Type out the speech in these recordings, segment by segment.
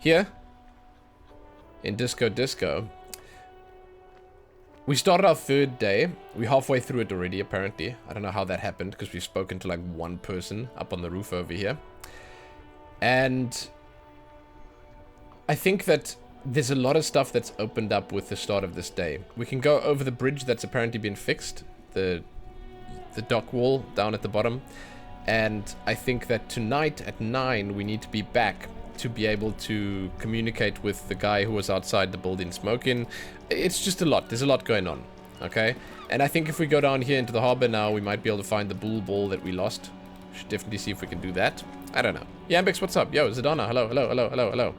here in Disco, we started our 3rd day. We're halfway through it already, apparently. I don't know how that happened, because we've spoken to like one person up on the roof over here. And I think that there's a lot of stuff that's opened up with the start of this day. We can go over the bridge that's apparently been fixed, the dock wall down at the bottom. And I think that tonight at 9, we need to be back to be able to communicate with the guy who was outside the building smoking. It's just a lot. There's a lot going on, okay? And I think if we go down here into the harbor now, we might be able to find the bull ball that we lost. Should definitely see if we can do that. I don't know. Yambix, what's up? Yo, Zidana, hello.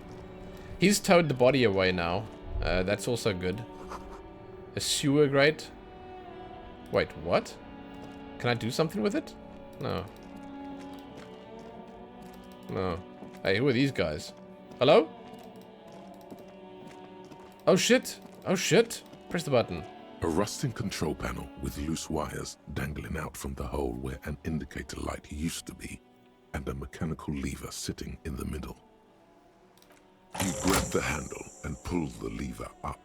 He's towed the body away now. That's also good. A sewer grate? Wait, what? Can I do something with it? No. No. Hey, who are these guys? Hello? Oh shit. Oh shit. Press the button. A rusting control panel with loose wires dangling out from the hole where an indicator light used to be, and a mechanical lever sitting in the middle. You grab the handle and pull the lever up.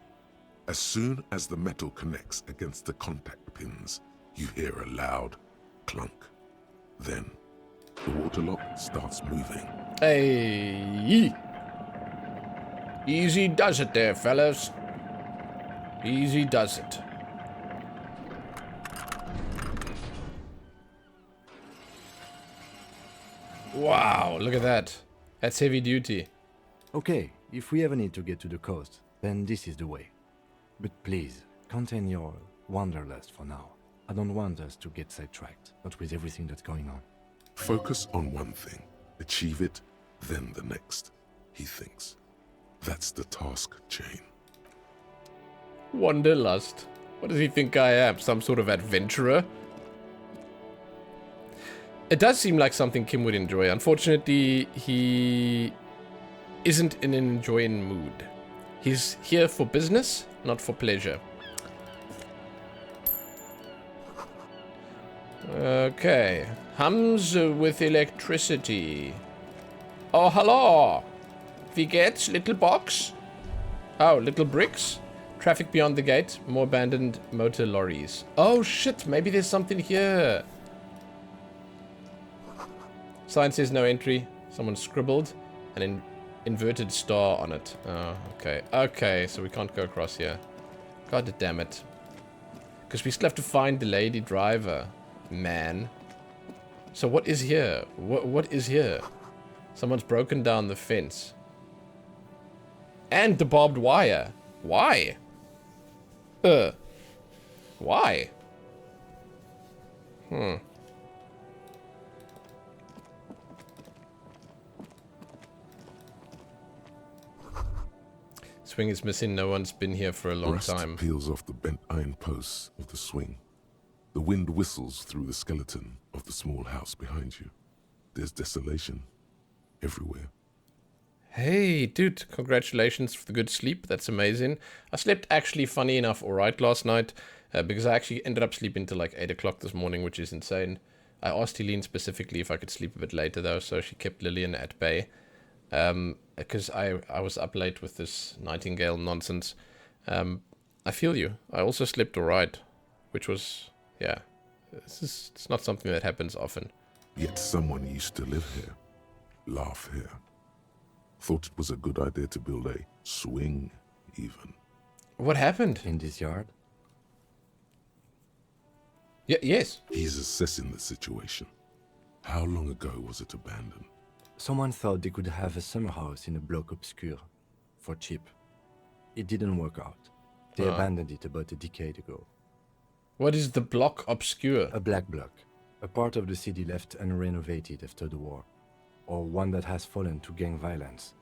As soon as the metal connects against the contact pins, you hear a loud clunk. Then, the water lock starts moving. Hey! Easy does it there, fellas. Easy does it. Wow, look at that. That's heavy duty. Okay, if we ever need to get to the coast, then this is the way. But please, contain your wanderlust for now. I don't want us to get sidetracked, not with everything that's going on. Focus on one thing. Achieve it, then the next, he thinks. That's the task chain. Wanderlust. What does he think I am? Some sort of adventurer? It does seem like something Kim would enjoy. Unfortunately, he isn't in an enjoying mood. He's here for business, not for pleasure. Okay. Hums with electricity. Oh, hello. Wie geht's, little box? Oh, little bricks? Traffic beyond the gate. More abandoned motor lorries. Oh, shit. Maybe there's something here. Sign says no entry. Someone scribbled an inverted star on it. Oh, okay. Okay, so we can't go across here. God damn it. Because we still have to find the lady driver. Man. So what is here? What is here? Someone's broken down the fence. And the barbed wire. Why? Why? Swing is missing. No one's been here for a long Rust time. peels off the bent iron posts of the swing. The wind whistles through the skeleton of the small house behind you. There's desolation everywhere. Hey, dude, congratulations for the good sleep. That's amazing. I slept actually, funny enough, alright last night, because I actually ended up sleeping till like 8 o'clock this morning, which is insane. I asked Helene specifically if I could sleep a bit later, though, so she kept Lillian at bay. Because I was up late with this Nightingale nonsense. I feel you. I also slept alright, which was, yeah, it's not something that happens often. Yet someone used to live here, laugh here. Thought it was a good idea to build a swing, even. What happened? In this yard? Yes. He's assessing the situation. How long ago was it abandoned? Someone thought they could have a summer house in a bloc obscure, for cheap. It didn't work out. They abandoned it about a decade ago. What is the block obscure? A black bloc, a part of the city left unrenovated after the war, or one that has fallen to gang violence,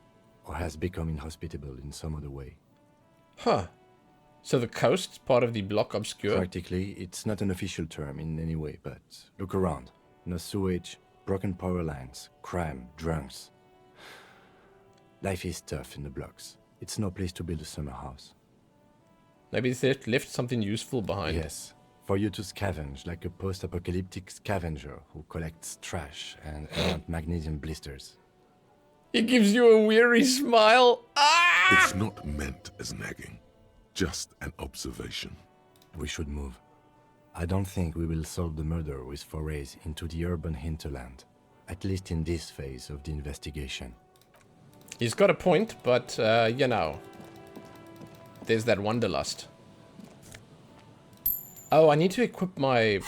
or has become inhospitable in some other way. Huh. So the coast's part of the block obscure? Practically, it's not an official term in any way, but look around. No sewage, broken power lines, crime, drunks. Life is tough in the blocks. It's no place to build a summer house. Maybe they left something useful behind. Yes, for you to scavenge like a post-apocalyptic scavenger who collects trash and errant magnesium blisters. He gives you a weary smile. Ah! It's not meant as nagging, just an observation. We should move. I don't think we will solve the murder with forays into the urban hinterland, at least in this phase of the investigation. He's got a point, but, you know. There's that wanderlust. Oh, I need to equip my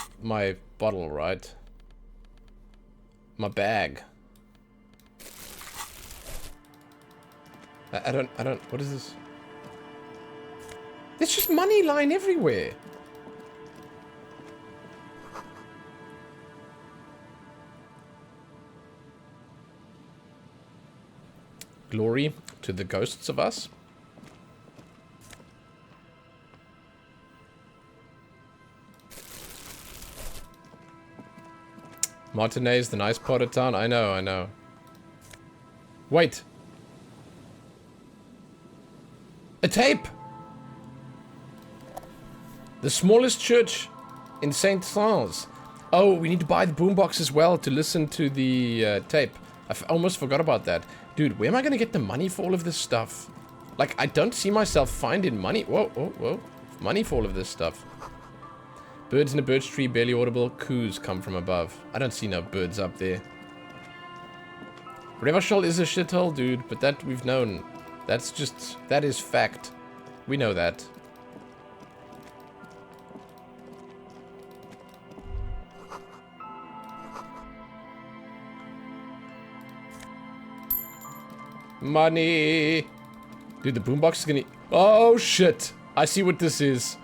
bottle, right? My bag. I don't, what is this? There's just money lying everywhere. Glory to the ghosts of us. Martinez is the nice part of town. I know. Wait. A tape! The smallest church in St. Saëns. Oh, we need to buy the boombox as well to listen to the tape. I almost forgot about that. Dude, where am I going to get the money for all of this stuff? Like, I don't see myself finding money. Whoa. Money for all of this stuff. Birds in a birch tree, barely audible. Coos come from above. I don't see no birds up there. Revachol is a shithole, dude, but that we've known. That is fact. We know that. Money! Dude, the boombox is gonna... Oh, shit! I see what this is.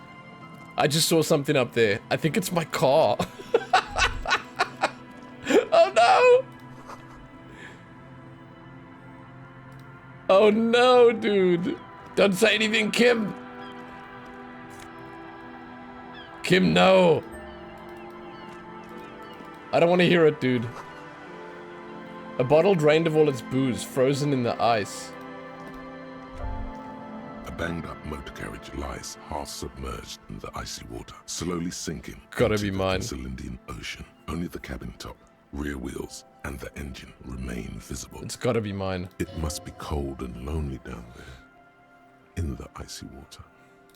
I just saw something up there. I think it's my car. Oh, no! Oh, no, dude. Don't say anything, Kim. Kim, no. I don't want to hear it, dude. A bottle drained of all its booze, frozen in the ice. A banged-up motor carriage lies half submerged in the icy water, slowly sinking Gotta into be the mine. Indian Ocean. Only the cabin top, rear wheels, and the engine remain visible. It's gotta be mine. It must be cold and lonely down there, in the icy water.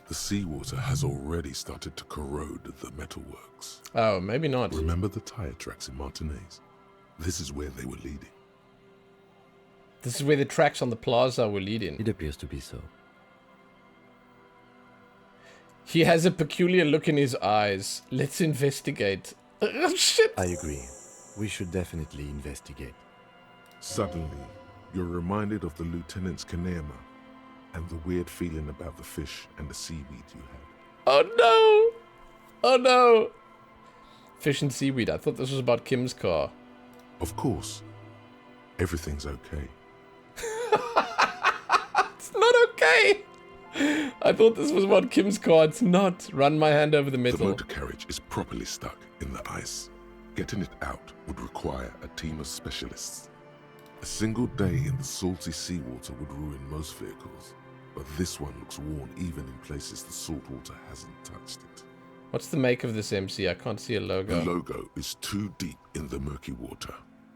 The seawater has already started to corrode the metalworks. Oh, maybe not. Remember the tire tracks in Martinez? This is where they were leading. This is where the tracks on the plaza were leading. It appears to be so. He has a peculiar look in his eyes. Let's investigate. Oh, shit. I agree. We should definitely investigate. Suddenly, you're reminded of the lieutenant's kanema and the weird feeling about the fish and the seaweed you had. Oh no! Oh no! Fish and seaweed. I thought this was about Kim's car. Of course, everything's okay. It's not okay! I thought this was about Kim's car. It's not. Run my hand over the The metal. motor carriage is properly stuck in the ice. Getting it out would require a team of specialists. A single day in the salty seawater would ruin most vehicles, but this one looks worn even in places the salt water hasn't touched it. What's the make of this MC? I can't see a logo. The logo is too deep in the murky water.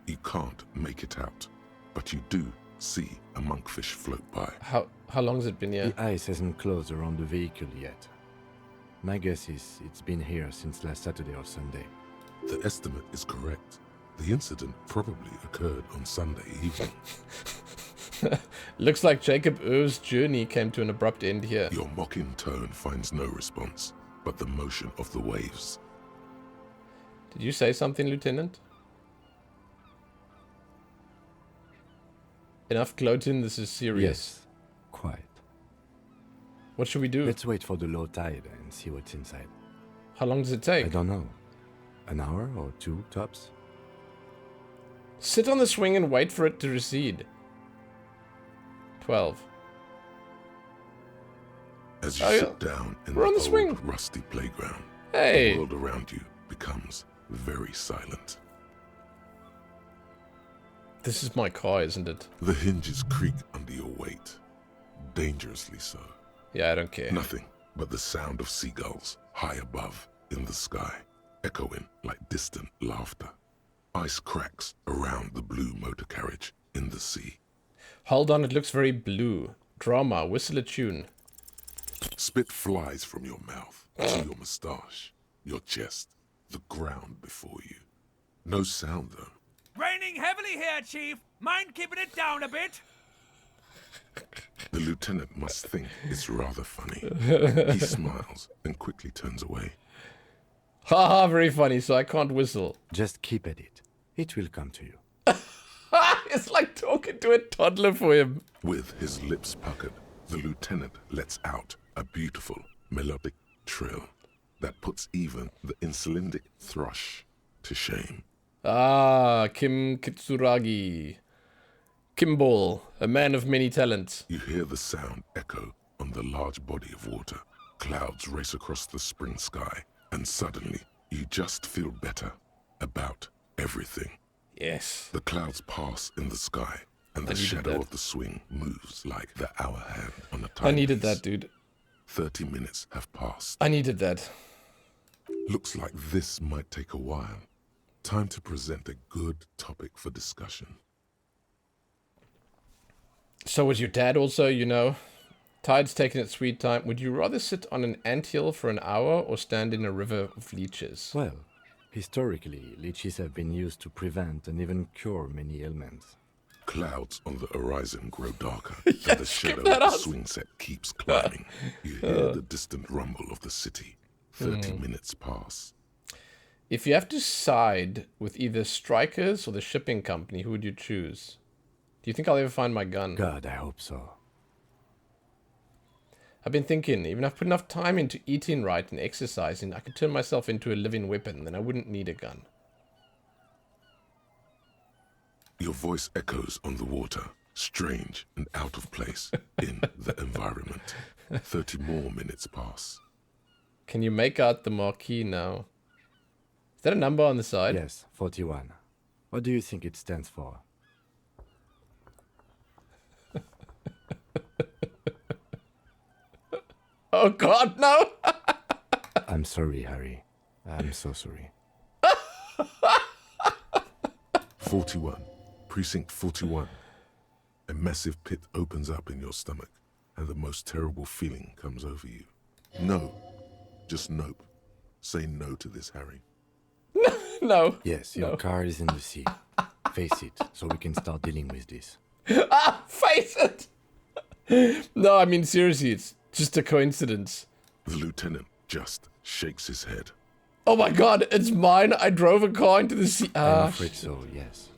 You can't make it out, but you do see a monkfish float by. How long has it been here? The ice hasn't closed around the vehicle yet. My guess is it's been here since last Saturday or Sunday. The estimate is correct. The incident probably occurred on Sunday evening. Looks like Jacob Irv's journey came to an abrupt end here. Your mocking tone finds no response, but the motion of the waves. Did you say something, Lieutenant? Enough gloating, this is serious. Yes, quite. What should we do? Let's wait for the low tide and see what's inside. How long does it take? I don't know. An hour or two, tops? Sit on the swing and wait for it to recede. 12. As you Oh, yeah. sit down in We're the on the old, swing. rusty playground, Hey! the world around you becomes very silent. This is my car, isn't it? The hinges creak under your weight, dangerously so. Yeah, I don't care. Nothing but the sound of seagulls high above in the sky, echoing like distant laughter. Ice cracks around the blue motor carriage in the sea. Hold on, it looks very blue. Drama, whistle a tune. Spit flies from your mouth to your moustache, your chest, the ground before you. No sound, though. Raining heavily here, Chief. Mind keeping it down a bit? The lieutenant must think it's rather funny. He smiles and quickly turns away. Haha, very funny, so I can't whistle. Just keep at it. It will come to you. It's like talking to a toddler for him. With his lips puckered, the lieutenant lets out a beautiful, melodic trill that puts even the insulindic thrush to shame. Ah, Kim Kitsuragi. Kimball, a man of many talents. You hear the sound echo on the large body of water. Clouds race across the spring sky, and suddenly you just feel better about everything. Yes. The clouds pass in the sky, and the shadow of the swing moves like the hour hand on a timepiece. I needed that, dude. 30 minutes have passed. I needed that. Looks like this might take a while. Time to present a good topic for discussion. So was your dad also, you know? Tide's taking its sweet time. Would you rather sit on an anthill for an hour or stand in a river of leeches? Well, historically, leeches have been used to prevent and even cure many ailments. Clouds on the horizon grow darker, and the shadow of the swing set keeps climbing. You hear the distant rumble of the city. 30 minutes pass. If you have to side with either strikers or the shipping company, who would you choose? Do you think I'll ever find my gun? God, I hope so. I've been thinking, even if I put enough time into eating right and exercising, I could turn myself into a living weapon, then I wouldn't need a gun. Your voice echoes on the water, strange and out of place in the environment. 30 more minutes pass. Can you make out the marquee now? Is that a number on the side? Yes, 41. What do you think it stands for? Oh God, no! I'm sorry, Harry. I'm so sorry. 41. Precinct 41. A massive pit opens up in your stomach, and the most terrible feeling comes over you. No. Just nope. Say no to this, Harry. No. Yes, your car is in the sea. Face it, so we can start dealing with this. Face it! No, I mean, seriously, it's just a coincidence. The lieutenant just shakes his head. Oh my God, it's mine. I drove a car into the sea. I'm afraid so, yes.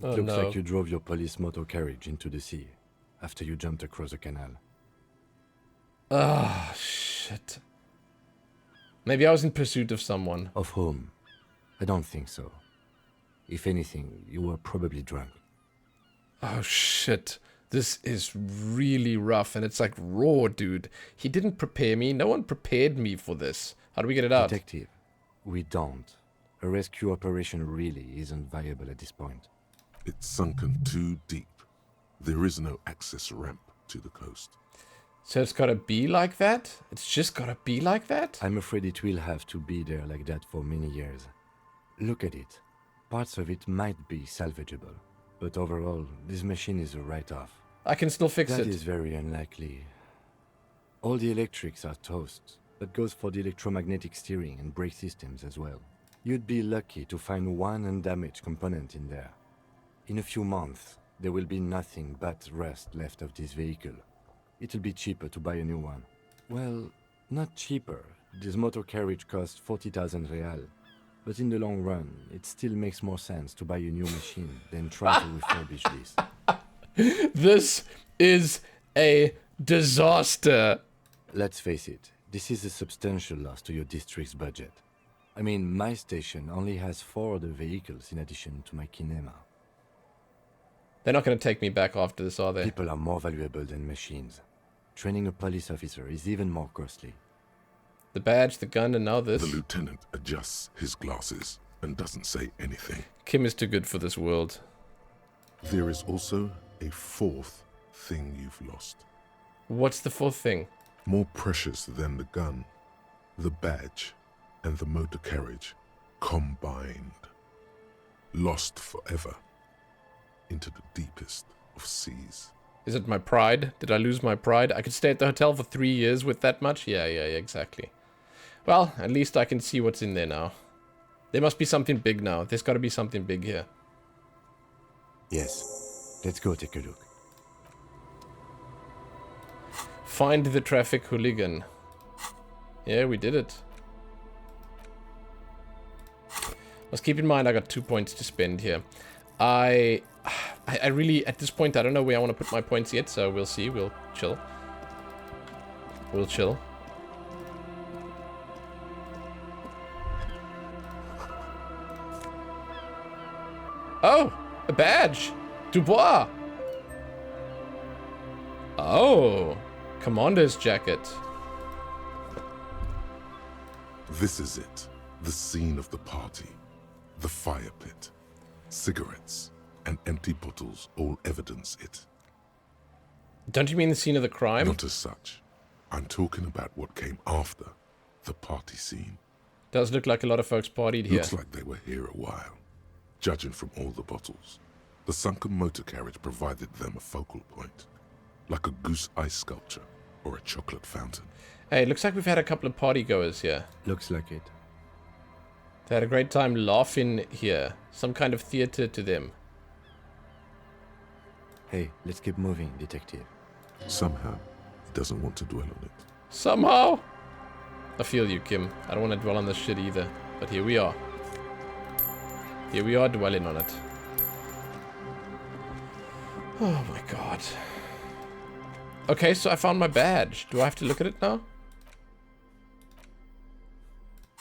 It Oh, looks no. like you drove your police motor carriage into the sea after you jumped across the canal. Ah, shit. Maybe I was in pursuit of someone. Of whom? I don't think so. If anything, you were probably drunk. Oh shit. This is really rough, and it's like raw, dude. He didn't prepare me. No one prepared me for this. How do we get it out? Detective, we don't. A rescue operation really isn't viable at this point. It's sunken too deep. There is no access ramp to the coast. So it's gotta be like that? It's just gotta be like that? I'm afraid it will have to be there like that for many years. Look at it. Parts of it might be salvageable, but overall, this machine is a write-off. I can still fix That it. is very unlikely. All the electrics are toast. That goes for the electromagnetic steering and brake systems as well. You'd be lucky to find one undamaged component in there. In a few months, there will be nothing but rust left of this vehicle. It'll be cheaper to buy a new one. Well, not cheaper. This motor carriage costs 40,000 real. But in the long run, it still makes more sense to buy a new machine than try to refurbish this. This is a disaster. Let's face it, this is a substantial loss to your district's budget. I mean, my station only has 4 other vehicles in addition to my kinema. They're not gonna take me back after this, are they? People are more valuable than machines. Training a police officer is even more costly. The badge, the gun, and now this. The lieutenant adjusts his glasses and doesn't say anything. Kim is too good for this world. There is also a fourth thing you've lost. What's the fourth thing? More precious than the gun, the badge, and the motor carriage combined. Lost forever into the deepest of seas. Is it my pride? Did I lose my pride? I could stay at the hotel for 3 years with that much? Yeah, exactly. Well, at least I can see what's in there now. There must be something big now. There's got to be something big here. Yes. Let's go take a look. Find the traffic hooligan. Yeah, we did it. Must keep in mind I got 2 points to spend here. I really, at this point, I don't know where I want to put my points yet, so we'll see. We'll chill. We'll chill. Oh! A badge! Dubois! Oh! Commander's jacket. This is it. The scene of the party. The fire pit. Cigarettes and empty bottles all evidence it. Don't you mean the scene of the crime? Not as such. I'm talking about what came after the party scene. Does look like a lot of folks partied here. Looks like they were here a while, judging from all the bottles. The sunken motor carriage provided them a focal point, like a goose ice sculpture or a chocolate fountain. Hey, looks like we've had a couple of party goers here. Looks like it. They had a great time laughing here. Some kind of theater to them. Hey, let's keep moving, detective. Somehow, he doesn't want to dwell on it. Somehow! I feel you, Kim. I don't want to dwell on this shit either. But here we are. Here we are dwelling on it. Oh my god. Okay, so I found my badge. Do I have to look at it now?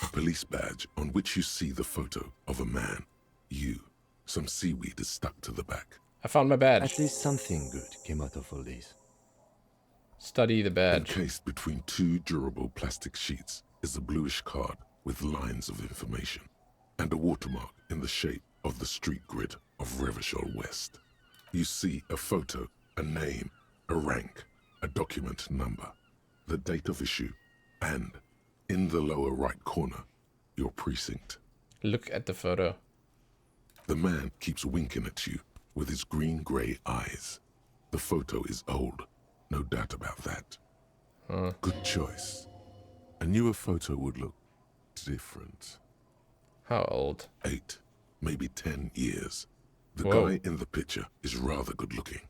A police badge on which you see the photo of a man. You. Some seaweed is stuck to the back. I found my badge. At least something good came out of all this. Study the badge. Encased between two durable plastic sheets is a bluish card with lines of information and a watermark in the shape of the street grid of Revachol West. You see a photo, a name, a rank, a document number, the date of issue, and, in the lower right corner, your precinct. Look at the photo. The man keeps winking at you with his green-grey eyes. The photo is old, no doubt about that. Good choice. A newer photo would look different. How old? 8, maybe 10 years. The Whoa. guy in the picture is rather good-looking.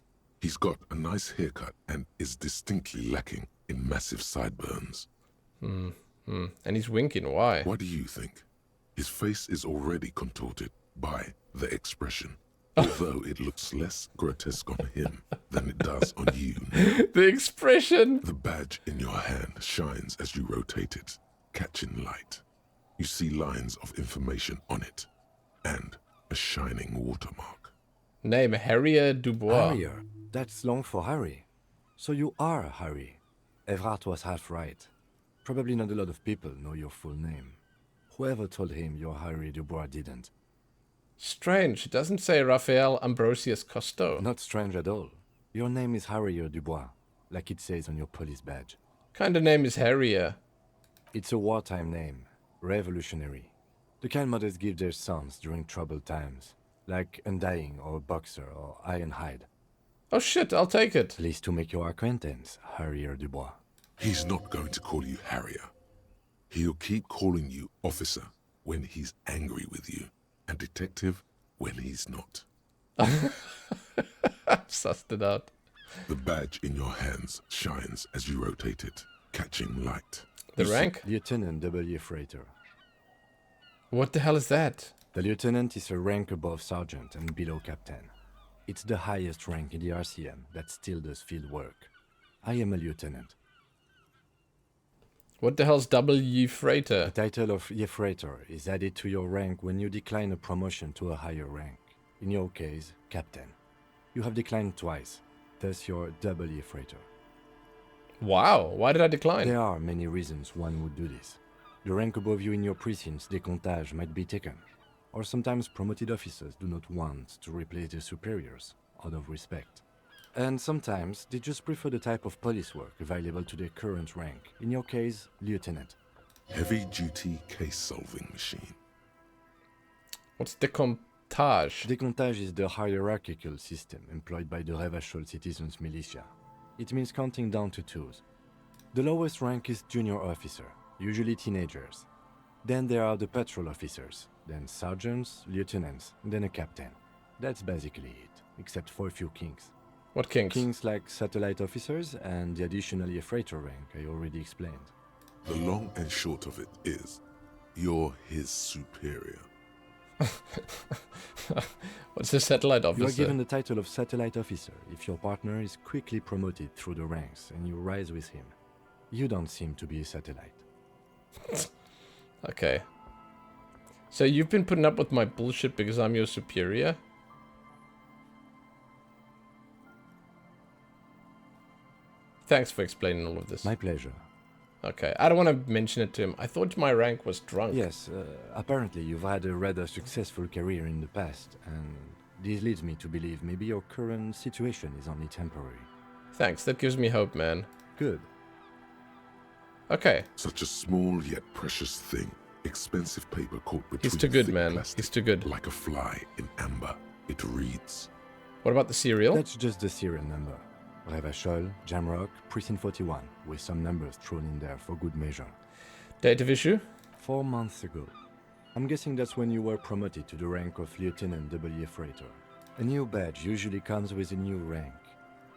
He's got a nice haircut and is distinctly lacking in massive sideburns. And he's winking. Why? What do you think? His face is already contorted by the expression, although it looks less grotesque on him than it does on you. The expression! The badge in your hand shines as you rotate it, catching light. You see lines of information on it, and a shining watermark. Name Harrier Dubois. Harrier. That's long for Harry. So you are Harry. Evrard was half right. Probably not a lot of people know your full name. Whoever told him you're Harry Dubois didn't. Strange. It doesn't say Raphael Ambrosius Cousteau. Not strange at all. Your name is Harrier Dubois, like it says on your police badge. Kind of name is Harrier. It's a wartime name. Revolutionary. The kind mothers give their sons during troubled times. Like Undying or Boxer or Ironhide. Oh shit, I'll take it. Pleased to make your acquaintance, Harrier Dubois. He's not going to call you Harrier. He'll keep calling you officer when he's angry with you, and detective when he's not. I've sussed it out. The badge in your hands shines as you rotate it, catching light. The rank? Lieutenant W. Freighter. What the hell is that? The lieutenant is a rank above sergeant and below captain. It's the highest rank in the RCM that still does field work. I am a lieutenant. What the hell's W. Freighter? The title of Freighter is added to your rank when you decline a promotion to a higher rank. In your case, captain. You have declined twice, thus you're W. Freighter. Wow, why did I decline? There are many reasons one would do this. The rank above you in your precinct's décomptage might be taken, or sometimes promoted officers do not want to replace their superiors, out of respect. And sometimes they just prefer the type of police work available to their current rank, in your case, lieutenant. Heavy-duty case-solving machine. What's the Décomptage is the hierarchical system employed by the Revachol citizens militia. It means counting down to twos. The lowest rank is junior officer, usually teenagers. Then there are the patrol officers, then sergeants, lieutenants, then a captain. That's basically it, except for a few kings. What kings? Kings like satellite officers and the additionally a freighter rank I already explained. The long and short of it is, you're his superior. What's a satellite officer? You are given the title of satellite officer if your partner is quickly promoted through the ranks and you rise with him. You don't seem to be a satellite. Okay. So you've been putting up with my bullshit because I'm your superior? Thanks for explaining all of this. My pleasure. Okay, I don't want to mention it to him. I thought my rank was drunk. Yes, apparently you've had a rather successful career in the past, and this leads me to believe maybe your current situation is only temporary. Thanks, that gives me hope, man. Good. Okay. Such a small yet precious thing. Expensive paper caught between He's too good, thick man. plastic, He's too good. like a fly in amber. It reads. What about the serial? That's just the serial number. Revachol, Jamrock, Precinct 41, with some numbers thrown in there for good measure. Date of issue? 4 months ago. I'm guessing that's when you were promoted to the rank of Lieutenant W. Freighter. A new badge usually comes with a new rank.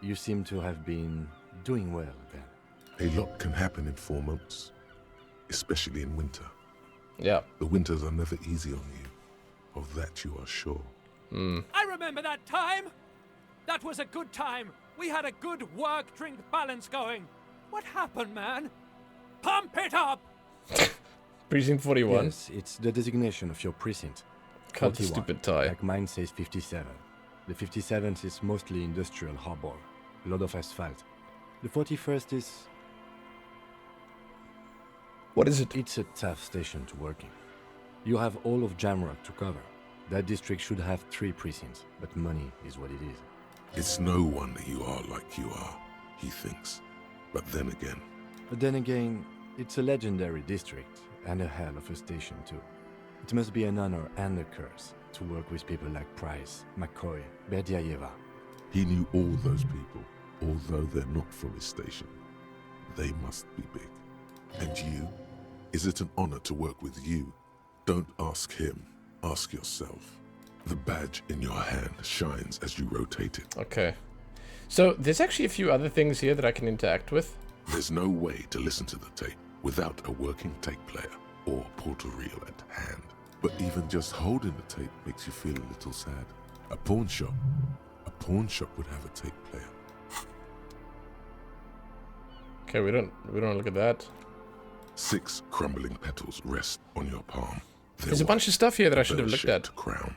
You seem to have been doing well then. A lot can happen in 4 months, especially in winter. Yeah. The winters are never easy on you. Of that you are sure. I remember that time. That was a good time. We had a good work-drink balance going. What happened, man? Pump it up! Precinct 41. Yes, it's the designation of your precinct. Cut the 41, stupid tie. Like mine says 57. The 57th is mostly industrial harbor. A lot of asphalt. The 41st is... What is it? It's a tough station to work in. You have all of Jamrock to cover. That district should have 3 precincts, but money is what it is. It's no wonder you are like you are, he thinks. But then again, it's a legendary district, and a hell of a station too. It must be an honor and a curse to work with people like Price, McCoy, Berdiaeva. he knew all those people, although they're not from his station. They must be big. And you? Is it an honor to work with you? Don't ask him, ask yourself. The badge in your hand shines as you rotate it. Okay. So, there's actually a few other things here that I can interact with. There's no way to listen to the tape without a working tape player or portal reel at hand. But even just holding the tape makes you feel a little sad. A pawn shop would have a tape player. Okay, we don't look at that. 6 crumbling petals rest on your palm. There's a bunch of stuff here that I should have looked at. Crown.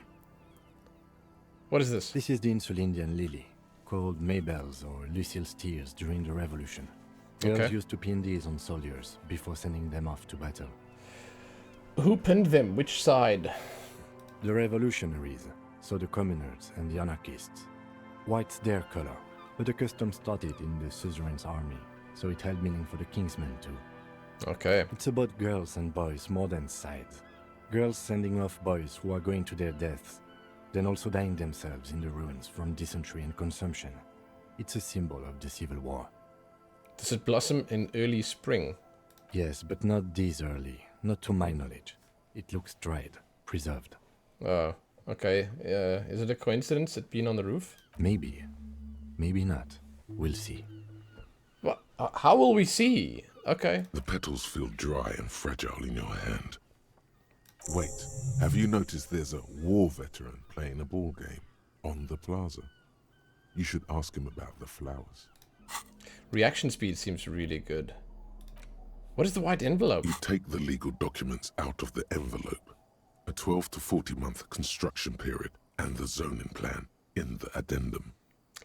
What is this? This is the Insulindian lily, called Maybelle's or Lucille's tears during the Revolution. Girls Okay. used to pin these on soldiers before sending them off to battle. Who pinned them? Which side? The revolutionaries, so the communards and the anarchists. White's their color, but the custom started in the suzerain's army, so it held meaning for the kingsmen too. Okay. It's about girls and boys more than sides. Girls sending off boys who are going to their deaths, then also dying themselves in the ruins from dysentery and consumption. It's a symbol of the Civil War. Does it blossom in early spring? Yes, but not this early, not to my knowledge. It looks dried, preserved. Oh, okay. Is it a coincidence it being on the roof? Maybe. Maybe not. We'll see. What? How will we see? Okay. The petals feel dry and fragile in your hand. Wait, have you noticed there's a war veteran playing a ball game on the plaza? You should ask him about the flowers. Reaction speed seems really good. What is the white envelope? You take the legal documents out of the envelope. A 12 to 40 month construction period and the zoning plan in the addendum.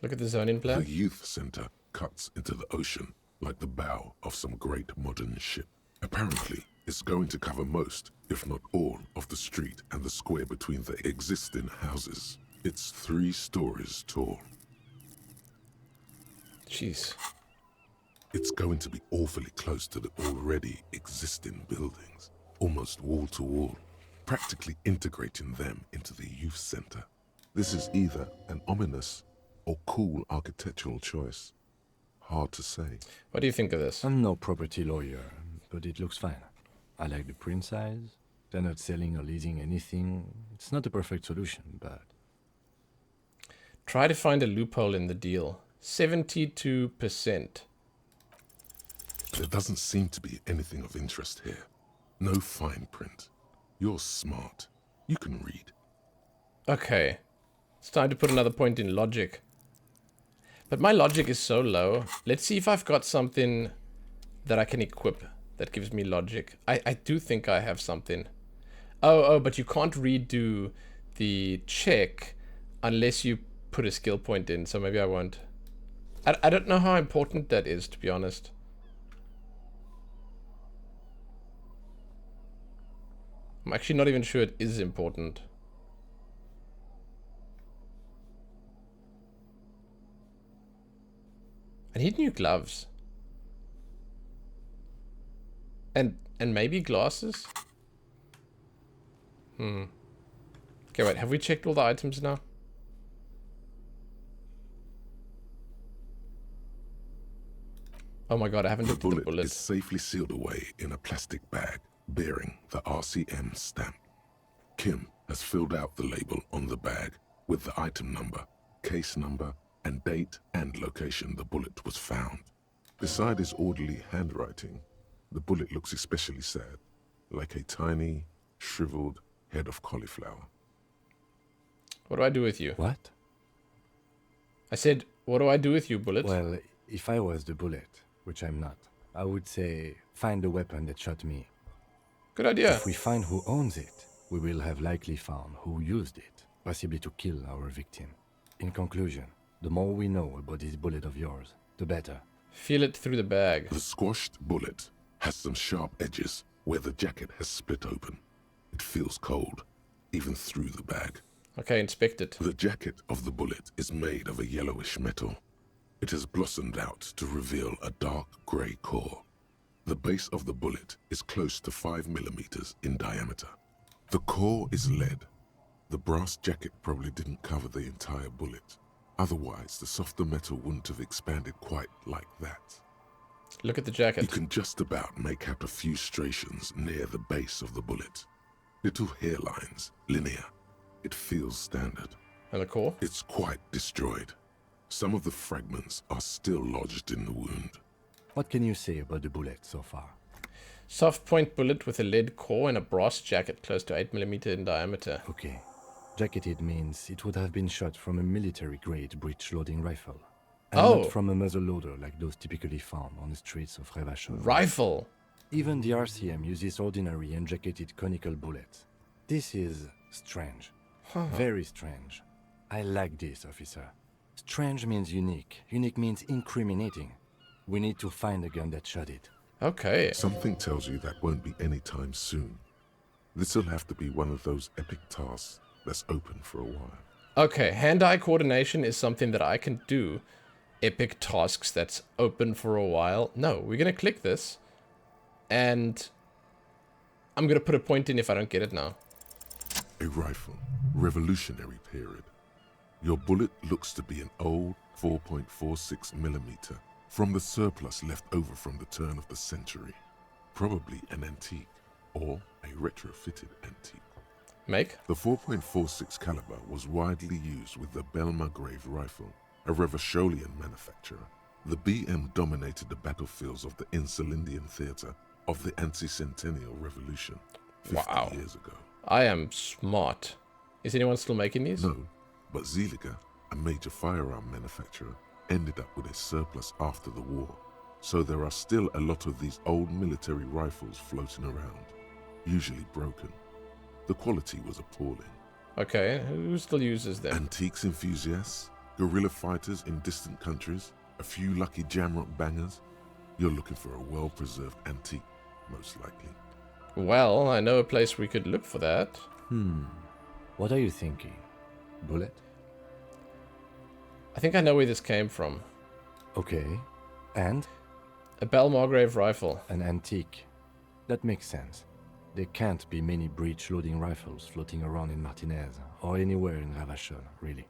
Look at the zoning plan. The youth center cuts into the ocean like the bow of some great modern ship. Apparently, it's going to cover most, if not all, of the street and the square between the existing houses. It's 3 stories tall. Jeez. It's going to be awfully close to the already existing buildings, almost wall to wall. practically integrating them into the youth center. This is either an ominous or cool architectural choice. Hard to say. What do you think of this? I'm no property lawyer, but it looks fine. I like the print size. They're not selling or leasing anything. It's not a perfect solution, but... Try to find a loophole in the deal. 72%. There doesn't seem to be anything of interest here. No fine print. You're smart. You can read. Okay. It's time to put another point in logic. But my logic is so low. Let's see if I've got something that I can equip that gives me logic. I do think I have something. Oh, but you can't redo the check unless you put a skill point in, so maybe I won't. I don't know how important that is, to be honest. I'm actually not even sure it is important. I need new gloves. And maybe glasses? Okay, wait, have we checked all the items now? Oh my god, I haven't The looked at the bullet bullet. is safely sealed away in a plastic bag bearing the RCM stamp. Kim has filled out the label on the bag with the item number, case number, and date and location the bullet was found. Beside his orderly handwriting, the bullet looks especially sad, like a tiny, shriveled head of cauliflower. What do I do with you? What? I said, what do I do with you, bullet? Well, if I was the bullet, which I'm not, I would say, find the weapon that shot me. Good idea. If we find who owns it, we will have likely found who used it, possibly to kill our victim. In conclusion, the more we know about this bullet of yours, the better. Feel it through the bag. The squashed bullet has some sharp edges where the jacket has split open. It feels cold, even through the bag. Okay, inspect it. The jacket of the bullet is made of a yellowish metal. It has blossomed out to reveal a dark grey core. The base of the bullet is close to 5 millimeters in diameter. The core is lead. The brass jacket probably didn't cover the entire bullet. Otherwise, the softer metal wouldn't have expanded quite like that. Look at the jacket. You can just about make out a few striations near the base of the bullet. Little hairlines, linear. It feels standard. And the core? It's quite destroyed. Some of the fragments are still lodged in the wound. What can you say about the bullet so far? Soft point bullet with a lead core and a brass jacket close to 8 millimeter in diameter. Okay. Jacketed means it would have been shot from a military-grade breech-loading rifle. And Oh. not from a muzzle-loader like those typically found on the streets of Revachol. Rifle! Even the RCM uses ordinary and jacketed conical bullets. This is strange. Very strange. I like this, officer. Strange means unique. Unique means incriminating. We need to find the gun that shot it. Okay. Something tells you that won't be any time soon. This'll have to be one of those epic tasks that's open for a while. Okay, hand-eye coordination is something that I can do. Epic tasks that's open for a while. No, we're gonna click this. And I'm gonna put a point in if I don't get it now. A rifle, revolutionary period. Your bullet looks to be an old 4.46 millimeter from the surplus left over from the turn of the century. Probably an antique or a retrofitted antique. Make? The 4.46 caliber was widely used with the Belmargrave rifle, a Revacholian manufacturer. The BM dominated the battlefields of the Insulindian theater of the anti-centennial revolution 50 Wow. years ago. I am smart. Is anyone still making these? No, but Zeliger, a major firearm manufacturer, ended up with a surplus after the war. So there are still a lot of these old military rifles floating around, usually broken. The quality was appalling. Okay, who still uses them? Antiques enthusiasts, guerrilla fighters in distant countries, a few lucky jamrock bangers. You're looking for a well-preserved antique, most likely. Well, I know a place we could look for that. What are you thinking? Bullet? I think I know where this came from. Okay. And? A Belmargrave rifle. An antique. That makes sense. There can't be many breech-loading rifles floating around in Martinez, or anywhere in Ravachol, really.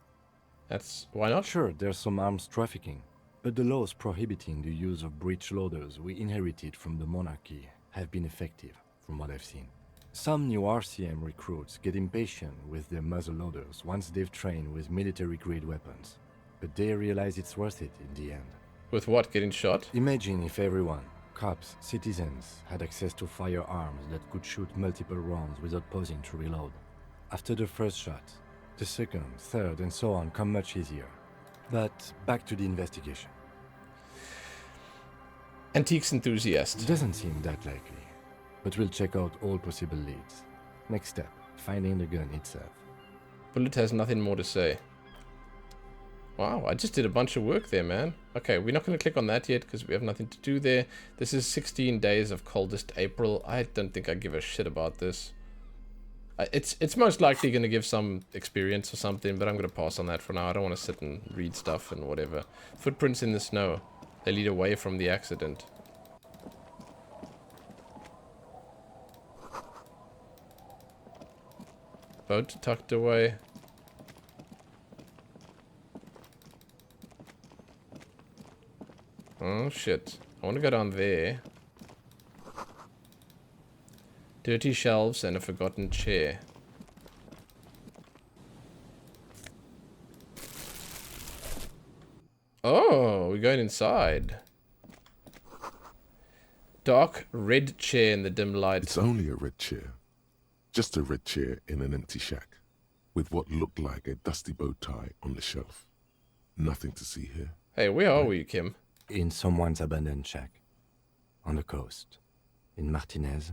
That's... why not? Sure, there's some arms trafficking, but the laws prohibiting the use of breech loaders we inherited from the monarchy have been effective, from what I've seen. Some new RCM recruits get impatient with their muzzle loaders once they've trained with military-grade weapons, but they realize it's worth it in the end. With what? Getting shot? Imagine if everyone, cops, citizens, had access to firearms that could shoot multiple rounds without pausing to reload. After the first shot, the second, third, and so on come much easier. But back to the investigation. Antiques enthusiast. Doesn't seem that likely, but we'll check out all possible leads. Next step, finding the gun itself. Bullet has nothing more to say. Wow, I just did a bunch of work there, man. Okay, we're not going to click on that yet because we have nothing to do there. This is 16 days of coldest April. I don't think I give a shit about this. It's most likely going to give some experience or something, but I'm going to pass on that for now. I don't want to sit and read stuff and whatever. Footprints in the snow. They lead away from the accident. Boat tucked away. Oh shit. I want to go down there. Dirty shelves and a forgotten chair. Oh, we're going inside. Dark red chair in the dim light. It's only a red chair. Just a red chair in an empty shack, with what looked like a dusty bow tie on the shelf. Nothing to see here. Hey, where are we, Kim? In someone's abandoned shack. On the coast. In Martinez.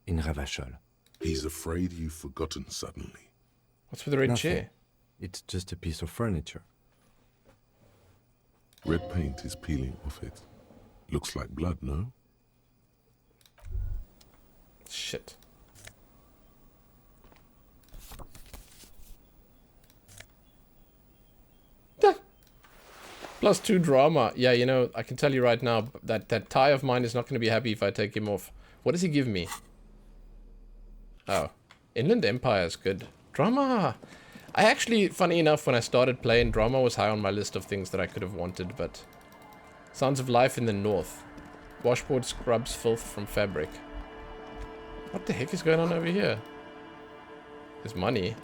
In Ravachol. He's afraid you've forgotten suddenly. What's with the red Nothing. chair? It's just a piece of furniture. Red paint is peeling off it. Looks like blood, no? Shit. +2 drama. Yeah, you know, I can tell you right now that that tie of mine is not going to be happy if I take him off. What does he give me? Oh. Inland Empire is good. Drama! I actually, funny enough, when I started playing, drama was high on my list of things that I could have wanted, but... Sounds of life in the north. Washboard scrubs filth from fabric. What the heck is going on over here? There's money.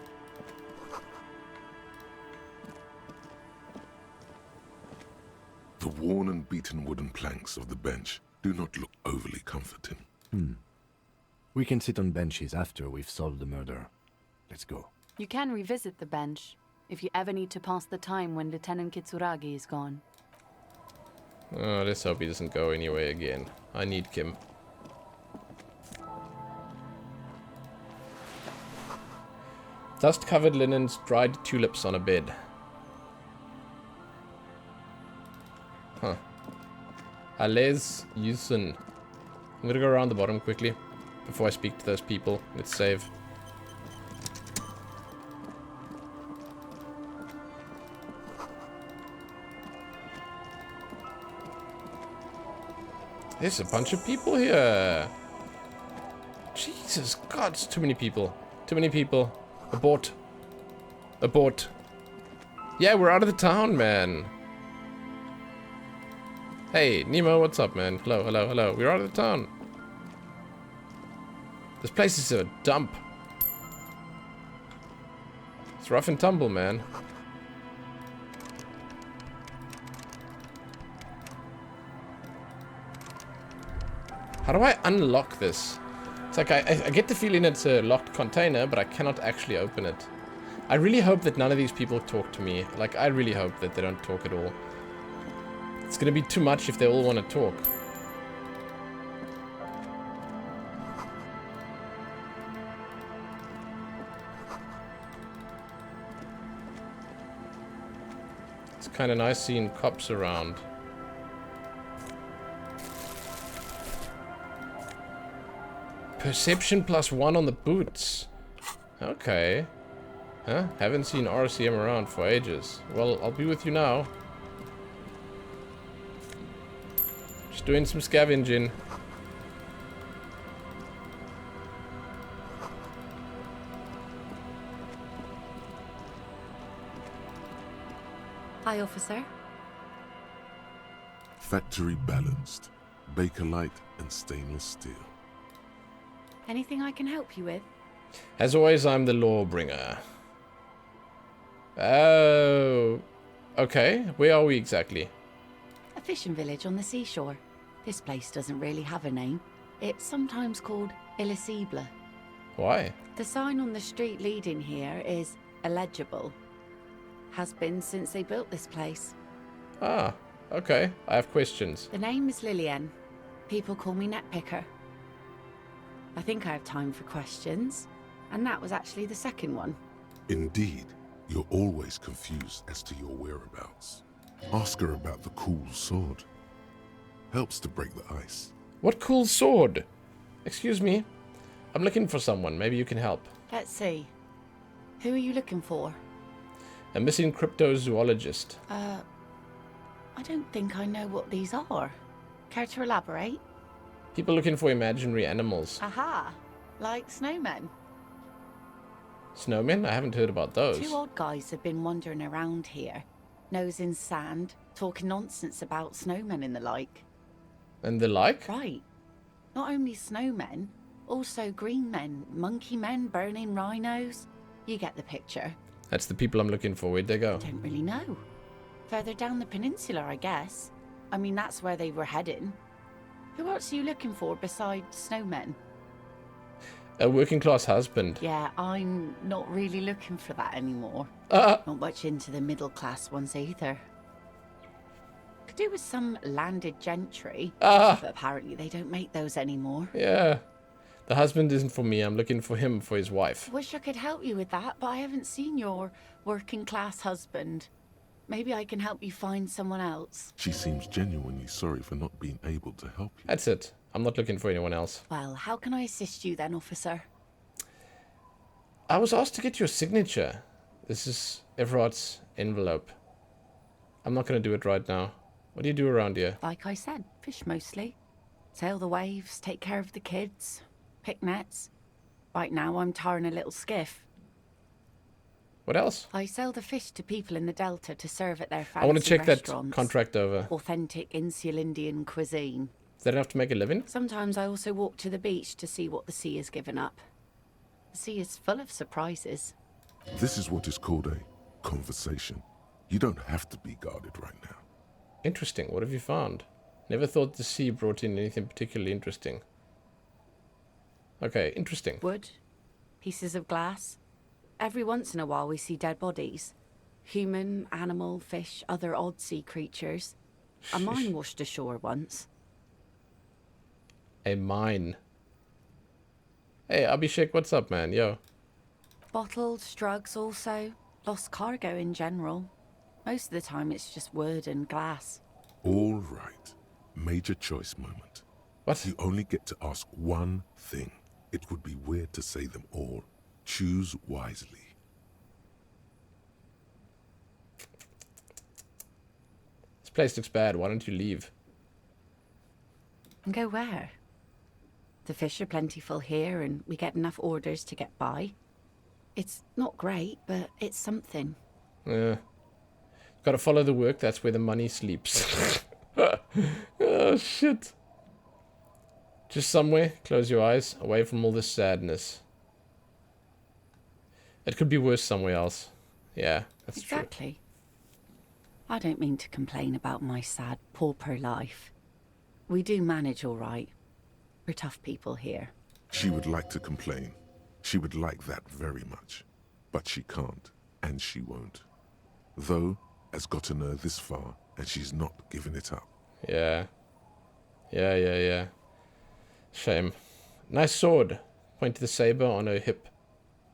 The worn and beaten wooden planks of the bench do not look overly comforting. We can sit on benches after we've solved the murder. Let's go. You can revisit the bench if you ever need to pass the time when Lieutenant Kitsuragi is gone. Oh, let's hope he doesn't go anywhere again. I need Kim. Dust-covered linens, dried tulips on a bed. Huh. Elysium. I'm gonna go around the bottom quickly before I speak to those people. Let's save. There's a bunch of people here. Jesus God, it's too many people. Too many people. Abort. Abort. Yeah, we're out of the town, man. Hey, Nemo, what's up, man? Hello, hello, hello. We're out of the town. This place is a dump. It's rough and tumble, man. How do I unlock this? It's like I get the feeling it's a locked container, but I cannot actually open it. I really hope that none of these people talk to me. Like, I really hope that they don't talk at all. It's gonna be too much if they all want to talk. It's kind of nice seeing cops around. Perception +1 on the boots. Okay. Huh? Haven't seen RCM around for ages. Well, I'll be with you now. Just doing some scavenging. Hi, officer. Factory balanced. Bakelite and stainless steel. Anything I can help you with? As always, I'm the lawbringer. Oh. Okay, where are we exactly? A fishing village on the seashore. This place doesn't really have a name. It's sometimes called Elysium. Why? The sign on the street leading here is illegible. Has been since they built this place. Ah, okay. I have questions. The name is Lillian. People call me Netpicker. I think I have time for questions. And that was actually the second one. Indeed, you're always confused as to your whereabouts. Ask her about the cool sword. Helps to break the ice. What cool sword? Excuse me. I'm looking for someone. Maybe you can help. Let's see. Who are you looking for? A missing cryptozoologist. I don't think I know what these are. Care to elaborate? People looking for imaginary animals. Aha! Like snowmen. Snowmen? I haven't heard about those. Two odd guys have been wandering around here, nose in sand, talking nonsense about snowmen and the like. And the like? Right. Not only snowmen, also green men, monkey men burning rhinos. You get the picture. That's the people I'm looking for. Where'd they go? Don't really know. Further down the peninsula, I guess. I mean, that's where they were heading. Who else are you looking for besides snowmen? A working class husband. Yeah, I'm not really looking for that anymore. Not much into the middle class ones either. Could do with some landed gentry, but apparently they don't make those anymore. Yeah. The husband isn't for me. I'm looking for him for his wife. Wish I could help you with that, but I haven't seen your working class husband. Maybe I can help you find someone else. She seems genuinely sorry for not being able to help you. That's it. I'm not looking for anyone else. Well, how can I assist you then, officer? I was asked to get your signature. This is Everard's envelope. I'm not going to do it right now. What do you do around here? Like I said, fish mostly. Sail the waves, take care of the kids, pick nets. Right now I'm tarring a little skiff. What else? I sell the fish to people in the Delta to serve at their fancy I want to check that restaurants. contract over. Authentic insular Indian cuisine. Is that enough to make a living? Sometimes I also walk to the beach to see what the sea has given up. The sea is full of surprises. This is what is called a conversation. You don't have to be guarded right now. Interesting. What have you found? Never thought the sea brought in anything particularly interesting. Okay, interesting. Wood, pieces of glass. Every once in a while we see dead bodies. Human, animal, fish, other odd sea creatures. A mine washed ashore once. A mine. Hey, Abhishek, what's up, man? Yo. Bottles, drugs also. Lost cargo in general. Most of the time it's just wood and glass. All right. Major choice moment. What? You only get to ask one thing. It would be weird to say them all. Choose wisely. This place looks bad. Why don't you leave? And go where? The fish are plentiful here and we get enough orders to get by. It's not great, but it's something. Yeah. Gotta follow the work. That's where the money sleeps. Oh, shit. Just somewhere. Close your eyes. Away from all this sadness. It could be worse somewhere else. Yeah, that's true. Exactly. I don't mean to complain about my sad, pauper life. We do manage all right. We're tough people here. She would like to complain. She would like that very much. But she can't, and she won't. Though, has gotten her this far, and she's not giving it up. Yeah. Yeah. Shame. Nice sword. Point to the saber on her hip.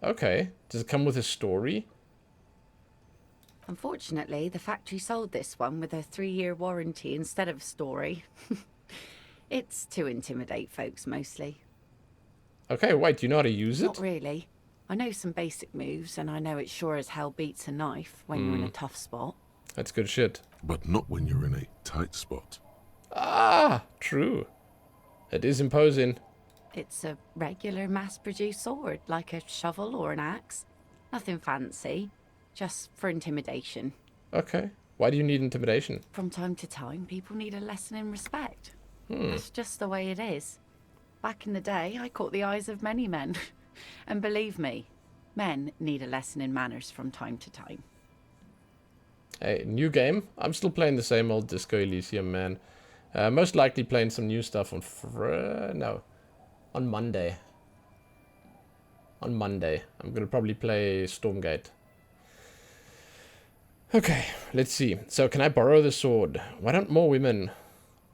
Okay. Does it come with a story? Unfortunately, the factory sold this one with a 3-year warranty instead of a story. It's to intimidate folks, mostly. Okay, wait, do you know how to use it? Not really. I know some basic moves, and I know it sure as hell beats a knife when you're in a tough spot. That's good shit. But not when you're in a tight spot. Ah, true. It is imposing. It's a regular mass-produced sword, like a shovel or an axe. Nothing fancy, just for intimidation. Okay. Why do you need intimidation? From time to time, people need a lesson in respect. That's just the way it is. Back in the day, I caught the eyes of many men. And believe me, men need a lesson in manners from time to time. Hey, new game. I'm still playing the same old Disco Elysium, man. Most likely playing some new stuff on on Monday. On Monday. I'm gonna probably play Stormgate. Okay, let's see. So, can I borrow the sword? Why don't more women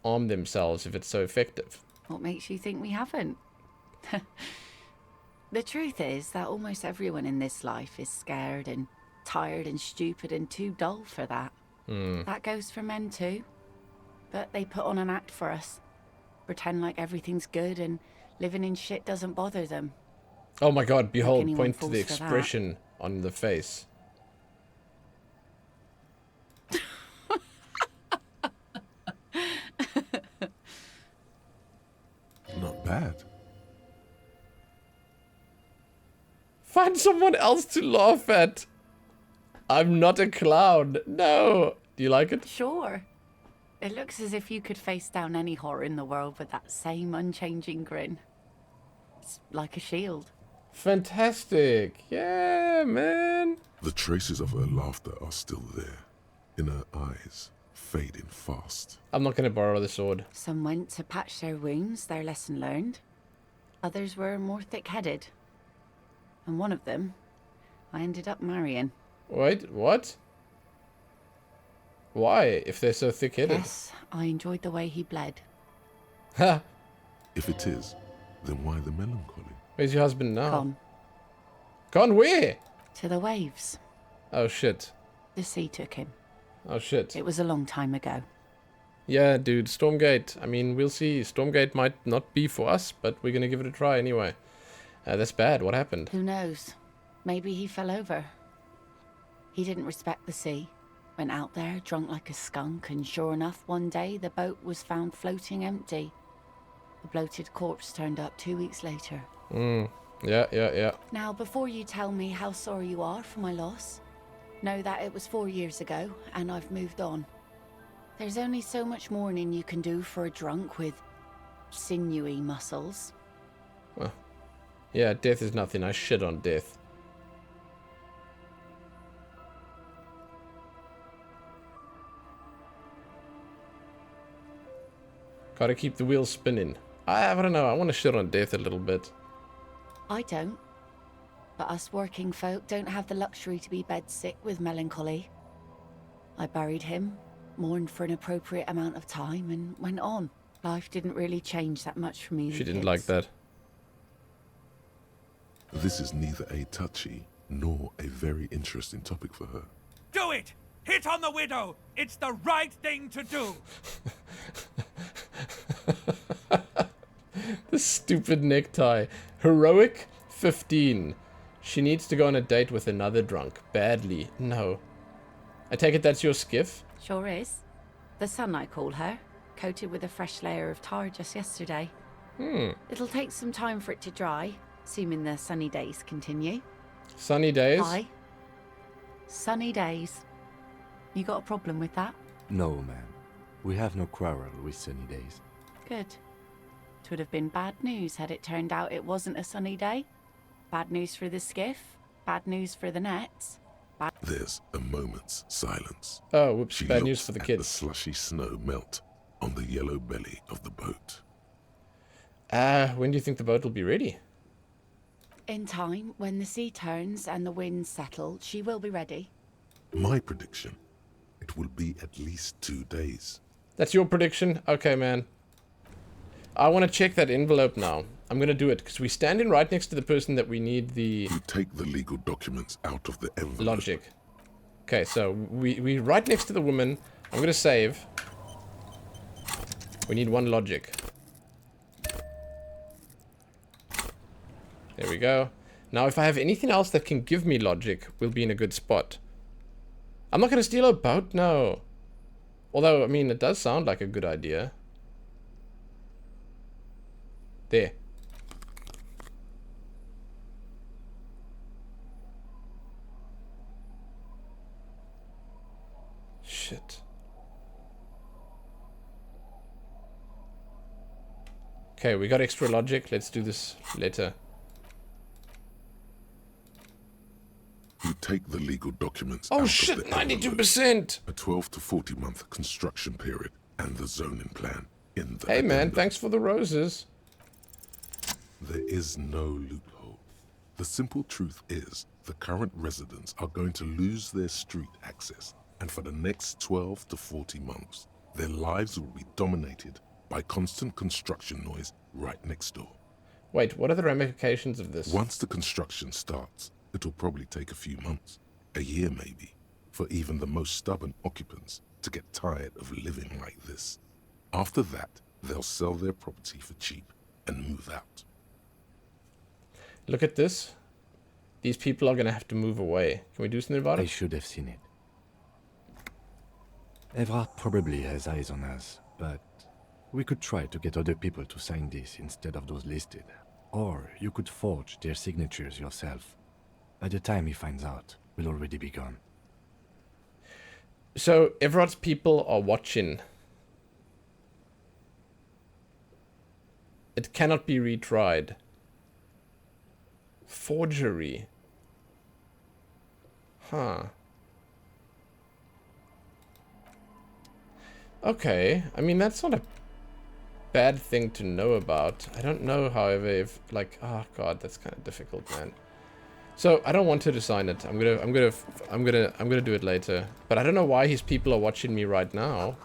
arm themselves if it's so effective? What makes you think we haven't? The truth is that almost everyone in this life is scared and tired and stupid and too dull for that. That goes for men too. But they put on an act for us. Pretend like everything's good and living in shit doesn't bother them. Oh my god, behold, anyone point to falls the for that. expression on the face. Not bad. Find someone else to laugh at. I'm not a clown. No. Do you like it? Sure. It looks as if you could face down any horror in the world with that same unchanging grin. It's like a shield. Fantastic. Yeah, man. The traces of her laughter are still there, in her eyes, fading fast. I'm not going to borrow the sword. Some went to patch their wounds, their lesson learned. Others were more thick-headed. And one of them, I ended up marrying. Wait, what? Why, if they're so thick-headed? Yes, I enjoyed the way he bled. Ha! If it is, then why the melancholy? Where's your husband now? Gone. Gone where? To the waves. Oh, shit. The sea took him. Oh, shit. It was a long time ago. Yeah, dude, Stormgate. I mean, we'll see. Stormgate might not be for us, but we're going to give it a try anyway. That's bad. What happened? Who knows? Maybe he fell over. He didn't respect the sea. Went out there, drunk like a skunk, and sure enough, one day the boat was found floating empty. The bloated corpse turned up 2 weeks later. Yeah. Now, before you tell me how sorry you are for my loss, know that it was 4 years ago, and I've moved on. There's only so much mourning you can do for a drunk with sinewy muscles. Well, yeah, death is nothing. I shit on death. Gotta keep the wheels spinning. I don't know. I want to shit on death a little bit. I don't. But us working folk don't have the luxury to be bedsick with melancholy. I buried him, mourned for an appropriate amount of time, and went on. Life didn't really change that much for me. She didn't like that. This is neither a touchy nor a very interesting topic for her. Do it! Hit on the widow! It's the right thing to do! The stupid necktie. Heroic 15. She needs to go on a date with another drunk. Badly. No. I take it that's your skiff? Sure is. The sun, I call her. Coated with a fresh layer of tar just yesterday. It'll take some time for it to dry, assuming the sunny days continue. Sunny days? Aye. Sunny days. You got a problem with that? No, man. We have no quarrel with sunny days. Good. It would have been bad news had it turned out it wasn't a sunny day. Bad news for the skiff. Bad news for the nets. There's a moment's silence. Oh, whoops. She Bad looks news for the at kids. the slushy snow melt on the yellow belly of the boat. When do you think the boat will be ready? In time, when the sea turns and the winds settle, she will be ready. My prediction, it will be at least 2 days. That's your prediction? Okay, man. I want to check that envelope now. I'm going to do it, because we're standing right next to the person that we need the... You take the legal documents out of the envelope. Logic. Okay, so we're right next to the woman. I'm going to save. We need one logic. There we go. Now, if I have anything else that can give me logic, we'll be in a good spot. I'm not going to steal a boat, no. Although, I mean, it does sound like a good idea. There. Shit. Okay, we got extra logic. Let's do this later. You take the legal documents Oh out shit, of the envelope. 92%! A 12 to 40 month construction period and the zoning plan in the Hey man, addendum. thanks for the roses. There is no loophole. The simple truth is the current residents are going to lose their street access, and for the next 12 to 40 months, their lives will be dominated by constant construction noise right next door. Wait, what are the ramifications of this? Once the construction starts, it'll probably take a few months, a year maybe, for even the most stubborn occupants to get tired of living like this. After that, they'll sell their property for cheap and move out. Look at this. These people are gonna have to move away. Can we do something about I it? should have seen it. Evrard probably has eyes on us, but we could try to get other people to sign this instead of those listed. Or you could forge their signatures yourself. By the time he finds out, we'll already be gone. So, Everard's people are watching. It cannot be retried. Forgery. Huh. Okay, I mean, that's not a bad thing to know about. I don't know, however, if, like, oh god, that's kind of difficult, man. So, I don't want to design it. I'm gonna do it later. But I don't know why his people are watching me right now.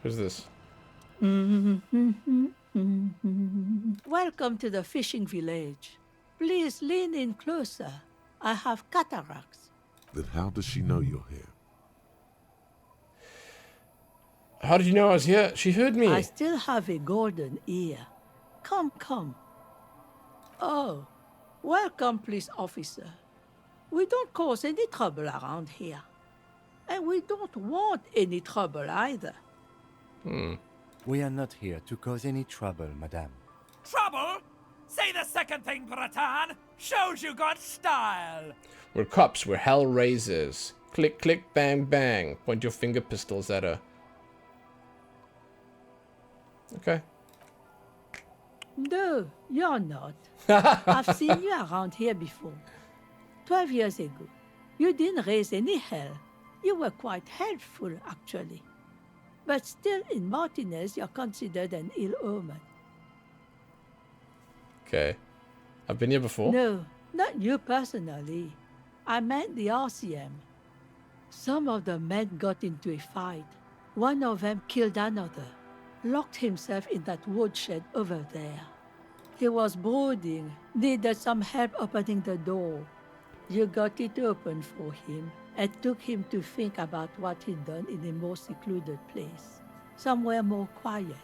Who's this? Welcome to the fishing village. Please lean in closer. I have cataracts. Then how does she know you're here? How did you know I was here? She heard me. I still have a golden ear. Come, come. Oh, welcome, police officer. We don't cause any trouble around here. And we don't want any trouble either. We are not here to cause any trouble, madame. Trouble? Say the second thing, Bratan. Shows you got style. We're cops. We're hell raisers. Click, click, bang, bang. Point your finger pistols at her. Okay. No, you're not. I've seen you around here before. 12 years ago. You didn't raise any hell. You were quite helpful, actually. But still, in Martinez, you're considered an ill omen. Okay. I've been here before. No, not you personally. I meant the RCM. Some of the men got into a fight. One of them killed another. Locked himself in that woodshed over there. He was brooding, needed some help opening the door. You got it open for him and took him to think about what he'd done in a more secluded place. Somewhere more quiet.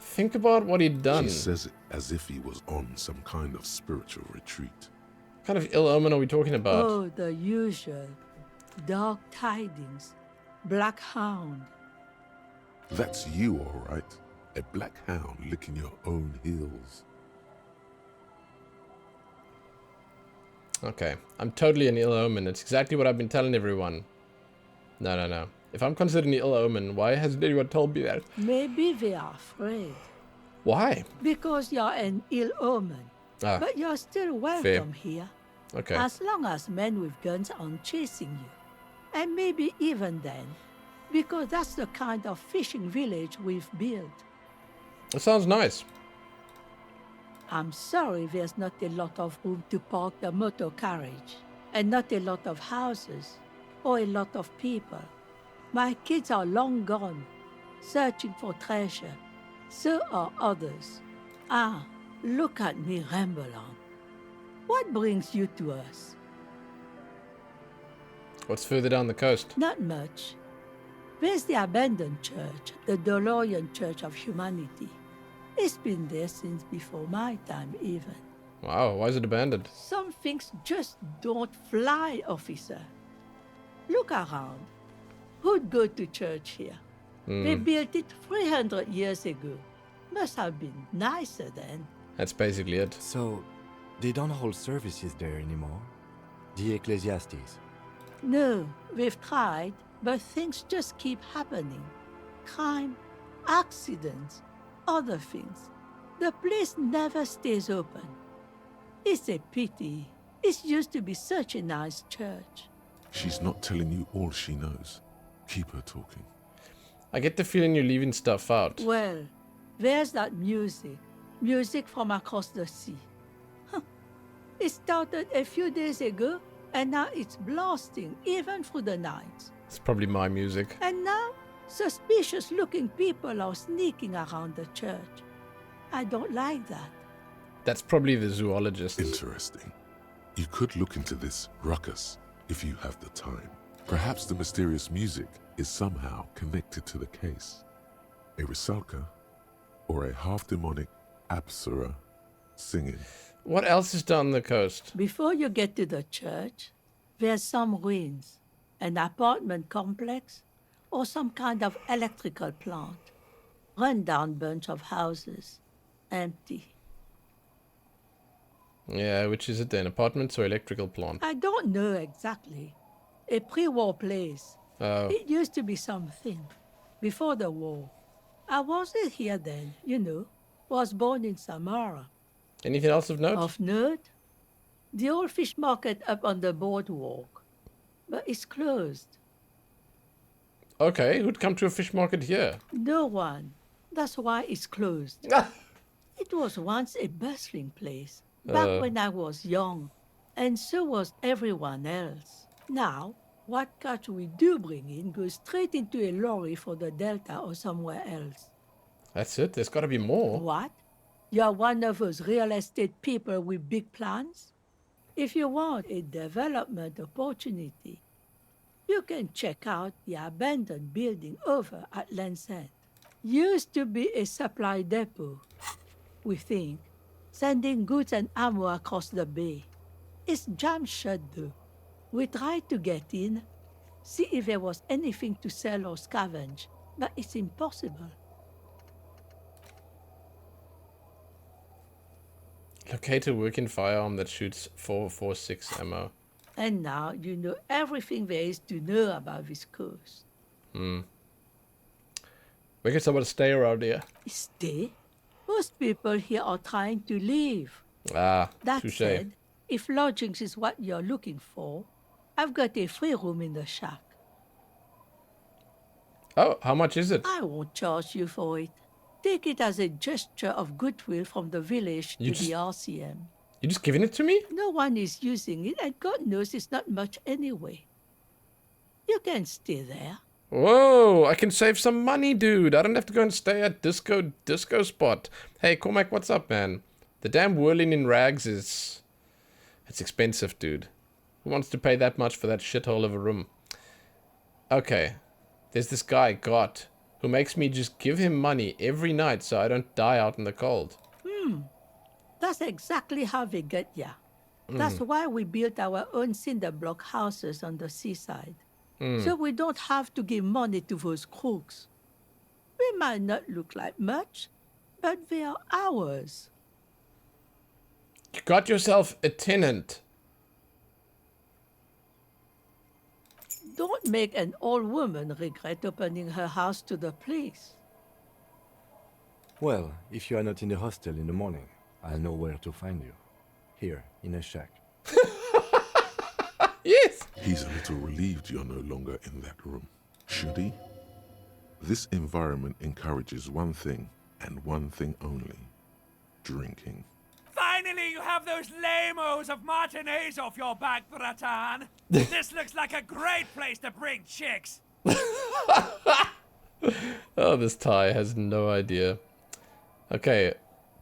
Think about what he'd done. She says it as if he was on some kind of spiritual retreat. What kind of ill omen are we talking about? Oh, the usual. Dark tidings. Black hound. That's you, all right. A black hound licking your own heels. Okay. I'm totally an ill omen. It's exactly what I've been telling everyone. No, no, no. If I'm considered an ill omen, why hasn't anyone told me that? Maybe they are afraid. Why? Because you're an ill omen. Ah, But you're still welcome here. okay. As long as men with guns aren't chasing you. And maybe even then. Because that's the kind of fishing village we've built. That sounds nice. I'm sorry there's not a lot of room to park the motor carriage. And not a lot of houses. Or a lot of people. My kids are long gone. Searching for treasure. So are others. Ah, look at me ramble on. What brings you to us? What's further down the coast? Not much. There's the abandoned church, the DeLorean Church of Humanity. It's been there since before my time, even. Wow, why is it abandoned? Some things just don't fly, officer. Look around. Who'd go to church here? They built it 300 years ago. Must have been nicer then. That's basically it. So, they don't hold services there anymore? The Ecclesiastes? No, we've tried, but things just keep happening. Crime, accidents, other things. The place never stays open. It's a pity. It used to be such a nice church. She's not telling you all she knows. Keep her talking. I get the feeling you're leaving stuff out. Well, there's that music. Music from across the sea. Huh. It started a few days ago, and now it's blasting even through the night. It's probably my music. And now, suspicious-looking people are sneaking around the church. I don't like that. That's probably the zoologist. Interesting. You could look into this ruckus if you have the time. Perhaps the mysterious music is somehow connected to the case. A Rusalka or a half-demonic Apsara singing. What else is down the coast? Before you get to the church, there's some ruins, an apartment complex, or some kind of electrical plant. Run-down bunch of houses, empty. Yeah, which is it then? Apartments or electrical plant? I don't know exactly. A pre-war place. Oh. It used to be something. Before the war. I wasn't here then, you know. Was born in Samara. Anything else of note? Of note? The old fish market up on the boardwalk. But it's closed. Okay, who'd come to a fish market here? No one. That's why it's closed. It was once a bustling place. Back when I was young. And so was everyone else. Now, what catch we do bring in goes straight into a lorry for the Delta or somewhere else. That's it? There's got to be more. What? You're one of those real estate people with big plans? If you want a development opportunity, you can check out the abandoned building over at Land's End. Used to be a supply depot, we think, sending goods and ammo across the bay. It's jammed shut though. We tried to get in, see if there was anything to sell or scavenge, but it's impossible. Locate a working firearm that shoots 4.46 ammo. And now you know everything there is to know about this coast. We guess I want to stay around here. Stay? Most people here are trying to leave. Ah, That touche. said, if lodgings is what you're looking for, I've got a free room in the shack. Oh, how much is it? I won't charge you for it. Take it as a gesture of goodwill from the village to the RCM. You just giving it to me? No one is using it, and God knows it's not much anyway. You can stay there. Whoa, I can save some money, dude. I don't have to go and stay at disco spot. Hey, Cormac, what's up, man? The damn whirling in rags is... It's expensive, dude. Who wants to pay that much for that shithole of a room? Okay. There's this guy, Gott, who makes me just give him money every night so I don't die out in the cold. That's exactly how they get ya. That's why we built our own cinder block houses on the seaside. So we don't have to give money to those crooks. We might not look like much, but they are ours. You got yourself a tenant. Don't make an old woman regret opening her house to the police. Well, if you are not in the hostel in the morning, I'll know where to find you. Here, in a shack. Yes! He's a little relieved you're no longer in that room. Should he? This environment encourages one thing, and one thing only. Drinking. Finally, you have those lame-os of Martinez off your back, Bratan. This looks like a great place to bring chicks. Oh, this Thai has no idea. Okay,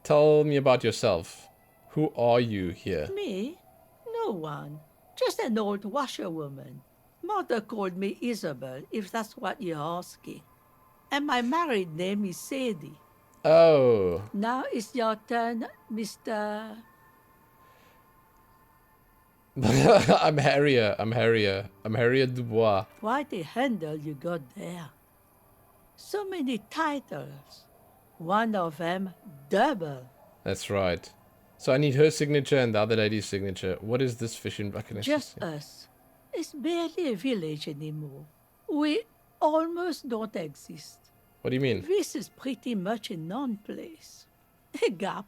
tell me about yourself. Who are you here? Me? No one. Just an old washerwoman. Mother called me Isabel, if that's what you're asking. And my married name is Sadie. Oh. Now it's your turn, Mr. I'm Harrier Dubois. Quite a handle you got there. So many titles. One of them double. That's right. So I need her signature and the other lady's signature. What is this fishing bucket? Just us. It's barely a village anymore. We almost don't exist. What do you mean? This is pretty much a non-place. A gap.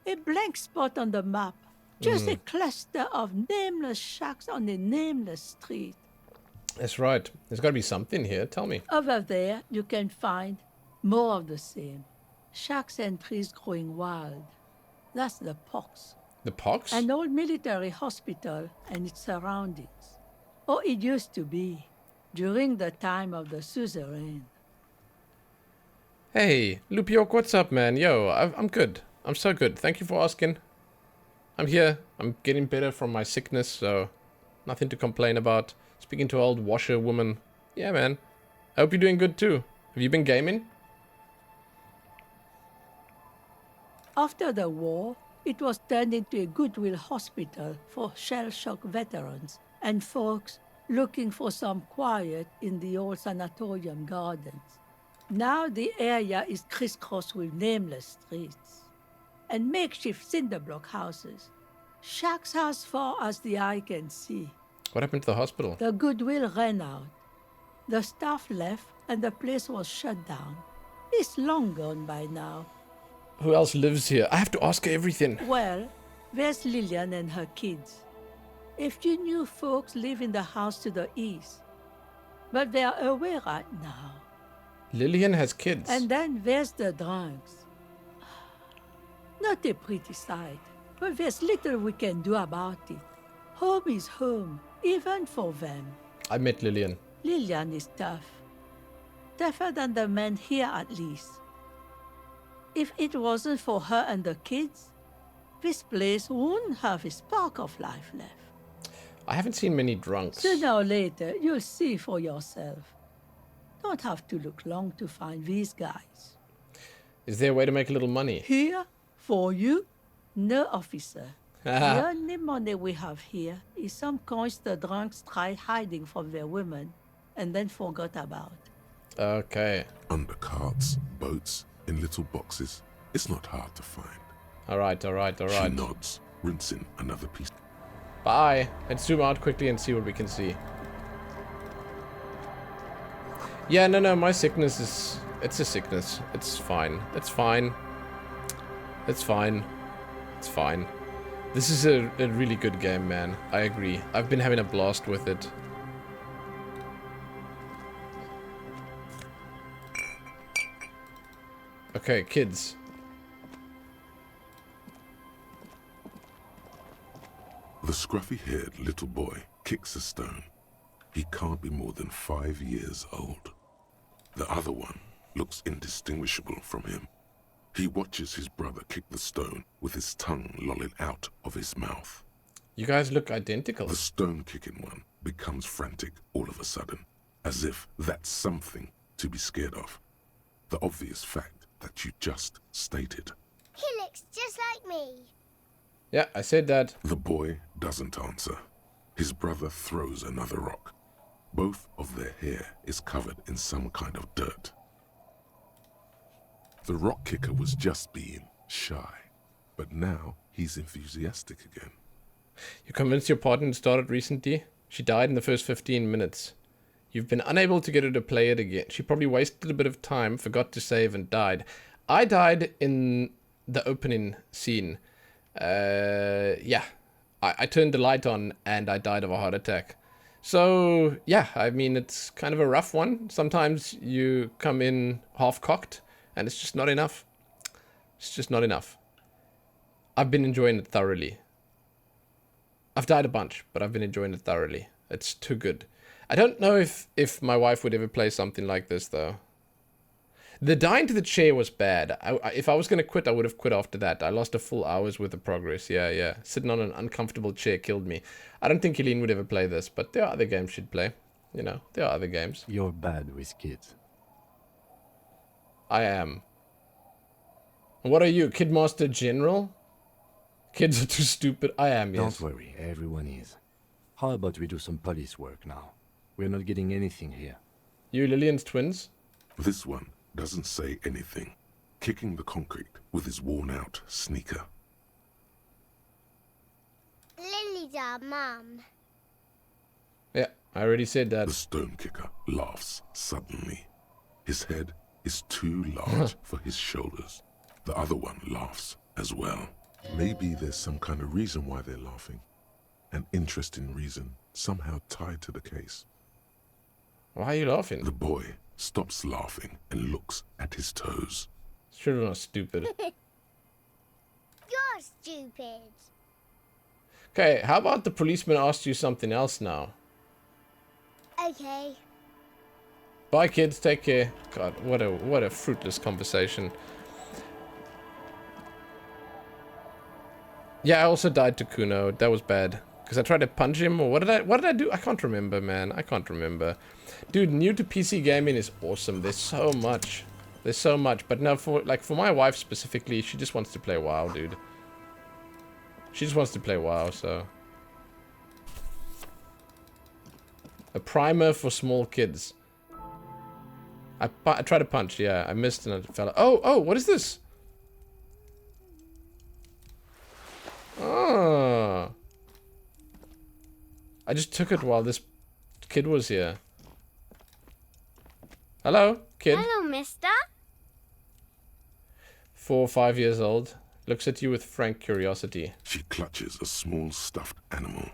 A blank spot on the map. Just a cluster of nameless shacks on a nameless street. That's right. There's got to be something here. Tell me. Over there, you can find more of the same. Shacks and trees growing wild. That's the pox. The pox? An old military hospital and its surroundings. Or it used to be, during the time of the suzerain. Hey, Lupiok, what's up, man? Yo, I'm good. I'm so good. Thank you for asking. I'm here. I'm getting better from my sickness, so nothing to complain about. Speaking to old washerwoman. Yeah, man. I hope you're doing good too. Have you been gaming? After the war, it was turned into a goodwill hospital for shell-shock veterans and folks looking for some quiet in the old sanatorium gardens. Now the area is crisscrossed with nameless streets and makeshift cinderblock houses. Shacks as far as the eye can see. What happened to the hospital? The goodwill ran out. The staff left and the place was shut down. It's long gone by now. Who else lives here? I have to ask her everything. Well, there's Lillian and her kids. A few new folks live in the house to the east, but they're away right now. Lillian has kids. And then there's the drunks. Not a pretty sight, but there's little we can do about it. Home is home, even for them. I met Lillian. Lillian is tough. Tougher than the men here, at least. If it wasn't for her and the kids, this place wouldn't have a spark of life left. I haven't seen many drunks. Sooner or later, you'll see for yourself. Don't have to look long to find these guys. Is there a way to make a little money? Here, for you, no officer. The only money we have here is some coins the drunks tried hiding from their women and then forgot about. Okay. Under carts, boats, in little boxes. It's not hard to find. Alright. She nods, rinsing another piece. Bye. Let's zoom out quickly and see what we can see. Yeah, no, my sickness is... It's a sickness. It's fine. It's fine. It's fine. It's fine. This is a really good game, man. I agree. I've been having a blast with it. Okay, kids. The scruffy-haired little boy kicks a stone. He can't be more than 5 years old. The other one looks indistinguishable from him. He watches his brother kick the stone with his tongue lolling out of his mouth. You guys look identical. The stone-kicking one becomes frantic all of a sudden, as if that's something to be scared of. The obvious fact that you just stated. He looks just like me. Yeah, I said that. The boy doesn't answer. His brother throws another rock. Both of their hair is covered in some kind of dirt. The rock kicker was just being shy, but now he's enthusiastic again. You convinced your partner to start it recently? She died in the first 15 minutes. You've been unable to get her to play it again. She probably wasted a bit of time, forgot to save, and died. I died in the opening scene. Yeah. I turned the light on and I died of a heart attack. So, yeah, I mean, it's kind of a rough one. Sometimes you come in half-cocked and it's just not enough. It's just not enough. I've been enjoying it thoroughly. I've died a bunch, but I've been enjoying it thoroughly. It's too good. I don't know if my wife would ever play something like this, though. The dying to the chair was bad. If I was going to quit, I would have quit after that. I lost a full hour's worth of progress. Yeah. Sitting on an uncomfortable chair killed me. I don't think Helene would ever play this, but there are other games she'd play. You know, there are other games. You're bad with kids. I am. What are you, Kidmaster General? Kids are too stupid. I am, yes. Don't worry, everyone is. How about we do some police work now? We're not getting anything here. You Lillian's twins? This one doesn't say anything, kicking the concrete with his worn-out sneaker. Lily's our mum. Yeah, I already said that. The stone kicker laughs suddenly. His head is too large for his shoulders. The other one laughs as well. Maybe there's some kind of reason why they're laughing. An interesting reason, somehow tied to the case. Why are you laughing? The boy stops laughing and looks at his toes. Children are stupid. You're stupid. Okay, how about the policeman asked you something else now? Okay. Bye, kids. Take care. God, what a fruitless conversation. Yeah, I also died to Kuno. That was bad. Because I tried to punch him, or what did I do? I can't remember, man. I can't remember. Dude, new to PC gaming is awesome. There's so much. There's so much. But no, for my wife specifically, she just wants to play WoW, dude. She just wants to play WoW, so. A primer for small kids. I tried to punch, yeah. I missed and I fell. Oh, what is this? Oh. I just took it while this kid was here. Hello, kid. Hello, mister. 4 or 5 years old. Looks at you with frank curiosity. She clutches a small stuffed animal.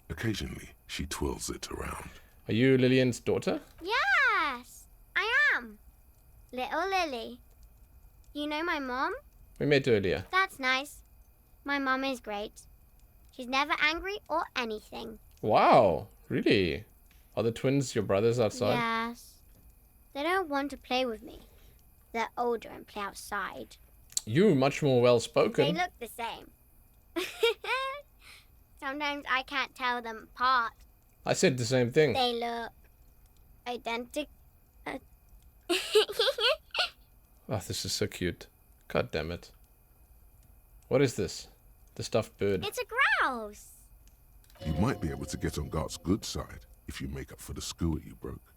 Occasionally, she twirls it around. Are you Lillian's daughter? Yes, I am. Little Lily. You know my mom? We met earlier. That's nice. My mom is great. She's never angry or anything. Wow, really? Are the twins your brothers outside? Yes. They don't want to play with me. They're older and play outside. You much more well They spoken. look the same. Sometimes I can't tell them apart. I said the same thing. They look identical. Oh, this is so cute. God damn it. What is this? The stuffed bird. It's a grouse. You might be able to get on Gart's good side if you make up for the skewer you broke.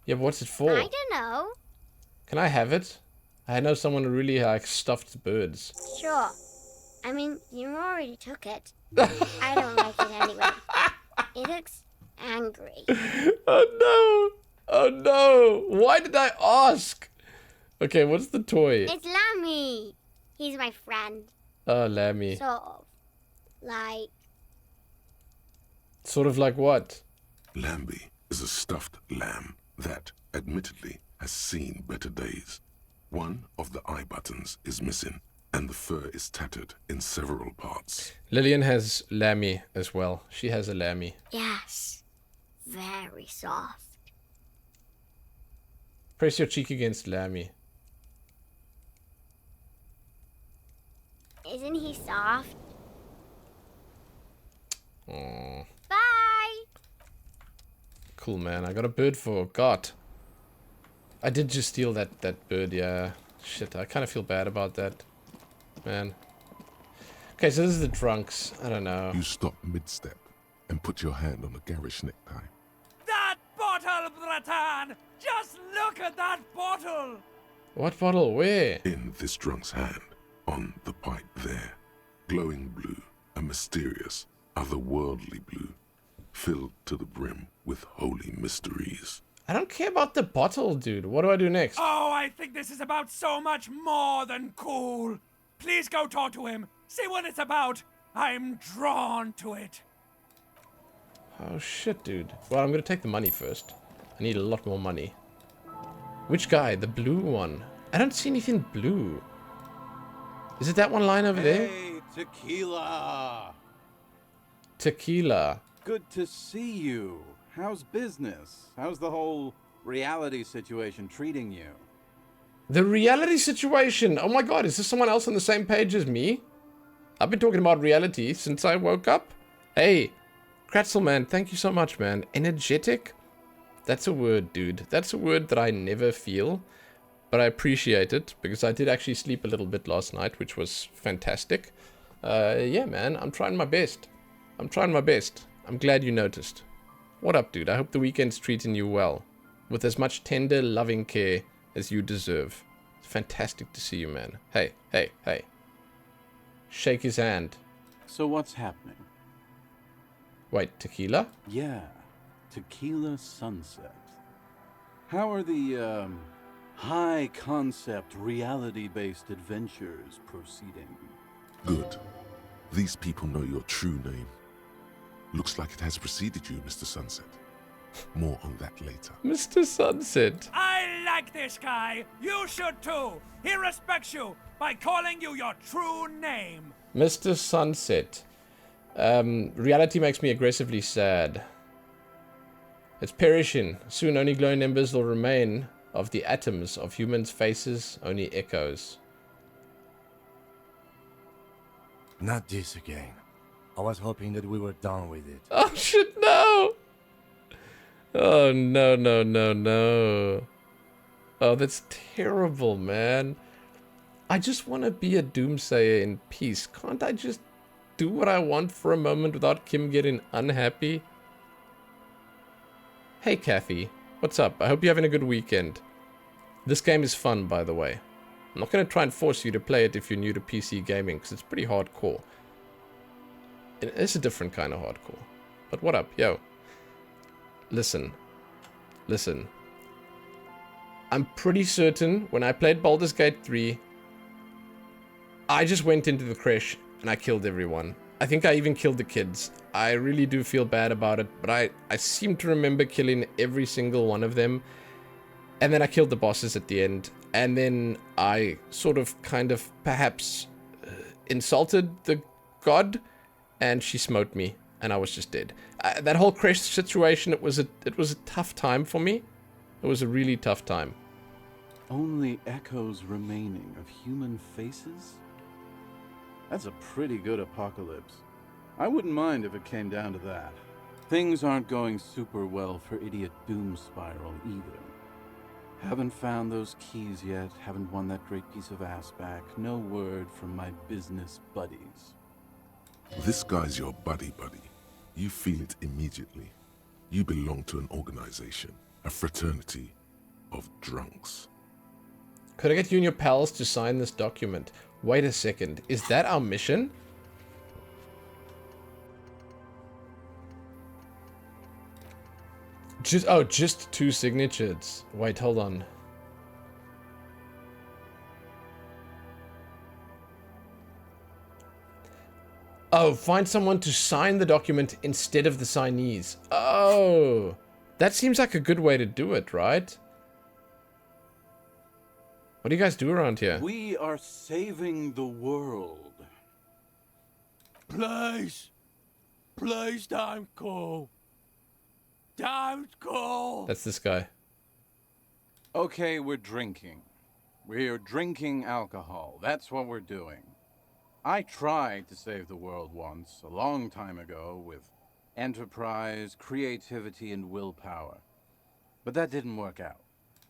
Yeah, but what's it for? I don't know. Can I have it? I know someone who really likes stuffed birds. Sure. I mean, you already took it. I don't like it anyway. It looks angry. Oh no! Oh no! Why did I ask? Okay, what's the toy? It's Lammy. He's my friend. Oh, Lammy. Sort of. Like, Sort of like what? Lambie is a stuffed lamb that, admittedly, has seen better days. One of the eye buttons is missing, and the fur is tattered in several parts. Lillian has Lammy as well. She has a Lammy. yes. Very soft. Press your cheek against Lammy. Isn't he soft? Oh, Bye. cool, man. I got a bird for God. I did just steal that bird, yeah. Shit, I kind of feel bad about that, man. Okay, so this is the drunks. I don't know. You stop mid-step and put your hand on the garish necktie. That bottle, Bratan! Just look at that bottle! What bottle? Where? In this drunk's hand, on the pipe there, glowing blue, a mysterious, otherworldly blue, filled to the brim with holy mysteries. I don't care about the bottle, dude. What do I do next? Oh, I think this is about so much more than cool. Please go talk to him. See what it's about. I'm drawn to it. Oh, shit, dude. Well, I'm gonna take the money first. I need a lot more money. Which guy? The blue one. I don't see anything blue. Is it that one line over there? Hey, Tequila! Tequila. Good to see you. How's business? How's the whole reality situation treating you? The reality situation. Oh my god, is this someone else on the same page as me? I've been talking about reality since I woke up. Hey, Kratzel, man, thank you so much, man. Energetic? That's a word, dude. That's a word that I never feel. But I appreciate it, because I did actually sleep a little bit last night, which was fantastic. Yeah, man, I'm trying my best. I'm trying my best. I'm glad you noticed. What up, dude? I hope the weekend's treating you well. With as much tender, loving care as you deserve. It's fantastic to see you, man. Hey, hey, hey. Shake his hand. So what's happening? Wait, tequila? Yeah. Tequila Sunset. How are the, high-concept, reality-based adventures proceeding? Good. These people know your true name. Looks like it has preceded you, Mr. Sunset. More on that later. Mr. Sunset. I like this guy. You should too. He respects you by calling you your true name. Mr. Sunset. Reality makes me aggressively sad. It's perishing. Soon only glowing embers will remain of the atoms of humans' faces, only echoes. Not this again. I was hoping that we were done with it. Oh shit, no! Oh no, no, no, no. Oh, that's terrible, man. I just want to be a doomsayer in peace. Can't I just do what I want for a moment without Kim getting unhappy? Hey, Kathy. What's up? I hope you're having a good weekend. This game is fun, by the way. I'm not going to try and force you to play it if you're new to PC gaming, because it's pretty hardcore. It's a different kind of hardcore. But what up? Yo. Listen. Listen. I'm pretty certain when I played Baldur's Gate 3, I just went into the creche and I killed everyone. I think I even killed the kids. I really do feel bad about it, but I seem to remember killing every single one of them. And then I killed the bosses at the end. And then I sort of kind of perhaps insulted the god, and she smote me, and I was just dead. That whole creche situation, it was a tough time for me. It was a really tough time. Only echoes remaining of human faces? That's a pretty good apocalypse. I wouldn't mind if it came down to that. Things aren't going super well for Idiot Doom Spiral either. Haven't found those keys yet, haven't won that great piece of ass back. No word from my business buddies. This guy's your buddy. You feel it immediately. You belong to an organization, a fraternity of drunks. Could I get you and your pals to sign this document? Wait a second. Is that our mission? Just 2 signatures. Wait, hold on. Oh, find someone to sign the document instead of the signees. Oh, that seems like a good way to do it, right? What do you guys do around here? We are saving the world. Please. Please don't go. Don't go. That's this guy. Okay, we're drinking. We're drinking alcohol. That's what we're doing. I tried to save the world once, a long time ago, with enterprise, creativity, and willpower. But that didn't work out.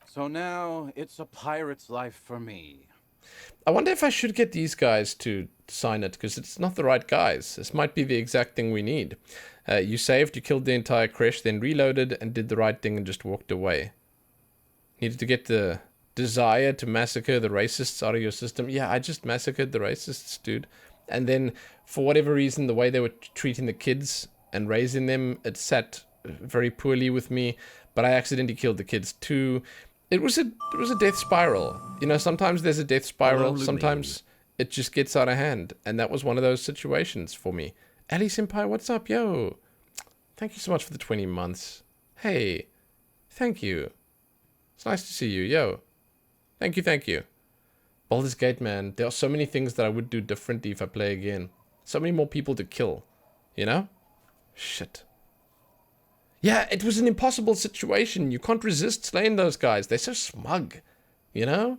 So now, it's a pirate's life for me. I wonder if I should get these guys to sign it, because it's not the right guys. This might be the exact thing we need. You saved, you killed the entire creche, then reloaded and did the right thing and just walked away. Needed to get the desire to massacre the racists out of your system. Yeah, I just massacred the racists, dude. And then, for whatever reason, the way they were treating the kids and raising them, it sat very poorly with me. But I accidentally killed the kids too. It was a death spiral. You know, sometimes there's a death spiral. Sometimes it just gets out of hand. And that was one of those situations for me. Ali Senpai, what's up? Yo. Thank you so much for the 20 months. Hey. Thank you. It's nice to see you. Yo. Thank you. Baldur's Gate, man. There are so many things that I would do differently if I play again. So many more people to kill. You know? Shit. Yeah, it was an impossible situation. You can't resist slaying those guys. They're so smug. You know?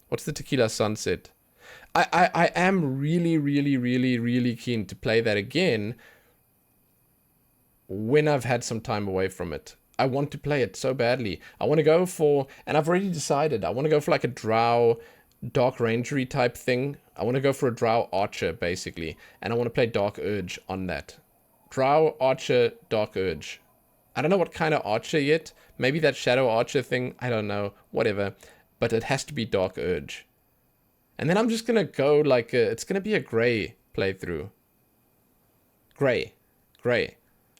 What's the Tequila Sunset? I am really keen to play that again when I've had some time away from it. I want to play it so badly. I want to go for, and I've already decided, I want to go for like a drow Dark Rangery type thing. I want to go for a drow archer, basically. And I want to play Dark Urge on that. Drow archer, Dark Urge. I don't know what kind of archer yet. Maybe that shadow archer thing. I don't know. Whatever. But it has to be Dark Urge. And then I'm just going to go like it's going to be a grey playthrough. Grey.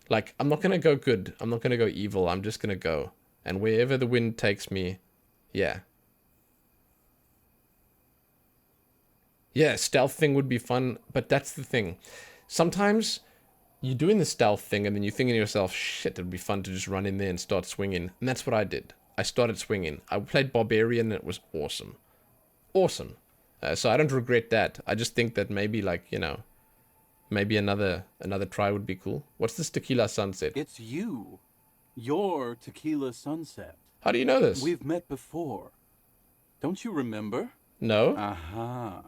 Like, I'm not going to go good. I'm not going to go evil. I'm just going to go. And wherever the wind takes me, yeah. Yeah, stealth thing would be fun, but that's the thing. Sometimes you're doing the stealth thing and then you're thinking to yourself, shit, it'd be fun to just run in there and start swinging. And that's what I did. I started swinging. I played Barbarian and it was awesome. Awesome. So I don't regret that. I just think that maybe, like, you know, maybe another try would be cool. What's this Tequila Sunset? It's you. Your Tequila Sunset. How do you know this? We've met before. Don't you remember? No. Aha.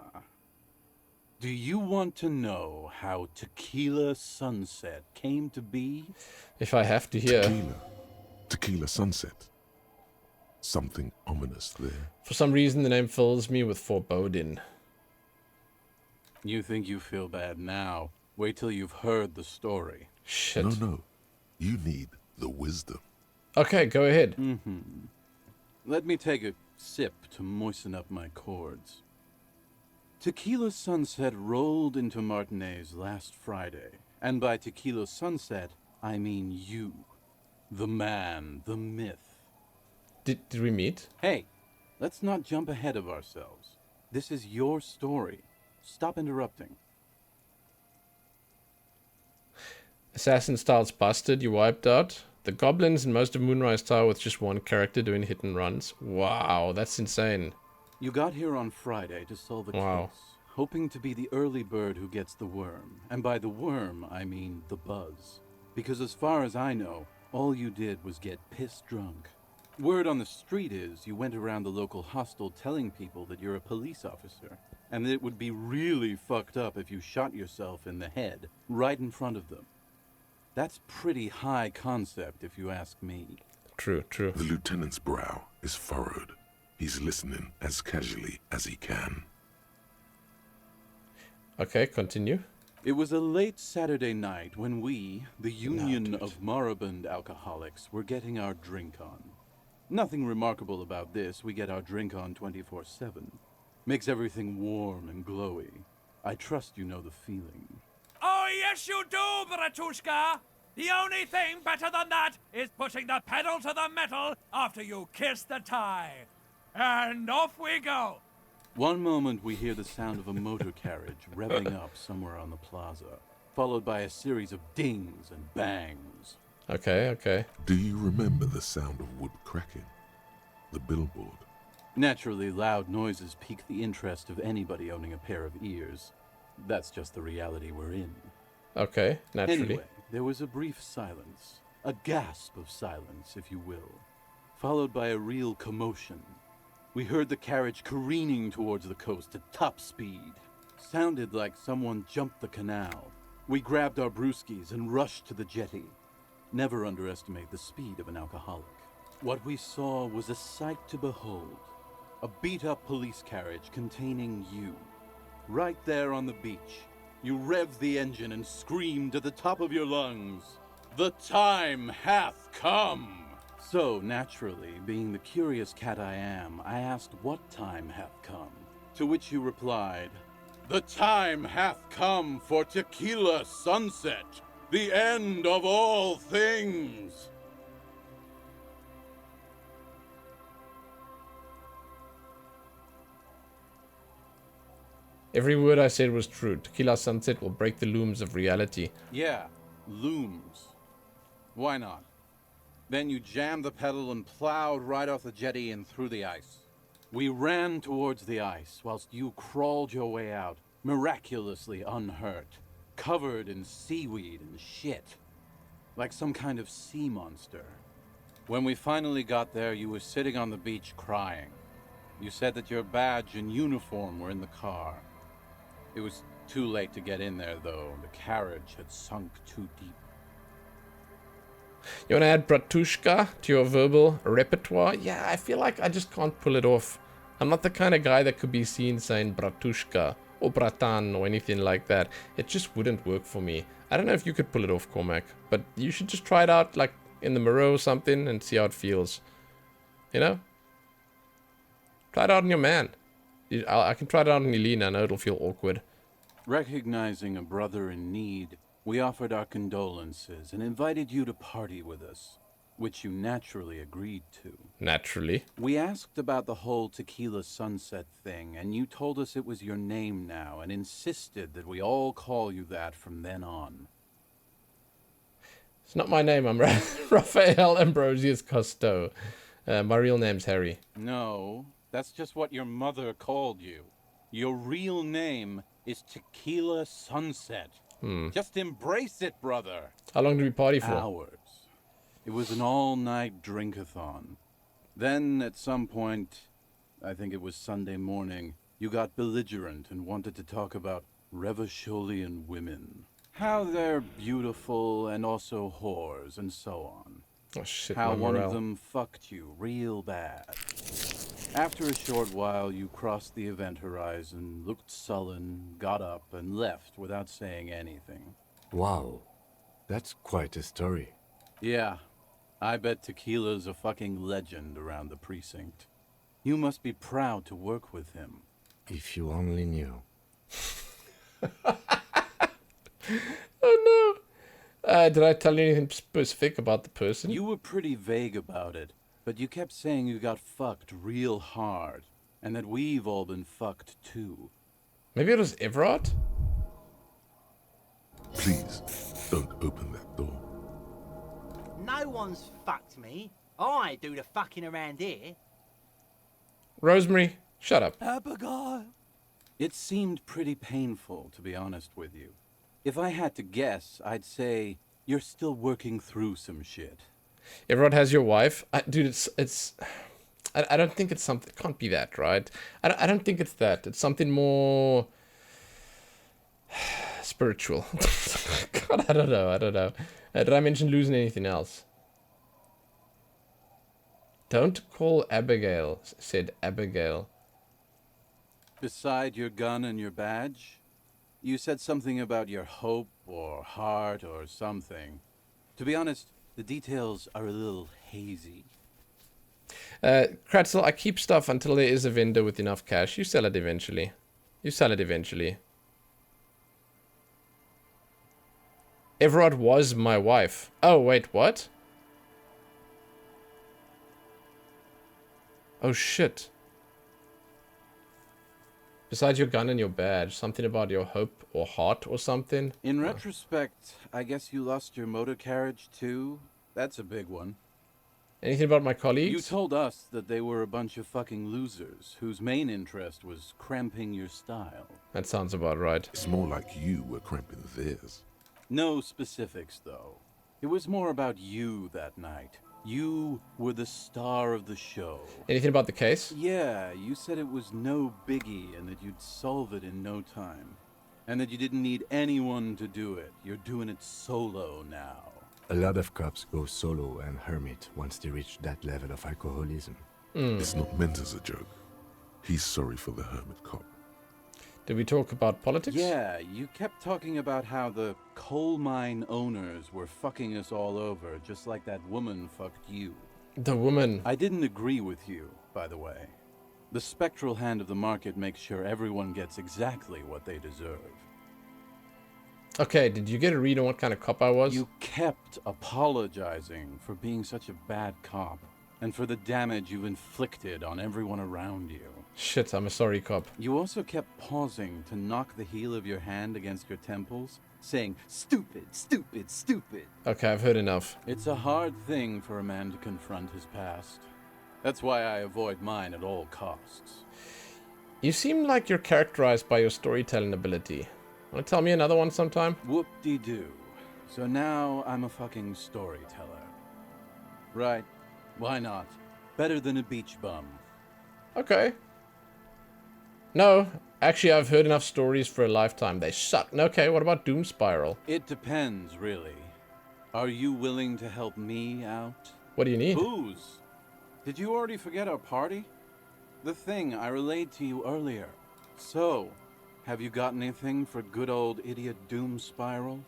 Do you want to know how Tequila Sunset came to be? If I have to hear. Tequila Sunset. Something ominous there. For some reason, the name fills me with foreboding. You think you feel bad now. Wait till you've heard the story. Shit. No. You need the wisdom. Okay, go ahead. Let me take a sip to moisten up my cords. Tequila Sunset rolled into Martinez last Friday. And by Tequila Sunset, I mean you. The man, the myth. Did we meet? Hey, let's not jump ahead of ourselves. This is your story. Stop interrupting. Assassin style's busted, you wiped out. The goblins in most of Moonrise Tower with just one character doing hit and runs. Wow, that's insane. You got here on Friday to solve a case, hoping to be the early bird who gets the worm. And by the worm, I mean the buzz. Because as far as I know, all you did was get pissed drunk. Word on the street is you went around the local hostel telling people that you're a police officer, and that it would be really fucked up if you shot yourself in the head right in front of them. That's pretty high concept, if you ask me. True. The lieutenant's brow is furrowed. He's listening as casually as he can. Okay, continue. It was a late Saturday night when we, the Union of Moribund Alcoholics, were getting our drink on. Nothing remarkable about this. We get our drink on 24/7. Makes everything warm and glowy. I trust you know the feeling. Oh, yes, you do, Bratushka. The only thing better than that is putting the pedal to the metal after you kiss the tie. And off we go. One moment we hear the sound of a motor carriage revving up somewhere on the plaza, followed by a series of dings and bangs. Okay. Do you remember the sound of wood cracking? The billboard? Naturally, loud noises pique the interest of anybody owning a pair of ears. That's just the reality we're in. Okay, naturally. Anyway, there was a brief silence. A gasp of silence, if you will. Followed by a real commotion. We heard the carriage careening towards the coast at top speed. Sounded like someone jumped the canal. We grabbed our brewskis and rushed to the jetty. Never underestimate the speed of an alcoholic. What we saw was a sight to behold. A beat-up police carriage containing you. Right there on the beach. You revved the engine and screamed at the top of your lungs, "The time hath come!" So, naturally, being the curious cat I am, I asked what time hath come. To which you replied, "The time hath come for Tequila Sunset, the end of all things!" Every word I said was true. Tequila Sunset will break the looms of reality. Yeah, looms. Why not? Then you jammed the pedal and plowed right off the jetty and through the ice. We ran towards the ice whilst you crawled your way out, miraculously unhurt, covered in seaweed and shit, like some kind of sea monster. When we finally got there, you were sitting on the beach crying. You said that your badge and uniform were in the car. It was too late to get in there, though. The carriage had sunk too deep. You want to add Bratushka to your verbal repertoire? Yeah, I feel like I just can't pull it off. I'm not the kind of guy that could be seen saying Bratushka or Bratan or anything like that. It just wouldn't work for me. I don't know if you could pull it off, Cormac, but you should just try it out, like, in the mirror or something and see how it feels. You know? Try it out on your man. I can try it out on Elena. I know it'll feel awkward. Recognizing a brother in need We offered our condolences and invited you to party with us, which you naturally agreed to. Naturally. We asked about the whole Tequila Sunset thing, and you told us it was your name now and insisted that we all call you that from then on. It's not my name. I'm Raphael Ambrosius Cousteau. My real name's Harry. No, that's just what your mother called you. Your real name is Tequila Sunset. Just embrace it, brother. How long did we party for? Hours. It was an all-night drink-a-thon. Then, at some point, I think it was Sunday morning, you got belligerent and wanted to talk about Revacholian women. How they're beautiful and also whores and so on. Oh shit, How my one morale. of them fucked you real bad. After a short while, you crossed the event horizon, looked sullen, got up, and left without saying anything. Wow. That's quite a story. Yeah, I bet Tequila's a fucking legend around the precinct. You must be proud to work with him. If you only knew. Oh no. Did I tell you anything specific about the person? You were pretty vague about it, but you kept saying you got fucked real hard, and that we've all been fucked too. Maybe it was Everard? Please, don't open that door. No one's fucked me. I do the fucking around here. Rosemary, shut up. Abigail. It seemed pretty painful, to be honest with you. If I had to guess, I'd say you're still working through some shit. Everard has your wife? Dude, it's... I don't think it's something... It can't be that, right? I don't think it's that. It's something more... spiritual. God, I don't know. Did I mention losing anything else? Don't call Abigail, said Abigail. Beside your gun and your badge, you said something about your hope or heart or something. To be honest, the details are a little hazy. Kratzel, I keep stuff until there is a vendor with enough cash. You sell it eventually. Everard was my wife. Oh, wait, what? Oh, shit. Besides your gun and your badge, something about your hope or heart or something? In retrospect, I guess you lost your motor carriage too? That's a big one. Anything about my colleagues? You told us that they were a bunch of fucking losers whose main interest was cramping your style. That sounds about right. It's more like you were cramping theirs. No specifics, though. It was more about you that night. You were the star of the show. Anything about the case? Yeah, you said it was no biggie and that you'd solve it in no time. And that you didn't need anyone to do it. You're doing it solo now. A lot of cops go solo and hermit once they reach that level of alcoholism. It's not meant as a joke. He's sorry for the hermit cop. Did we talk about politics? Yeah, you kept talking about how the coal mine owners were fucking us all over, just like that woman fucked you. The woman. I didn't agree with you, by the way. The spectral hand of the market makes sure everyone gets exactly what they deserve. Okay, did you get a read on what kind of cop I was? You kept apologizing for being such a bad cop, and for the damage you've inflicted on everyone around you. Shit, I'm a sorry cop. You also kept pausing to knock the heel of your hand against your temples, saying, "Stupid, stupid, stupid." Okay, I've heard enough. It's a hard thing for a man to confront his past. That's why I avoid mine at all costs. You seem like you're characterized by your storytelling ability. Want to tell me another one sometime? Whoop-de-doo. So now I'm a fucking storyteller. Right. Why not? Better than a beach bum. Okay. No, actually I've heard enough stories for a lifetime. They suck. Okay, what about Doom Spiral? It depends, really. Are you willing to help me out? What do you need? Booze. Did you already forget our party? The thing I relayed to you earlier. So, have you got anything for good old idiot Doom Spiral?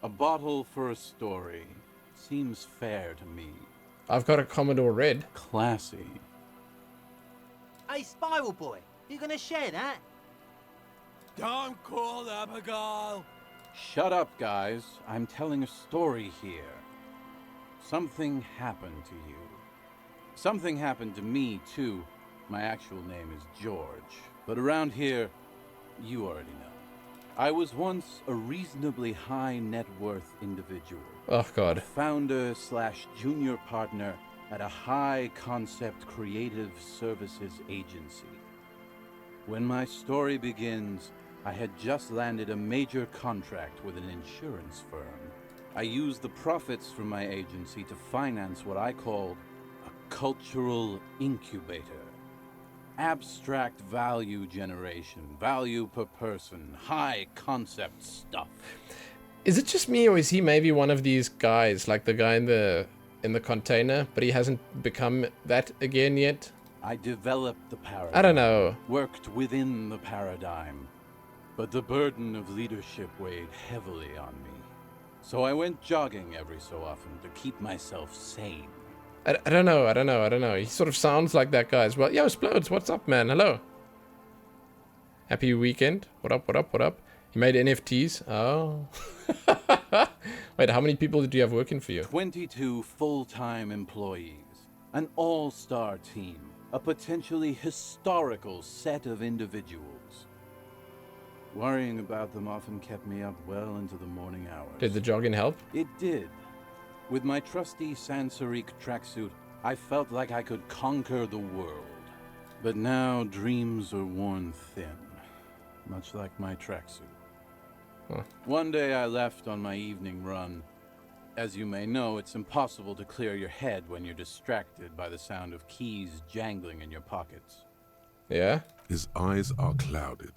A bottle for a story. Seems fair to me. I've got a Commodore Red. Classy. Hey, Spiral Boy, you gonna share that? Don't call Abigail. Shut up, guys. I'm telling a story here. Something happened to you. Something happened to me, too. My actual name is George. But around here, you already know. I was once a reasonably high net worth individual. Oh, God. Founder / junior partner at a high concept creative services agency. When my story begins, I had just landed a major contract with an insurance firm. I used the profits from my agency to finance what I called a cultural incubator. Abstract value generation, value per person, high concept stuff. Is it just me, or is he maybe one of these guys, like the guy in the container, but he hasn't become that again yet? I developed the paradigm. I don't know. Worked within the paradigm. But the burden of leadership weighed heavily on me. So I went jogging every so often to keep myself sane. I don't know. He sort of sounds like that guy as well. Yo, Splodes, what's up, man? Hello. Happy weekend. What up? You made NFTs? Oh. Wait, how many people did you have working for you? 22 full-time employees. An all-star team. A potentially historical set of individuals. Worrying about them often kept me up well into the morning hours. Did the jogging help? It did. With my trusty Sansarique tracksuit, I felt like I could conquer the world. But now dreams are worn thin, much like my tracksuit. Huh. One day I left on my evening run. As you may know, it's impossible to clear your head when you're distracted by the sound of keys jangling in your pockets. Yeah? His eyes are clouded,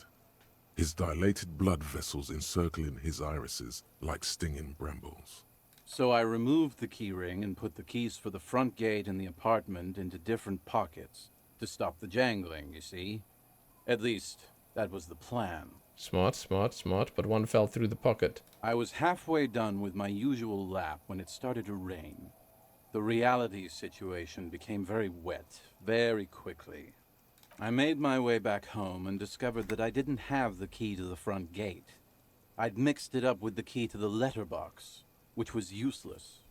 his dilated blood vessels encircling his irises like stinging brambles. So I removed the key ring and put the keys for the front gate and the apartment into different pockets to stop the jangling, you see? At least, that was the plan. Smart, but one fell through the pocket. I was halfway done with my usual lap when it started to rain. The reality situation became very wet, very quickly. I made my way back home and discovered that I didn't have the key to the front gate. I'd mixed it up with the key to the letterbox, which was useless.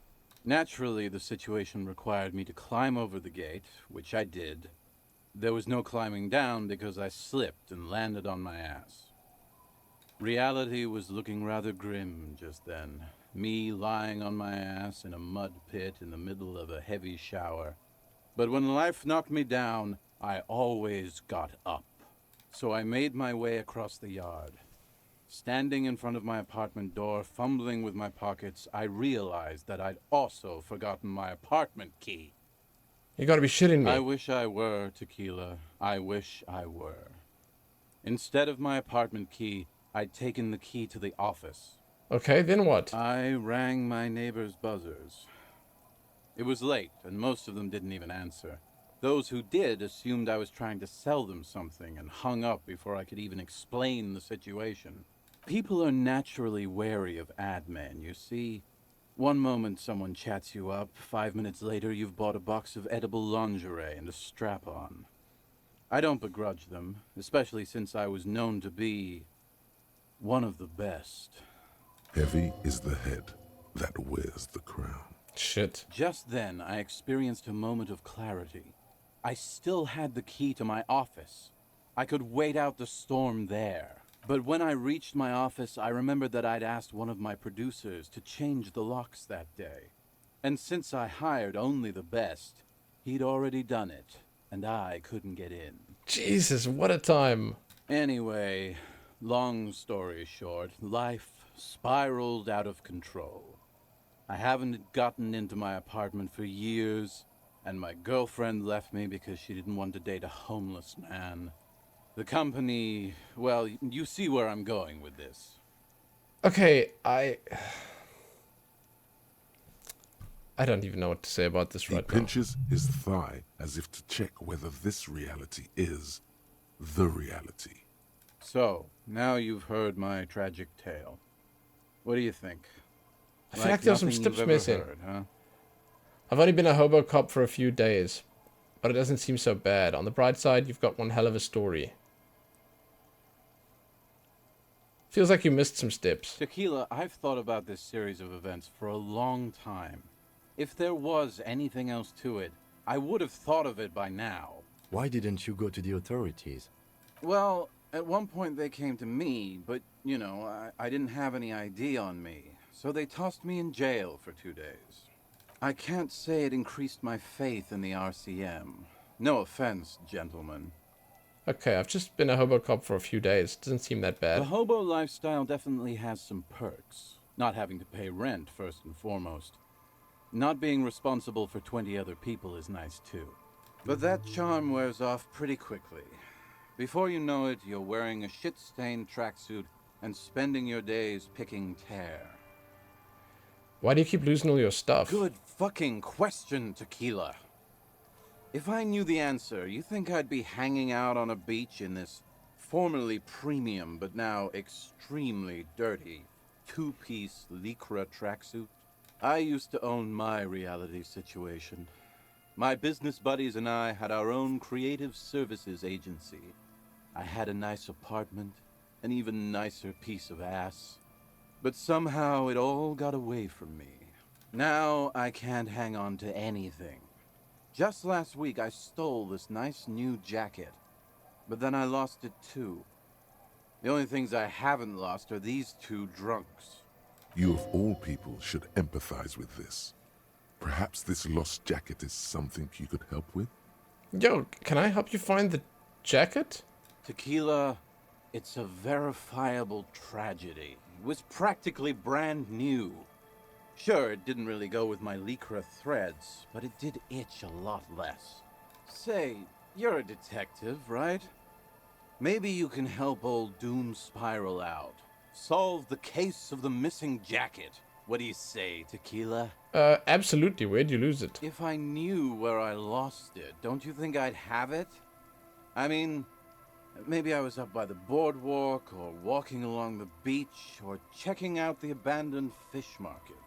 Naturally, the situation required me to climb over the gate, which I did. There was no climbing down because I slipped and landed on my ass. Reality was looking rather grim just then. Me lying on my ass in a mud pit in the middle of a heavy shower. But when life knocked me down, I always got up. So I made my way across the yard. Standing in front of my apartment door, fumbling with my pockets, I realized that I'd also forgotten my apartment key. You gotta be shitting me. I wish I were, Tequila. I wish I were. Instead of my apartment key, I'd taken the key to the office. Okay, then what? I rang my neighbor's buzzers. It was late, and most of them didn't even answer. Those who did assumed I was trying to sell them something and hung up before I could even explain the situation. People are naturally wary of ad men, you see. One moment someone chats you up, 5 minutes later you've bought a box of edible lingerie and a strap-on. I don't begrudge them, especially since I was known to be one of the best. Heavy is the head that wears the crown. Shit. Just then, I experienced a moment of clarity. I still had the key to my office. I could wait out the storm there. But when I reached my office, I remembered that I'd asked one of my producers to change the locks that day. And since I hired only the best, he'd already done it, and I couldn't get in. Jesus, what a time. Anyway, long story short, life spiraled out of control. I haven't gotten into my apartment for years, and my girlfriend left me because she didn't want to date a homeless man. The company, well, you see where I'm going with this. Okay, I don't even know what to say about this right now. He pinches his thigh as if to check whether this reality is the reality. So, now you've heard my tragic tale. What do you think? I feel like there's some nothing steps you've ever missing. heard, huh? I've only been a hobo cop for a few days, but it doesn't seem so bad. On the bright side, you've got one hell of a story. Feels like you missed some steps. Tequila, I've thought about this series of events for a long time. If there was anything else to it, I would have thought of it by now. Why didn't you go to the authorities? Well, at one point they came to me, but, you know, I didn't have any ID on me, so they tossed me in jail for 2 days. I can't say it increased my faith in the RCM. No offense, gentlemen. Okay, I've just been a hobo cop for a few days. Doesn't seem that bad. The hobo lifestyle definitely has some perks. Not having to pay rent, first and foremost. Not being responsible for 20 other people is nice, too. But that charm wears off pretty quickly. Before you know it, you're wearing a shit-stained tracksuit and spending your days picking tear. Why do you keep losing all your stuff? Good fucking question, Tequila. If I knew the answer, you think I'd be hanging out on a beach in this formerly premium but now extremely dirty two-piece lycra tracksuit? I used to own my reality situation. My business buddies and I had our own creative services agency. I had a nice apartment, an even nicer piece of ass. But somehow it all got away from me. Now I can't hang on to anything. Just last week I stole this nice new jacket, but then I lost it too. The only things I haven't lost are these two drunks. You of all people should empathize with this. Perhaps this lost jacket is something you could help with? Yo, can I help you find the jacket? Tequila, it's a verifiable tragedy. It was practically brand new. Sure, it didn't really go with my lycra threads, but it did itch a lot less. Say, you're a detective, right? Maybe you can help old Doom Spiral out. Solve the case of the missing jacket. What do you say, Tequila? Absolutely. Where'd you lose it? If I knew where I lost it, don't you think I'd have it? I mean, maybe I was up by the boardwalk, or walking along the beach, or checking out the abandoned fish market.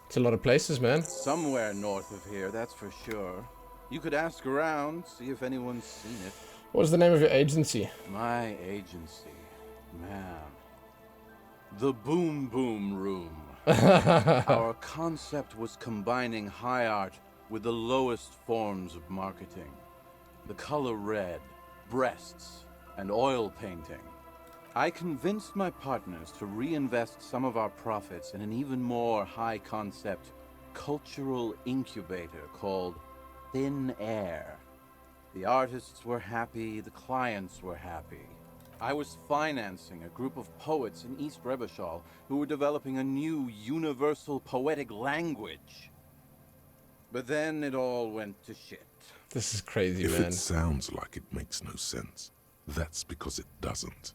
It's a lot of places, man. Somewhere north of here, that's for sure. You could ask around, see if anyone's seen it. What's the name of your agency? My agency, man. The Boom Boom Room. Our concept was combining high art with the lowest forms of marketing. The color red, breasts, and oil painting. I convinced my partners to reinvest some of our profits in an even more high-concept cultural incubator called Thin Air. The artists were happy, the clients were happy. I was financing a group of poets in East Revachol who were developing a new universal poetic language. But then it all went to shit. This is crazy, If man. it sounds like it makes no sense, that's because it doesn't.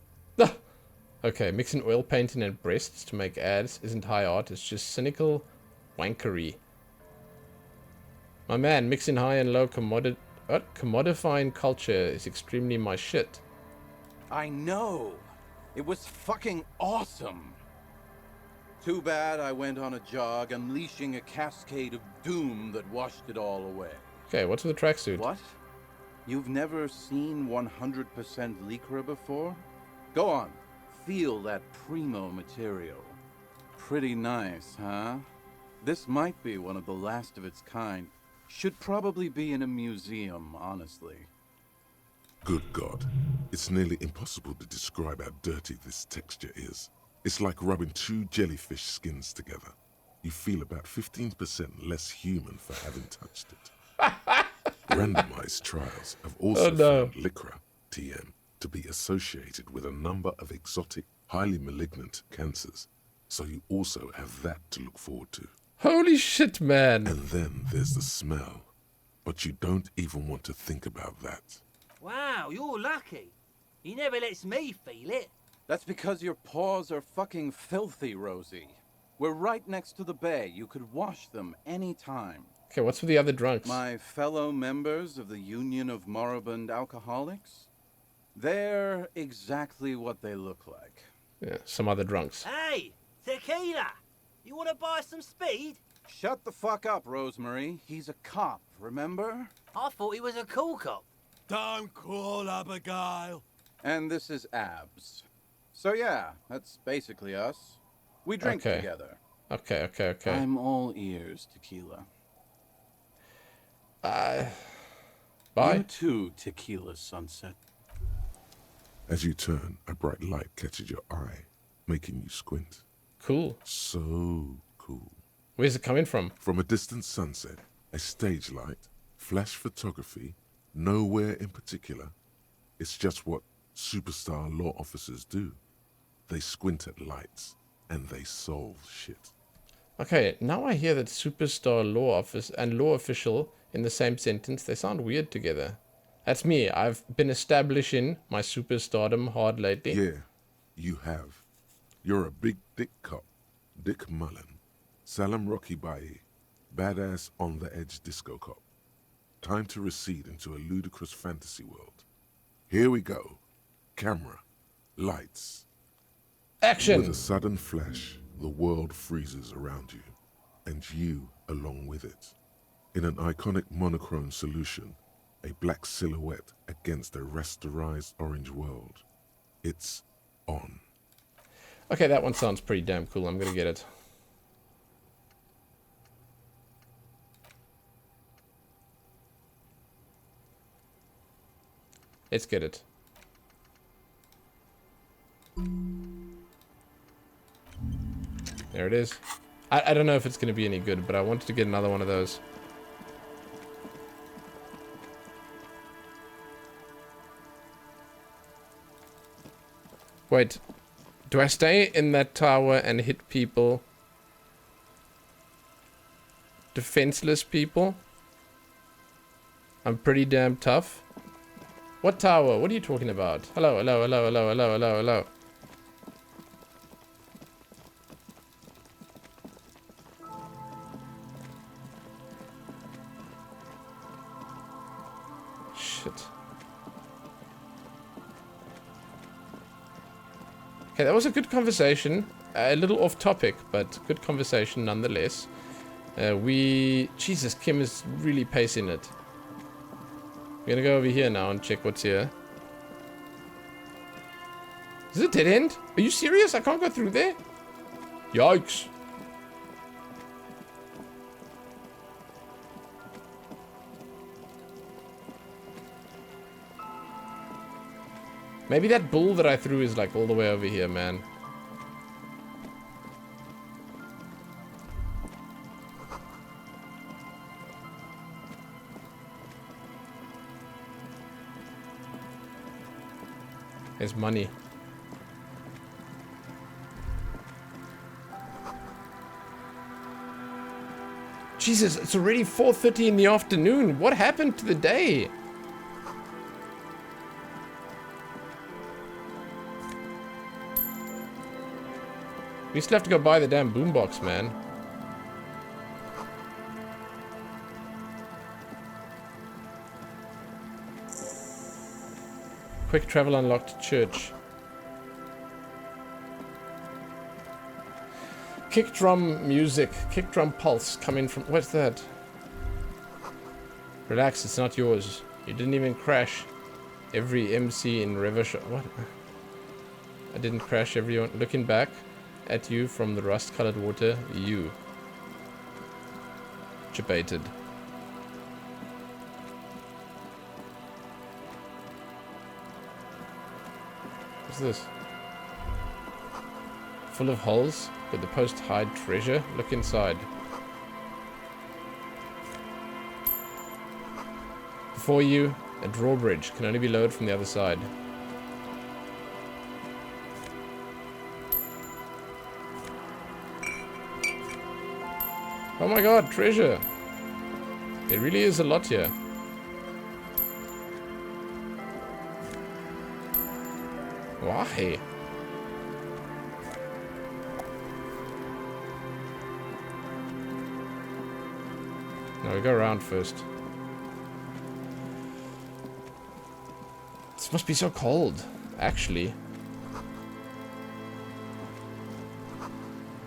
Okay, mixing oil painting and breasts to make ads isn't high art, it's just cynical wankery. My man, mixing high and low commodifying culture is extremely my shit. I know! It was fucking awesome! Too bad I went on a jog, unleashing a cascade of doom that washed it all away. Okay, what's with the tracksuit? What? You've never seen 100% lycra before? Go on, feel that primo material. Pretty nice, huh? This might be one of the last of its kind. Should probably be in a museum, honestly. Good God. It's nearly impossible to describe how dirty this texture is. It's like rubbing two jellyfish skins together. You feel about 15% less human for having touched it. Randomized trials have also found lycra, TM, to be associated with a number of exotic, highly malignant cancers. So you also have that to look forward to. Holy shit, man. And then there's the smell. But you don't even want to think about that. Wow, you're lucky. He never lets me feel it. That's because your paws are fucking filthy, Rosie. We're right next to the bay. You could wash them any time. Okay, what's with the other drunks? My fellow members of the Union of Moribund Alcoholics? They're exactly what they look like. Yeah, some other drunks. Hey, Tequila! You want to buy some speed? Shut the fuck up, Rosemary. He's a cop, remember? I thought he was a cool cop. Don't call Abigail. And this is Abs. So yeah, that's basically us. We drink Okay. together. Okay. I'm all ears, Tequila. Bye. You too, Tequila Sunset. As you turn, a bright light catches your eye, making you squint. Cool. So cool. Where's it coming from? From a distant sunset, a stage light, flash photography, nowhere in particular. It's just what superstar law officers do. They squint at lights, and they solve shit. Okay, now I hear that superstar law office and law official in the same sentence, they sound weird together. That's me. I've been establishing my superstardom hard lately. Yeah, you have. You're a big dick cop, Dick Mullen. Salam Rocky Bayi, badass on-the-edge disco cop. Time to recede into a ludicrous fantasy world. Here we go. Camera. Lights. Action! With a sudden flash, the world freezes around you, and you along with it. In an iconic monochrome solution, a black silhouette against a rasterized orange world. It's on. Okay, that one sounds pretty damn cool. I'm gonna get it. Let's get it. There it is. I don't know if it's gonna be any good, but I wanted to get another one of those. Wait, do I stay in that tower and hit people? Defenseless people? I'm pretty damn tough. What tower? What are you talking about? Hello. Shit. Okay, that was a good conversation. A little off topic, but good conversation nonetheless. Jesus, Kim is really pacing it. We're gonna go over here now and check what's here. Is it a dead end? Are you serious? I can't go through there? Yikes. Maybe that bull that I threw is like all the way over here, man. There's money. Jesus, it's already 4:30 in the afternoon. What happened to the day? We still have to go buy the damn boombox, man. Quick travel unlocked church. Kick drum music. Kick drum pulse coming from... What's that? Relax, it's not yours. You didn't even crash every MC in River. What? I didn't crash everyone. Looking back at you from the rust-colored water, you. Debated. What's this? Full of holes. Could the post hide treasure? Look inside. Before you, a drawbridge can only be lowered from the other side. Oh my god, treasure! There really is a lot here. Why? No, we go around first. This must be so cold, actually.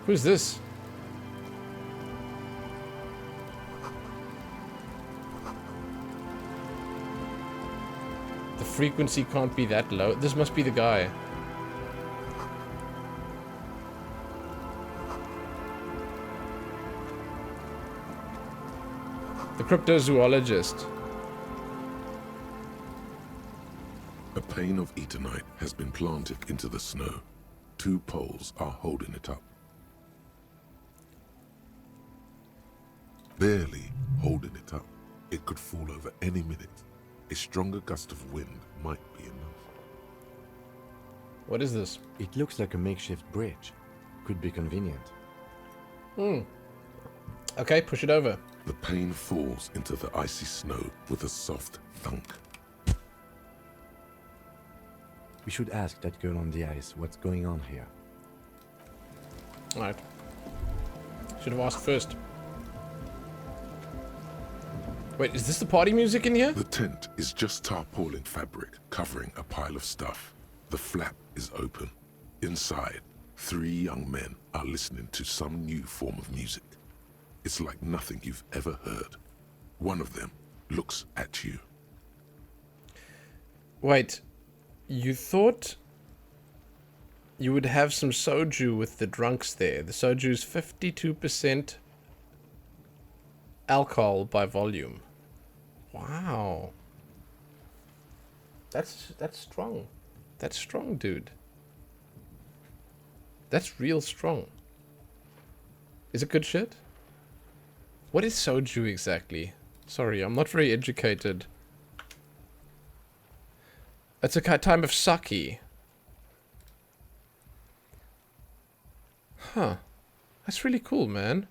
Who's this? The frequency can't be that low. This must be the guy. The cryptozoologist. A pane of eternite has been planted into the snow. 2 poles are holding it up. Barely holding it up. It could fall over any minute. A stronger gust of wind might be enough. What is this? It looks like a makeshift bridge. Could be convenient. Okay, push it over. The pane falls into the icy snow with a soft thunk. We should ask that girl on the ice what's going on here. Alright. Should have asked first. Wait, is this the party music in here? The tent is just tarpaulin fabric covering a pile of stuff. The flap is open. Inside, 3 young men are listening to some new form of music. It's like nothing you've ever heard. One of them looks at you. Wait, you thought you would have some soju with the drunks there. The soju's 52% alcohol by volume. Wow. That's strong. That's strong, dude. That's real strong. Is it good shit? What is soju exactly? Sorry, I'm not very educated. It's a type of sake. Huh. That's really cool, man.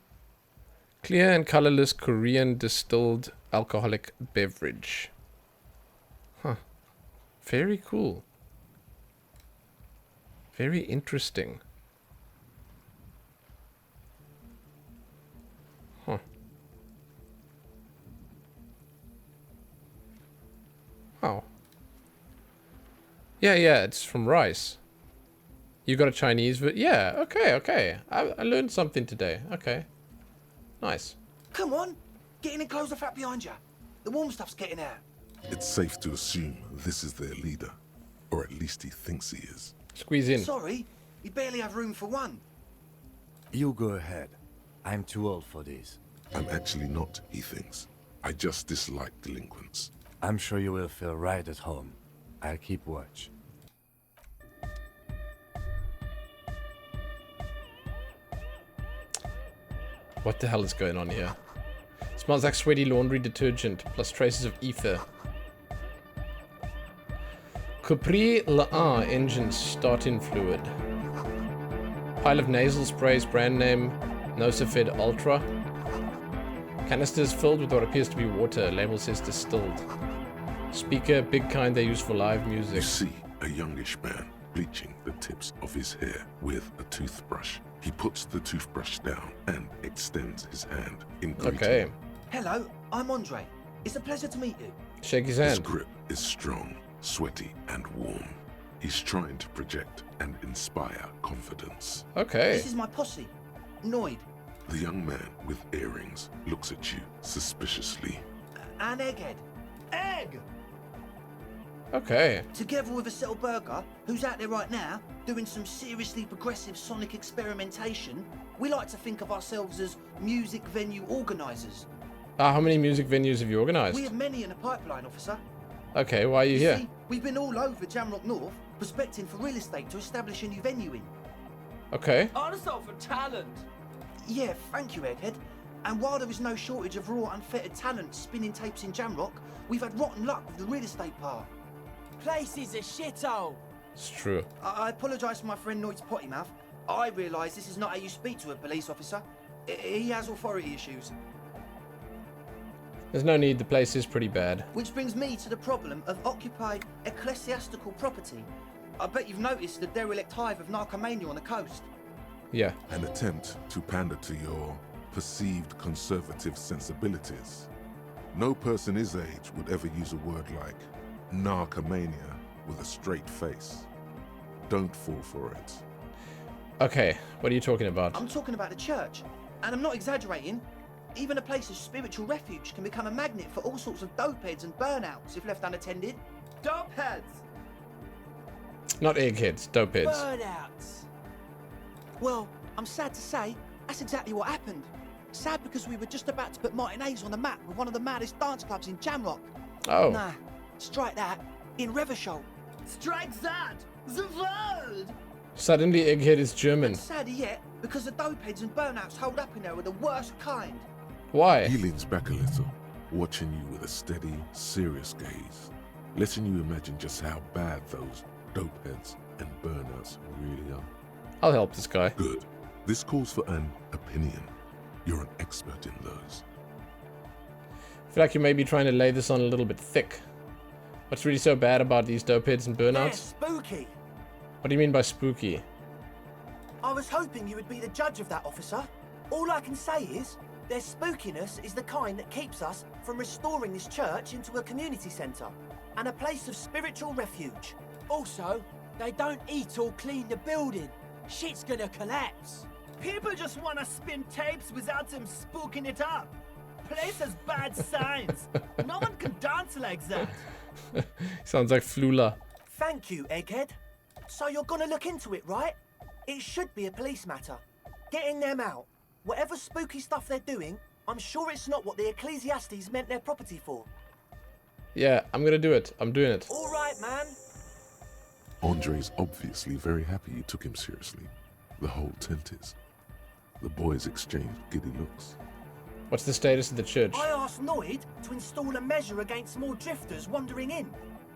Clear and colorless Korean distilled alcoholic beverage. Huh. Very cool. Very interesting. Huh. Oh. Yeah, it's from rice. You got a Chinese yeah, okay. I learned something today. Okay. Nice. Come on, get in and close the flap behind you. The warm stuff's getting out. It's safe to assume this is their leader. Or at least he thinks he is. Squeeze in. Sorry, you barely have room for one. You go ahead. I'm too old for this. I'm actually not, he thinks. I just dislike delinquents. I'm sure you will feel right at home. I'll keep watch. What the hell is going on here? Smells like sweaty laundry detergent plus traces of ether. Capri La engine starting fluid. Pile of nasal sprays, brand name Nosafed Ultra. Canisters filled with what appears to be water. Label says distilled. Speaker, big kind they use for live music. You see a youngish man bleaching the tips of his hair with a toothbrush. He puts the toothbrush down and extends his hand in greeting. Okay. Hello, I'm Andre. It's a pleasure to meet you. Shake his His hand. grip is strong, sweaty, and warm. He's trying to project and inspire confidence. Okay. This is my posse, Noid. The young man with earrings looks at you suspiciously. And Egghead. Egg! Okay. Together with a Cell Burger, who's out there right now, doing some seriously progressive sonic experimentation, we like to think of ourselves as music venue organisers. How many music venues have you organized? We have many in the pipeline, officer. Okay, why are you here? See, we've been all over Jamrock North, prospecting for real estate to establish a new venue in. Okay. Honest for talent. Yeah, thank you, Egghead. And while there is no shortage of raw, unfettered talent spinning tapes in Jamrock, we've had rotten luck with the real estate part. Place is a shithole. It's true. I apologise for my friend Noid's potty mouth. I realise this is not how you speak to a police officer. He has authority issues. There's no need, the place is pretty bad. Which brings me to the problem of occupied ecclesiastical property. I bet you've noticed the derelict hive of narcomania on the coast. Yeah. An attempt to pander to your perceived conservative sensibilities. No person his age would ever use a word like narcomania with a straight face. Don't fall for it. Okay, what are you talking about? I'm talking about the church, and I'm not exaggerating. Even a place of spiritual refuge can become a magnet for all sorts of dopeheads and burnouts if left unattended. Dopeheads. Not eggheads, dopeheads. Burnouts. Well, I'm sad to say, that's exactly what happened. Sad because we were just about to put matinees on the map with one of the maddest dance clubs in Jamrock. Oh. Nah, strike that. In Reversholt. Strike that! The world! Suddenly Egghead is German. And sadder yet, because the dopeheads and burnouts holed up in there are the worst kind. Why? He leans back a little, watching you with a steady, serious gaze, letting you imagine just how bad those dopeheads and burnouts really are. I'll help this guy. Good. This calls for an opinion. You're an expert in those. I feel like you may be trying to lay this on a little bit thick. What's really so bad about these dopeheads and They're burnouts? spooky. What do you mean by spooky? I was hoping you would be the judge of that, officer. All I can say is, their spookiness is the kind that keeps us from restoring this church into a community centre and a place of spiritual refuge. Also, they don't eat or clean the building. Shit's gonna collapse. People just wanna spin tapes without them spooking it up. Place has bad signs. No one can dance like that. Sounds like Flula. Thank you, Egghead. So you're gonna look into it, right? It should be a police matter. Getting them out. Whatever spooky stuff they're doing, I'm sure it's not what the Ecclesiastes meant their property for. Yeah, I'm gonna do it. I'm doing it. All right, man. Andre's obviously very happy you took him seriously. The whole tent is. The boys exchanged giddy looks. What's the status of the church? I asked Noid to install a measure against more drifters wandering in.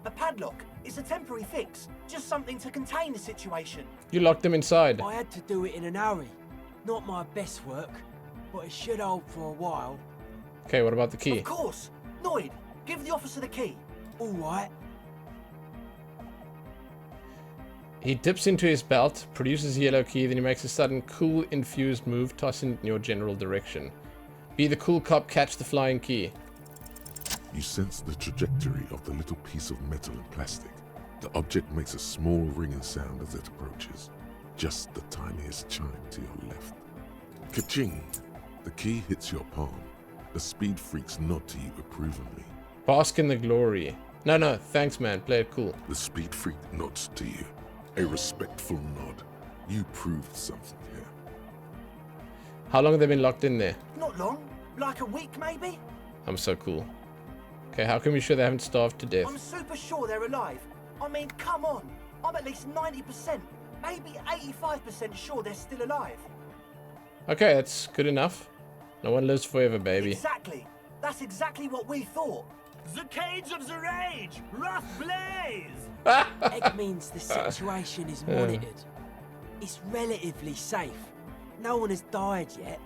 A padlock. It's a temporary fix. Just something to contain the situation. You locked them inside. I had to do it in an hurry. Not my best work, but it should hold for a while. Okay, what about the key? Of course. Noid, give the officer the key. All right. He dips into his belt, produces a yellow key, then he makes a sudden cool infused move, tossing it in your general direction. Be the cool cop, catch the flying key. You sense the trajectory of the little piece of metal and plastic. The object makes a small ringing sound as it approaches. Just the tiniest chime to your left. Ka-ching! The key hits your palm. The speed freaks nod to you approvingly. Bask in the glory. No, thanks man, play it cool. The speed freak nods to you. A respectful nod. You proved something here. How long have they been locked in there? Not long. Like a week, maybe? I'm so cool. Okay, how can we be sure they haven't starved to death? I'm super sure they're alive. I mean, come on. I'm at least 90%, maybe 85% sure they're still alive. Okay, that's good enough. No one lives forever, baby. Exactly. That's exactly what we thought. The cage of the rage! Rough blaze! Egg means the situation is monitored. It's relatively safe. No one has died yet.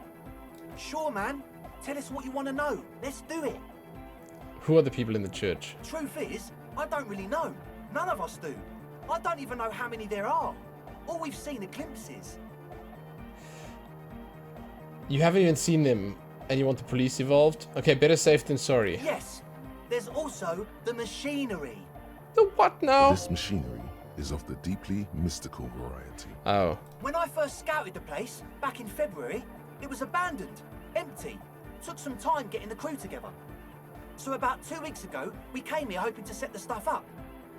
Sure, man. Tell us what you want to know. Let's do it. Who are the people in the church? Truth is, I don't really know. None of us do. I don't even know how many there are. All we've seen are glimpses. You haven't even seen them, and you want the police involved? Okay, better safe than sorry. Yes. There's also the machinery. The what now? This machinery is of the deeply mystical variety. Oh. When I first scouted the place, back in February, it was abandoned, empty. Took some time getting the crew together. So about 2 weeks ago, we came here hoping to set the stuff up.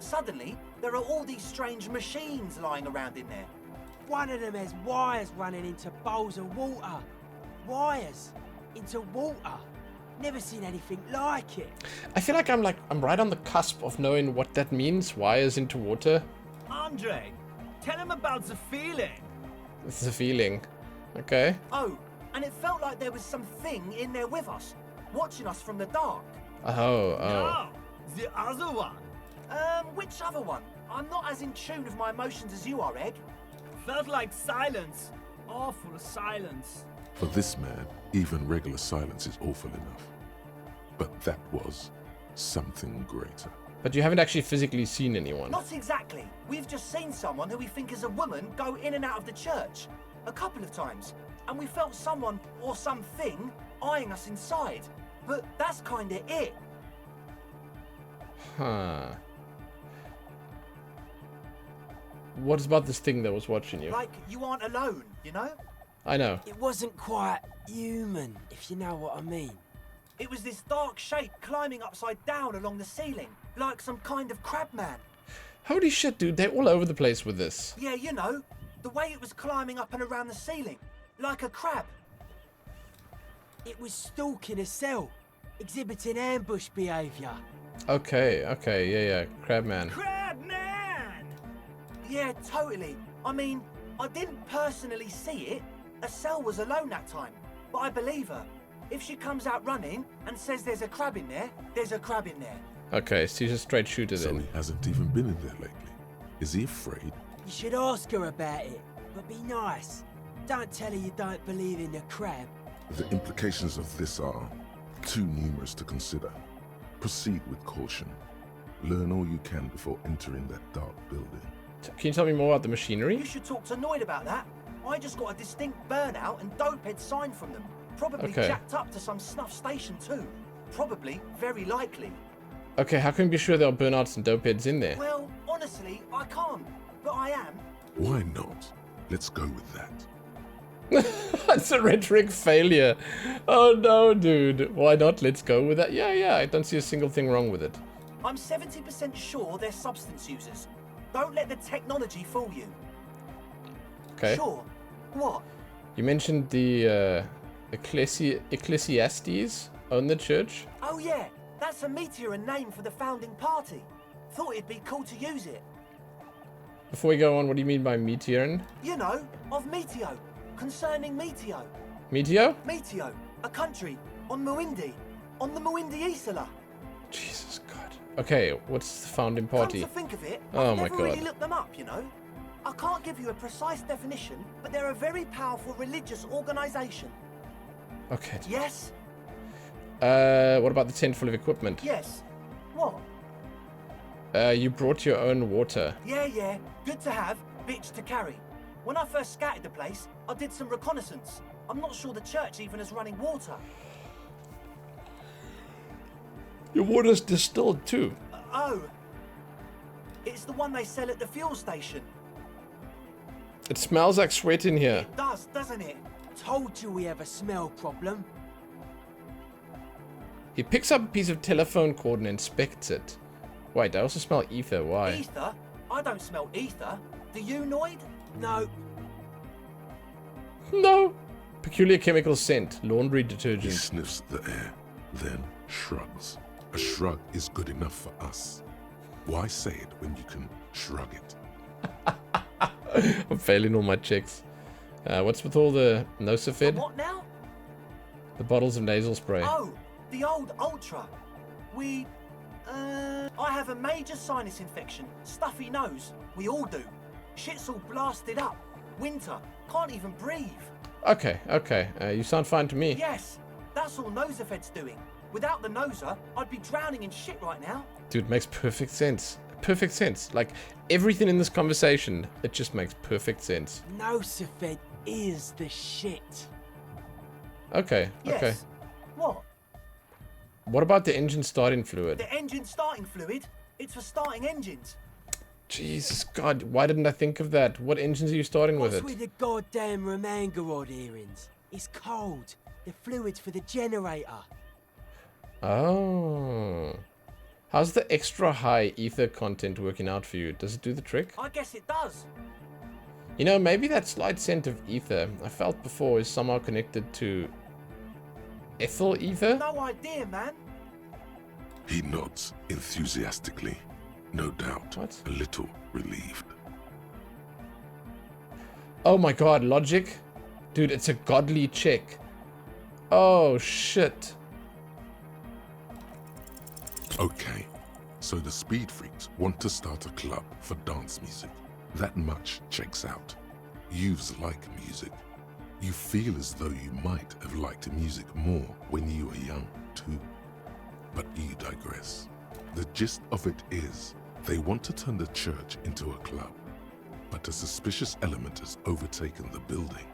Suddenly, there are all these strange machines lying around in there. One of them has wires running into bowls of water. Wires into water. Never seen anything like it. I feel like I'm right on the cusp of knowing what that means. Wires into water. Andre, tell him about the feeling. This is a feeling. Okay. Oh, and it felt like there was something in there with us, watching us from the dark. Oh. No, the other one. Which other one? I'm not as in tune with my emotions as you are, Egg. Felt like silence. Awful silence. For this man, even regular silence is awful enough. But that was something greater. But you haven't actually physically seen anyone. Not exactly. We've just seen someone who we think is a woman go in and out of the church. A couple of times. And we felt someone or something eyeing us inside. But that's kinda it. Huh. What about this thing that was watching you? Like you aren't alone, you know? I know. It wasn't quite human, if you know what I mean. It was this dark shape climbing upside down along the ceiling, like some kind of crab man. Holy shit, dude, they're all over the place with this. Yeah, you know, the way it was climbing up and around the ceiling, like a crab. It was stalking a cell, exhibiting ambush behavior. Okay, yeah, Crabman. Crabman! Yeah, totally. I mean, I didn't personally see it. A cell was alone that time, but I believe her. If she comes out running and says there's a crab in there, there's a crab in there. Okay, so he's a straight shooter So then. he hasn't even been in there lately. Is he afraid? You should ask her about it, but be nice. Don't tell her you don't believe in the crab. The implications of this are too numerous to consider. Proceed with caution. Learn all you can before entering that dark building. Can you tell me more about the machinery? You should talk to Noid about that. I just got a distinct burnout and dopehead sign from them. Probably Okay. jacked up to some snuff station too. Probably, very likely. Okay, how can we be sure there are burnouts and dope heads in there? Well, honestly, I can't. But I am. Why not? Let's go with that. It's a rhetoric failure. Oh no, dude. Why not? Let's go with that. Yeah, I don't see a single thing wrong with it. I'm 70% sure they're substance users. Don't let the technology fool you. Okay. Sure. What? You mentioned the Ecclesiastes own the church. Oh yeah, that's a meteor name for the founding party. Thought it'd be cool to use it. Before we go on, what do you mean by meteor? You know, of Meteo. Concerning Meteo. Meteo? Meteo, a country on Muindi. On the Muindi Isla. Jesus God. Okay, what's the founding party? Come to think of it, Oh I've my never God. really looked them up, you know. I can't give you a precise definition, but they're a very powerful religious organization. Okay. Yes? What about the tent full of equipment? Yes. What? You brought your own water. Yeah. Good to have, bitch to carry. When I first scouted the place, I did some reconnaissance. I'm not sure the church even has running water. Your water's distilled too. Oh. It's the one they sell at the fuel station. It smells like sweat in here. It does, doesn't it? Told you we have a smell problem. He picks up a piece of telephone cord and inspects it. Wait, I also smell ether. Why? Ether? I don't smell ether. Do you, Noid? No, No. Peculiar chemical scent. Laundry He detergent. sniffs the air, then shrugs. A shrug is good enough for us. Why say it when you can shrug it? I'm failing all my checks. What's with all the Nosafed? What now? The bottles of nasal spray. Oh, the old Ultra. I have a major sinus infection. Stuffy nose. We all do. Shit's all blasted up. Winter. Can't even breathe. Okay. You sound fine to me. Yes, that's all Nosafed's doing. Without the Noser, I'd be drowning in shit right now. Dude, makes perfect sense. Perfect sense. Like, everything in this conversation, it just makes perfect sense. Nosafed is the shit. Okay. Yes. What? What about the engine starting fluid? The engine starting fluid? It's for starting engines. Jesus God, why didn't I think of that? What engines are you starting with What's it? with the goddamn Romangarod earrings? It's cold. The fluid's for the generator. Oh. How's the extra high ether content working out for you? Does it do the trick? I guess it does. You know, maybe that slight scent of ether I felt before is somehow connected to ethyl ether? No idea, man. He nods enthusiastically, no doubt What? a little relieved. Oh my God, logic? Dude, it's a godly check. Oh shit. Okay, so the speed freaks want to start a club for dance music. That much checks out. Youths like music. You feel as though you might have liked music more when you were young, too. But you digress. The gist of it is, they want to turn the church into a club. But a suspicious element has overtaken the building.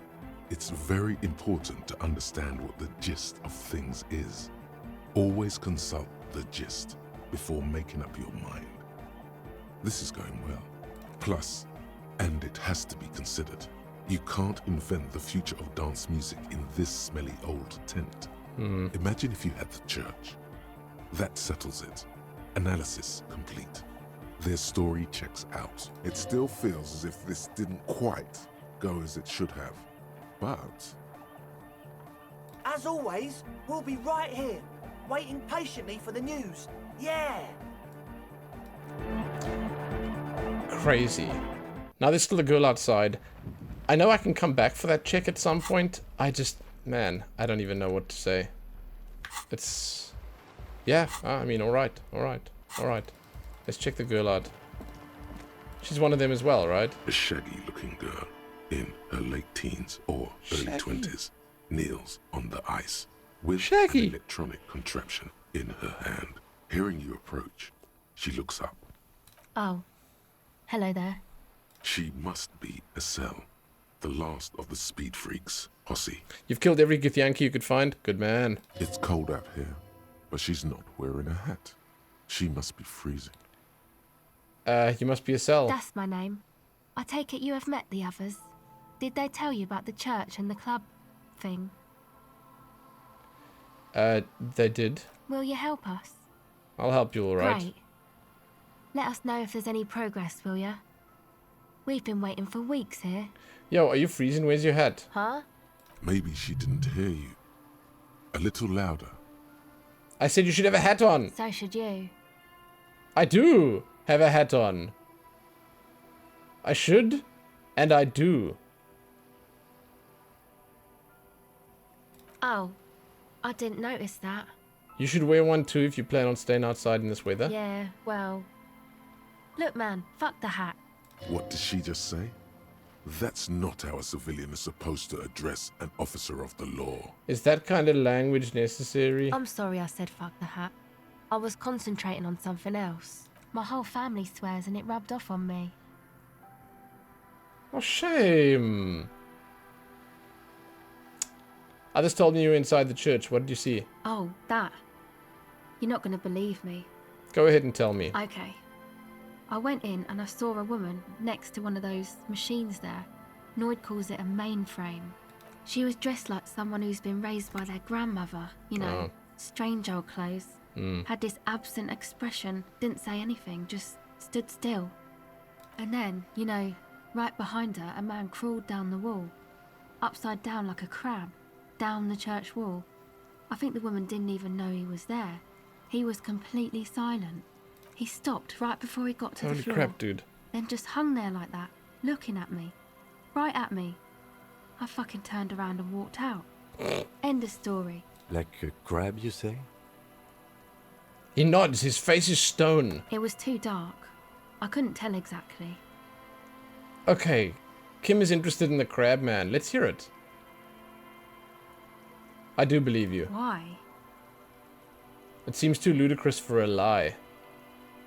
It's very important to understand what the gist of things is. Always consult the gist before making up your mind. This is going well. Plus, and it has to be considered, you can't invent the future of dance music in this smelly old tent. Imagine if you had the church. That settles it. Analysis complete. Their story checks out. It still feels as if this didn't quite go as it should have. But As always, we'll be right here, waiting patiently for the news. Yeah! Crazy. Now there's still a girl outside. I know I can come back for that check at some point. Man, I don't even know what to say. It's... Yeah, I mean, alright. Let's check the girl out. She's one of them as well, right? A shaggy-looking girl in her late teens or early 20s kneels on the ice with an electronic contraption in her hand. Hearing you approach, she looks up. Oh, hello there. She must be Estelle, the last of the speed freaks, Posse. You've killed every Githyanki you could find? Good man. It's cold out here, but she's not wearing a hat. She must be freezing. You must be Estelle. That's my name. I take it you have met the others. Did they tell you about the church and the club thing? They did. Will you help us? I'll help you, alright. Great. Let us know if there's any progress, will ya? We've been waiting for weeks here. Yo, are you freezing? Where's your hat? Huh? Maybe she didn't hear you. A little louder. I said you should have a hat on. So should you. I do have a hat on. I should, and I do. Oh, I didn't notice that. You should wear one too if you plan on staying outside in this weather. Yeah, well... Look, man, fuck the hat. What did she just say? That's not how a civilian is supposed to address an officer of the law. Is that kind of language necessary? I'm sorry I said fuck the hat. I was concentrating on something else. My whole family swears and it rubbed off on me. Oh, shame. Others told me you were inside the church. What did you see? Oh, that. You're not going to believe me. Go ahead and tell me. Okay. I went in and I saw a woman next to one of those machines there. Noid calls it a mainframe. She was dressed like someone who's been raised by their grandmother. You know, strange old clothes. Had this absent expression, didn't say anything, just stood still. And then, you know, right behind her, a man crawled down the wall. Upside down like a crab. Down the church wall. I think the woman didn't even know he was there. He was completely silent. He stopped right before he got to the floor. Holy crap, dude. Then just hung there like that, looking at me. Right at me. I fucking turned around and walked out. End of story. Like a crab, you say? He nods. His face is stone. It was too dark. I couldn't tell exactly. Okay. Kim is interested in the crab man. Let's hear it. I do believe you. Why? It seems too ludicrous for a lie.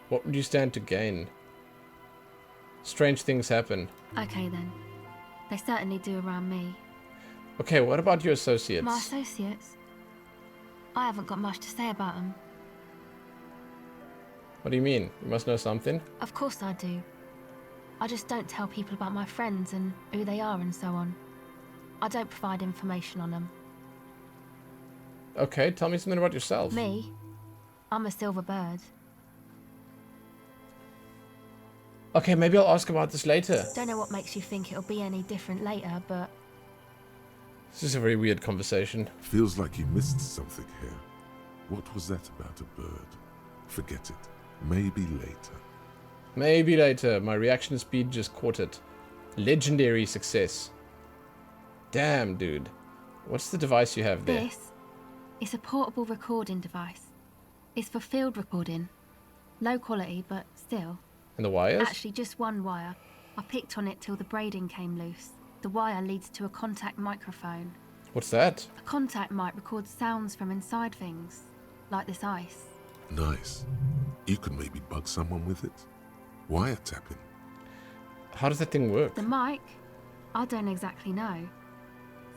What would you stand to gain? Strange things happen. Okay then. They certainly do around me. Okay, what about your associates? My associates? I haven't got much to say about them. What do you mean? You must know something? Of course I do. I just don't tell people about my friends and who they are and so on. I don't provide information on them. Okay, tell me something about yourself. Me? I'm a silver bird. Okay, maybe I'll ask about this later. Don't know what makes you think it'll be any different later, but... This is a very weird conversation. Feels like you missed something here. What was that about a bird? Forget it. Maybe later. Maybe later. My reaction speed just caught it. Legendary success. Damn, dude. What's the device you have there? This is a portable recording device. It's for field recording. Low quality, but still. And the wires? Actually, just one wire. I picked on it till the braiding came loose. The wire leads to a contact microphone. What's that? A contact mic records sounds from inside things, like this ice. Nice. You could maybe bug someone with it. Wiretapping. How does that thing work? The mic? I don't exactly know.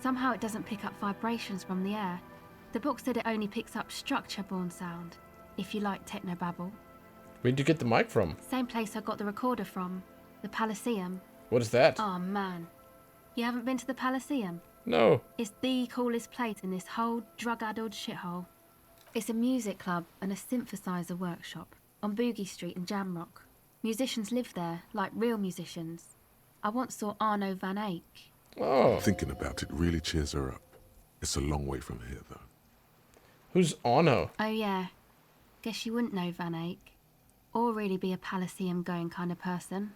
Somehow it doesn't pick up vibrations from the air. The book said it only picks up structure-borne sound, if you like technobabble. Where'd you get the mic from? Same place I got the recorder from, the Elysium. What is that? Oh man. You haven't been to the Elysium? No. It's the coolest place in this whole drug-addled shithole. It's a music club and a synthesizer workshop on Boogie Street in Jamrock. Musicians live there, like real musicians. I once saw Arno van Eyck. Oh. Thinking about it really cheers her up. It's a long way from here, though. Who's Arno? Oh yeah. Guess you wouldn't know Van Eyck. Or really be a Palaceum going kind of person.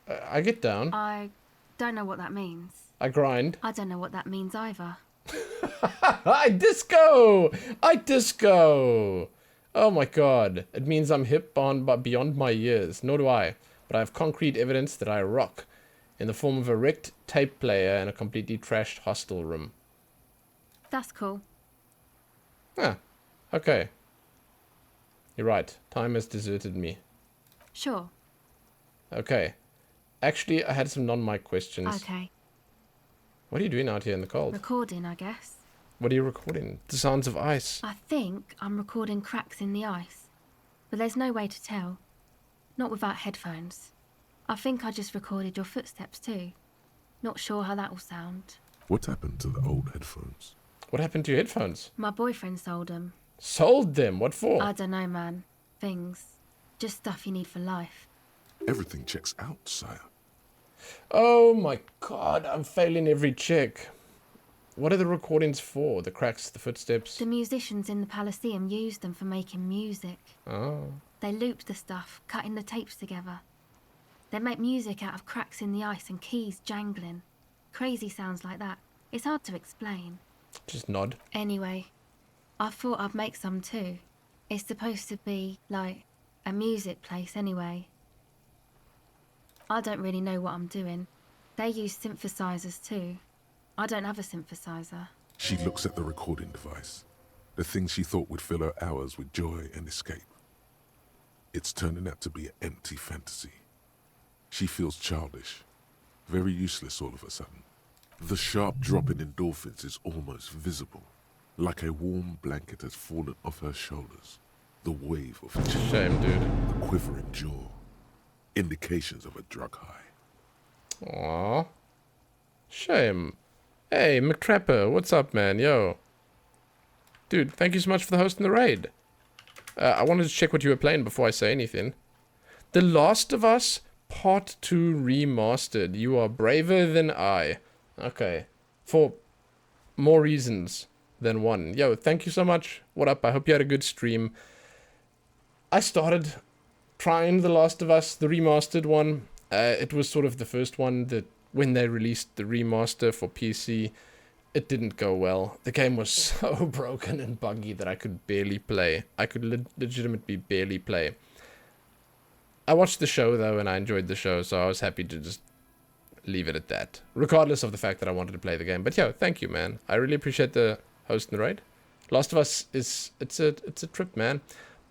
I get down. I don't know what that means. I grind. I don't know what that means either. I disco! I disco! Oh my god. It means I'm hip beyond my years. Nor do I. But I have concrete evidence that I rock. In the form of a wrecked tape player and a completely trashed hostel room. That's cool. Ah. Okay. You're right. Time has deserted me. Sure. Okay. Actually, I had some non-mic questions. Okay. What are you doing out here in the cold? Recording, I guess. What are you recording? The sounds of ice. I think I'm recording cracks in the ice. But there's no way to tell. Not without headphones. I think I just recorded your footsteps too. Not sure how that will sound. What happened to the old headphones? What happened to your headphones? My boyfriend sold them. Sold them? What for? I don't know, man. Things. Just stuff you need for life. Everything checks out, sire. Oh my god, I'm failing every check. What are the recordings for? The cracks, the footsteps? The musicians in the Palaceum used them for making music. Oh. They looped the stuff, cutting the tapes together. They make music out of cracks in the ice and keys jangling. Crazy sounds like that. It's hard to explain. Just nod. Anyway, I thought I'd make some too. It's supposed to be, like, a music place anyway. I don't really know what I'm doing. They use synthesizers too. I don't have a synthesizer. She looks at the recording device. The thing she thought would fill her hours with joy and escape. It's turning out to be an empty fantasy. She feels childish. Very useless all of a sudden. The sharp drop in endorphins is almost visible. Like a warm blanket has fallen off her shoulders. The wave of shame, dude. The quivering jaw. Indications of a drug high. Aww. Shame. Hey, McTrapper, what's up, man? Yo. Dude, thank you so much for the host in the raid. I wanted to check what you were playing before I say anything. The Last of Us Part 2 Remastered. You are braver than I. Okay. For more reasons than one. Yo, thank you so much. What up? I hope you had a good stream. I started trying The Last of Us, the remastered one. It was sort of the first one that when they released the remaster for PC, it didn't go well. The game was so broken and buggy that I could barely play. I could legitimately barely play. I watched the show though, and I enjoyed the show, so I was happy to just leave it at that. Regardless of the fact that I wanted to play the game. But yeah, thank you, man. I really appreciate the host and the raid. Last of Us it's a trip, man.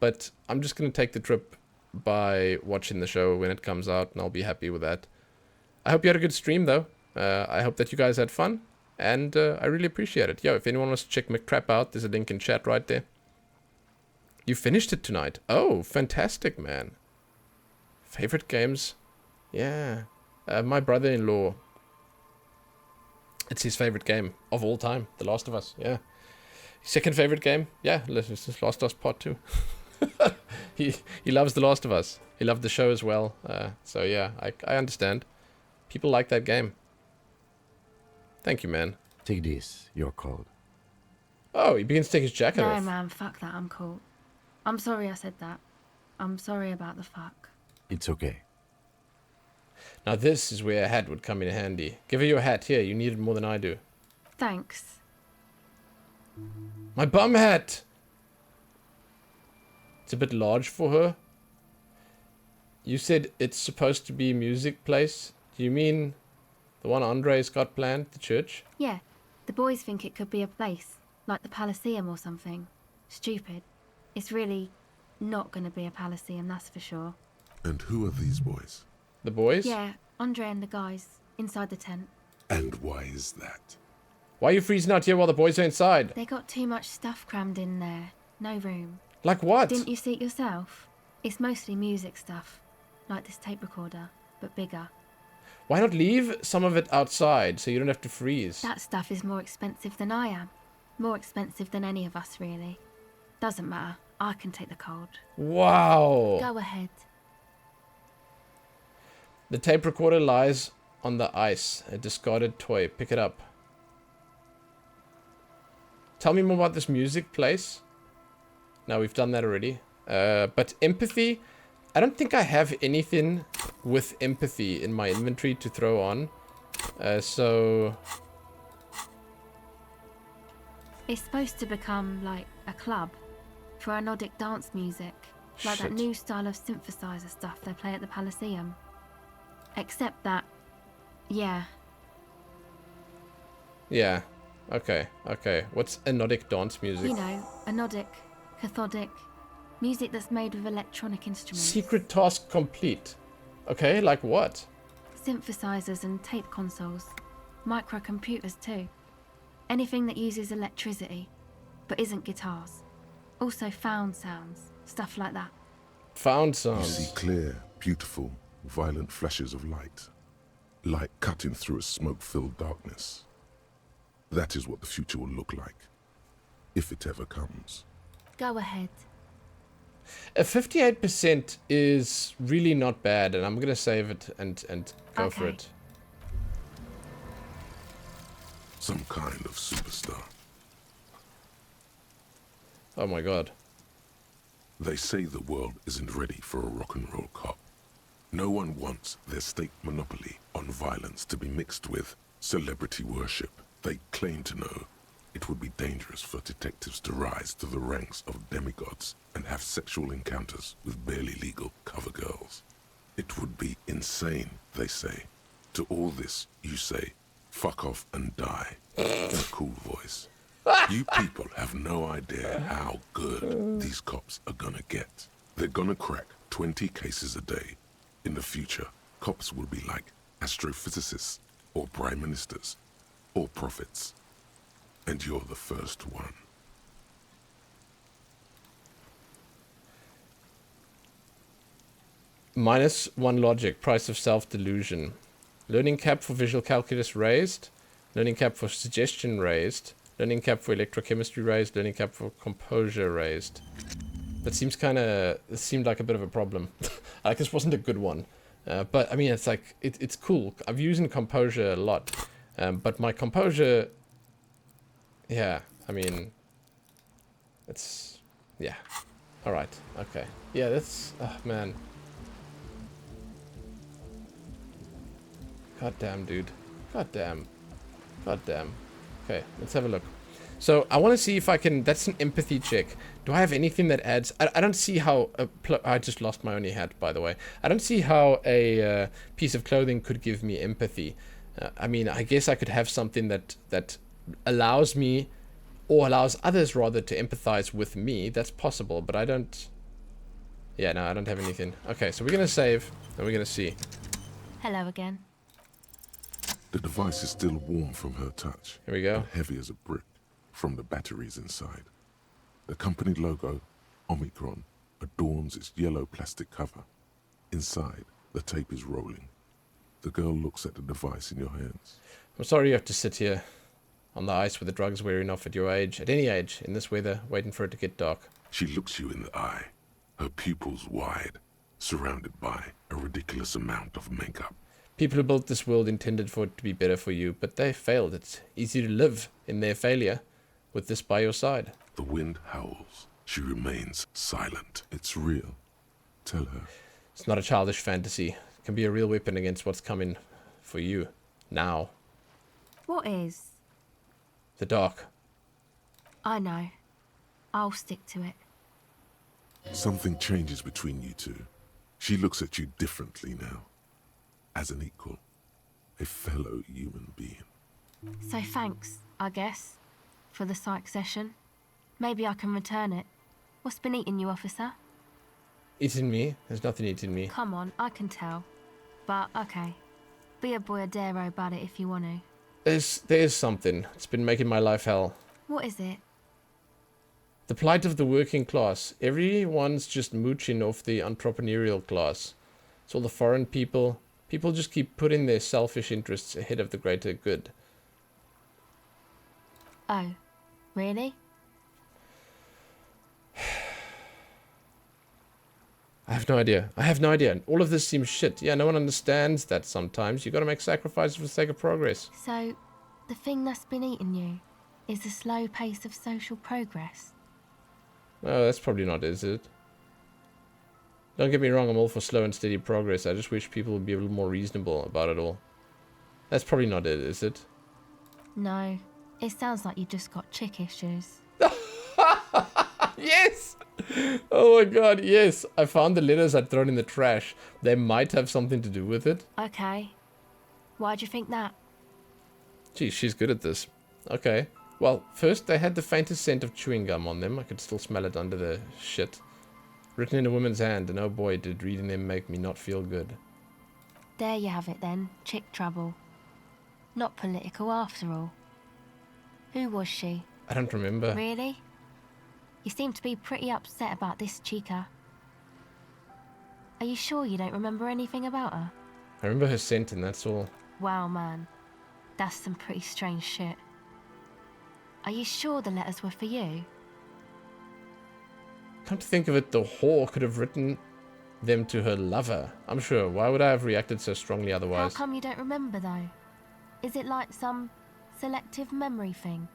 But I'm just gonna take the trip by watching the show when it comes out, and I'll be happy with that. I hope you had a good stream though. I hope that you guys had fun, and I really appreciate it. Yo, if anyone wants to check McTrap out, there's a link in chat right there. You finished it tonight. Oh, fantastic, man. Favorite games? Yeah. My brother-in-law. It's his favorite game of all time. The Last of Us. Yeah. Second favorite game? Yeah. Last of Us Part 2. He loves The Last of Us. He loved the show as well. So yeah, I understand. People like that game. Thank you, man. Take this. You're cold. Oh, he begins to take his jacket No, off. man, fuck that. I'm cool. I'm sorry I said that. I'm sorry about the fuck. It's okay. Now this is where a hat would come in handy. Give her your hat. Here, you need it more than I do. Thanks. My bum hat! It's a bit large for her. You said it's supposed to be a music place. Do you mean the one Andre's got planned, the church? Yeah, the boys think it could be a place, like the Palaceum or something. Stupid. It's really not going to be a Palaceum, that's for sure. And who are these boys? The boys? Yeah, Andre and the guys, inside the tent. And why is that? Why are you freezing out here while the boys are inside? They got too much stuff crammed in there. No room. Like what? Didn't you see it yourself? It's mostly music stuff. Like this tape recorder, but bigger. Why not leave some of it outside so you don't have to freeze? That stuff is more expensive than I am. More expensive than any of us, really. Doesn't matter. I can take the cold. Wow. Go ahead. The tape recorder lies on the ice. A discarded toy. Pick it up. Tell me more about this music place. No, we've done that already. But empathy, I don't think I have anything with empathy in my inventory to throw on. So... It's supposed to become like a club for anodic dance music. Like that new style of synthesizer stuff they play at the Elysium. Except that, yeah. Yeah. Okay. Okay. What's anodic dance music? You know, anodic, cathodic, music that's made with electronic instruments. Secret task complete. Okay, like what? Synthesizers and tape consoles. Microcomputers too. Anything that uses electricity, but isn't guitars. Also found sounds, stuff like that. Found sounds. You see clear, beautiful, violent flashes of light. Light cutting through a smoke-filled darkness. That is what the future will look like, if it ever comes. Go ahead. A 58% is really not bad, and I'm gonna save it and go for it. Some kind of superstar. Oh my god. They say the world isn't ready for a rock and roll cop. No one wants their state monopoly on violence to be mixed with celebrity worship. They claim to know it would be dangerous for detectives to rise to the ranks of demigods and have sexual encounters with barely legal cover girls. It would be insane, they say. To all this, you say, fuck off and die, in a cool voice. You people have no idea how good these cops are gonna get. They're gonna crack 20 cases a day. In the future, cops will be like astrophysicists, or prime ministers, or prophets. And you're the first one. -1 logic, price of self-delusion. Learning cap for visual calculus raised. Learning cap for suggestion raised. Learning cap for electrochemistry raised. Learning cap for composure raised. That seems kind of... It seemed like a bit of a problem. Like, this wasn't a good one. But, I mean, it's like... It's cool. I've used composure a lot. But my composure... Yeah, I mean... It's... Yeah. Alright, okay. Yeah, that's... Oh, man. God damn, dude. God damn. God damn. Okay, let's have a look. So, I want to see if I can... That's an empathy check. Do I have anything that adds... I don't see how... I just lost my only hat, by the way. I don't see how a piece of clothing could give me empathy. I mean, I guess I could have something that allows me... Or allows others, rather, to empathize with me. That's possible, but I don't... Yeah, no, I don't have anything. Okay, so we're going to save, and we're going to see. Hello again. The device is still warm from her touch. Here we go. And heavy as a brick from the batteries inside. The company logo, Omicron, adorns its yellow plastic cover. Inside, the tape is rolling. The girl looks at the device in your hands. I'm sorry you have to sit here on the ice with the drugs wearing off at your age, at any age, in this weather, waiting for it to get dark. She looks you in the eye, her pupils wide, surrounded by a ridiculous amount of makeup. People who built this world intended for it to be better for you, but they failed. It's easy to live in their failure with this by your side. The wind howls. She remains silent. It's real. Tell her. It's not a childish fantasy. It can be a real weapon against what's coming for you now. What is? The dark. I know. I'll stick to it. Something changes between you two. She looks at you differently now. As an equal. A fellow human being. So thanks, I guess, for the psych session. Maybe I can return it. What's been eating you, officer? Eating me? There's nothing eating me. Come on, I can tell. But, okay. Be a boyadero about it if you want to. There is something. It's been making my life hell. What is it? The plight of the working class. Everyone's just mooching off the entrepreneurial class. It's all the foreign people. People just keep putting their selfish interests ahead of the greater good. Oh, really? I have no idea. I have no idea. All of this seems shit. Yeah, no one understands that sometimes. You gotta make sacrifices for the sake of progress. So, the thing that's been eating you, is the slow pace of social progress. No, that's probably not, is it? Don't get me wrong, I'm all for slow and steady progress. I just wish people would be a little more reasonable about it all. That's probably not it, is it? No, it sounds like you just got chick issues. Yes! Oh my god, yes! I found the letters I'd thrown in the trash. They might have something to do with it. Okay. Why'd you think that? Gee, she's good at this. Okay. Well, first they had the faintest scent of chewing gum on them. I could still smell it under the shit. Written in a woman's hand, and oh boy, did reading them make me not feel good. There you have it then, chick trouble. Not political after all. Who was she? I don't remember. Really? You seem to be pretty upset about this chica. Are you sure you don't remember anything about her? I remember her scent and that's all. Wow, man. That's some pretty strange shit. Are you sure the letters were for you? Come to think of it, the whore could have written them to her lover. I'm sure. Why would I have reacted so strongly otherwise? How come you don't remember, though? Is it like some selective memory thing?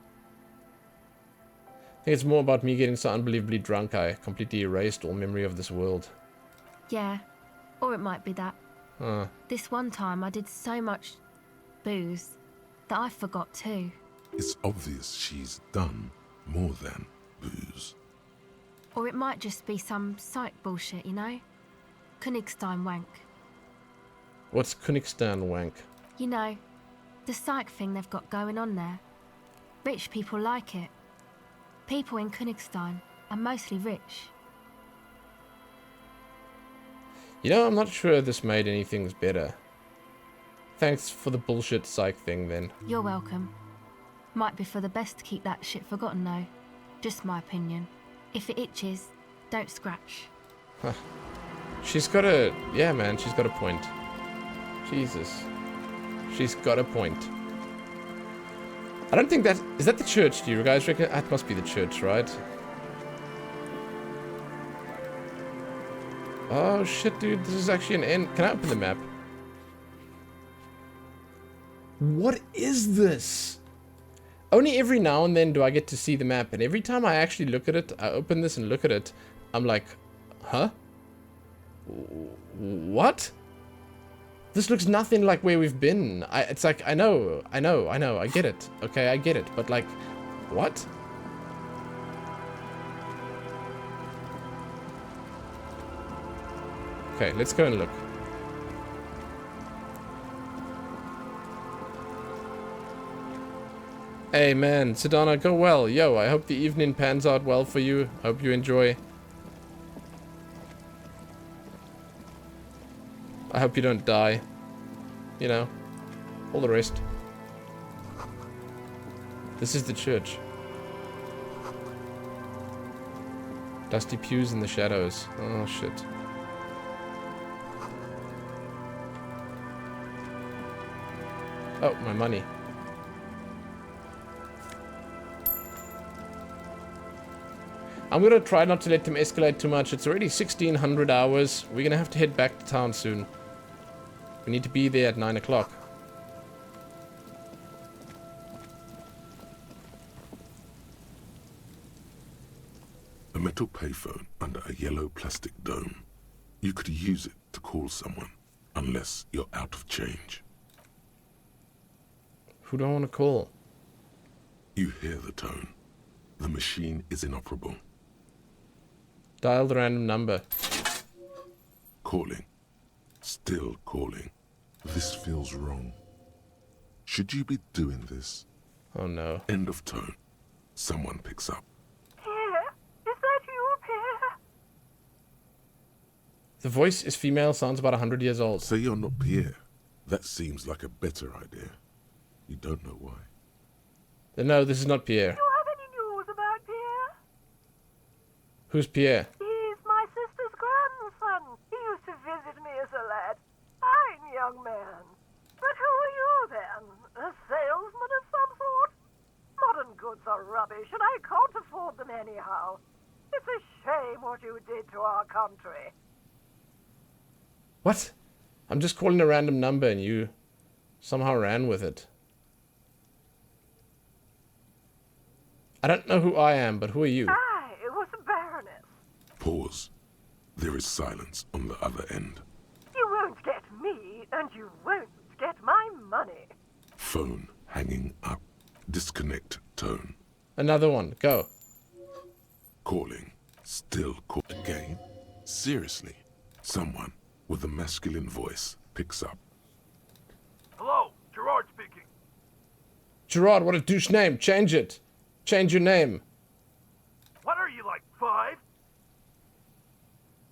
I think it's more about me getting so unbelievably drunk I completely erased all memory of this world. Yeah. Or it might be that. This one time I did so much booze that I forgot too. It's obvious she's done more than booze. Or it might just be some psych bullshit, you know? Königstein wank. What's Königstein wank? You know, the psych thing they've got going on there. Rich people like it. People in Königstein are mostly rich. You know, I'm not sure this made anything better. Thanks for the bullshit psych thing then. You're welcome. Might be for the best to keep that shit forgotten though. Just my opinion. If it itches, don't scratch. Huh. She's got a... Yeah, man, she's got a point. Jesus. She's got a point. I don't think that... Is that the church, do you guys reckon? That must be the church, right? Oh, shit, dude. This is actually an end. Can I open the map? What is this? Only every now and then do I get to see the map. And every time I actually look at it, I open this and look at it, I'm like, huh? What? This looks nothing like where we've been. It's like, I know, I get it. Okay, I get it. But like, what? Okay, let's go and look. Hey man, Sedona, go well. Yo, I hope the evening pans out well for you. I hope you enjoy. I hope you don't die. You know, all the rest. This is the church. Dusty pews in the shadows. Oh shit. Oh, my money. I'm gonna try not to let them escalate too much. It's already 1600 hours. We're gonna have to head back to town soon. We need to be there at 9 o'clock. A metal payphone under a yellow plastic dome. You could use it to call someone, unless you're out of change. Who do I want to call? You hear the tone. The machine is inoperable. Dial the random number. Calling. Still calling. This feels wrong. Should you be doing this? Oh no. End of tone. Someone picks up. Pierre? Is that you, Pierre? The voice is female, sounds about 100 years old. Say you're not Pierre. That seems like a better idea. You don't know why. No, this is not Pierre. Do you have any news about Pierre? Who's Pierre? He's my sister's grandson. He used to visit me as a lad. Fine young man. But who are you then? A salesman of some sort? Modern goods are rubbish, and I can't afford them anyhow. It's a shame what you did to our country. What? I'm just calling a random number and you somehow ran with it. I don't know who I am, but who are you? It was a baroness. Pause. There is silence on the other end. You won't get me, and you won't get my money. Phone hanging up. Disconnect tone. Another one. Go. Calling. Still call again? Seriously? Someone with a masculine voice picks up. Hello, Gerard speaking. Gerard, what a douche name. Change it. Change your name. What are you, like 5?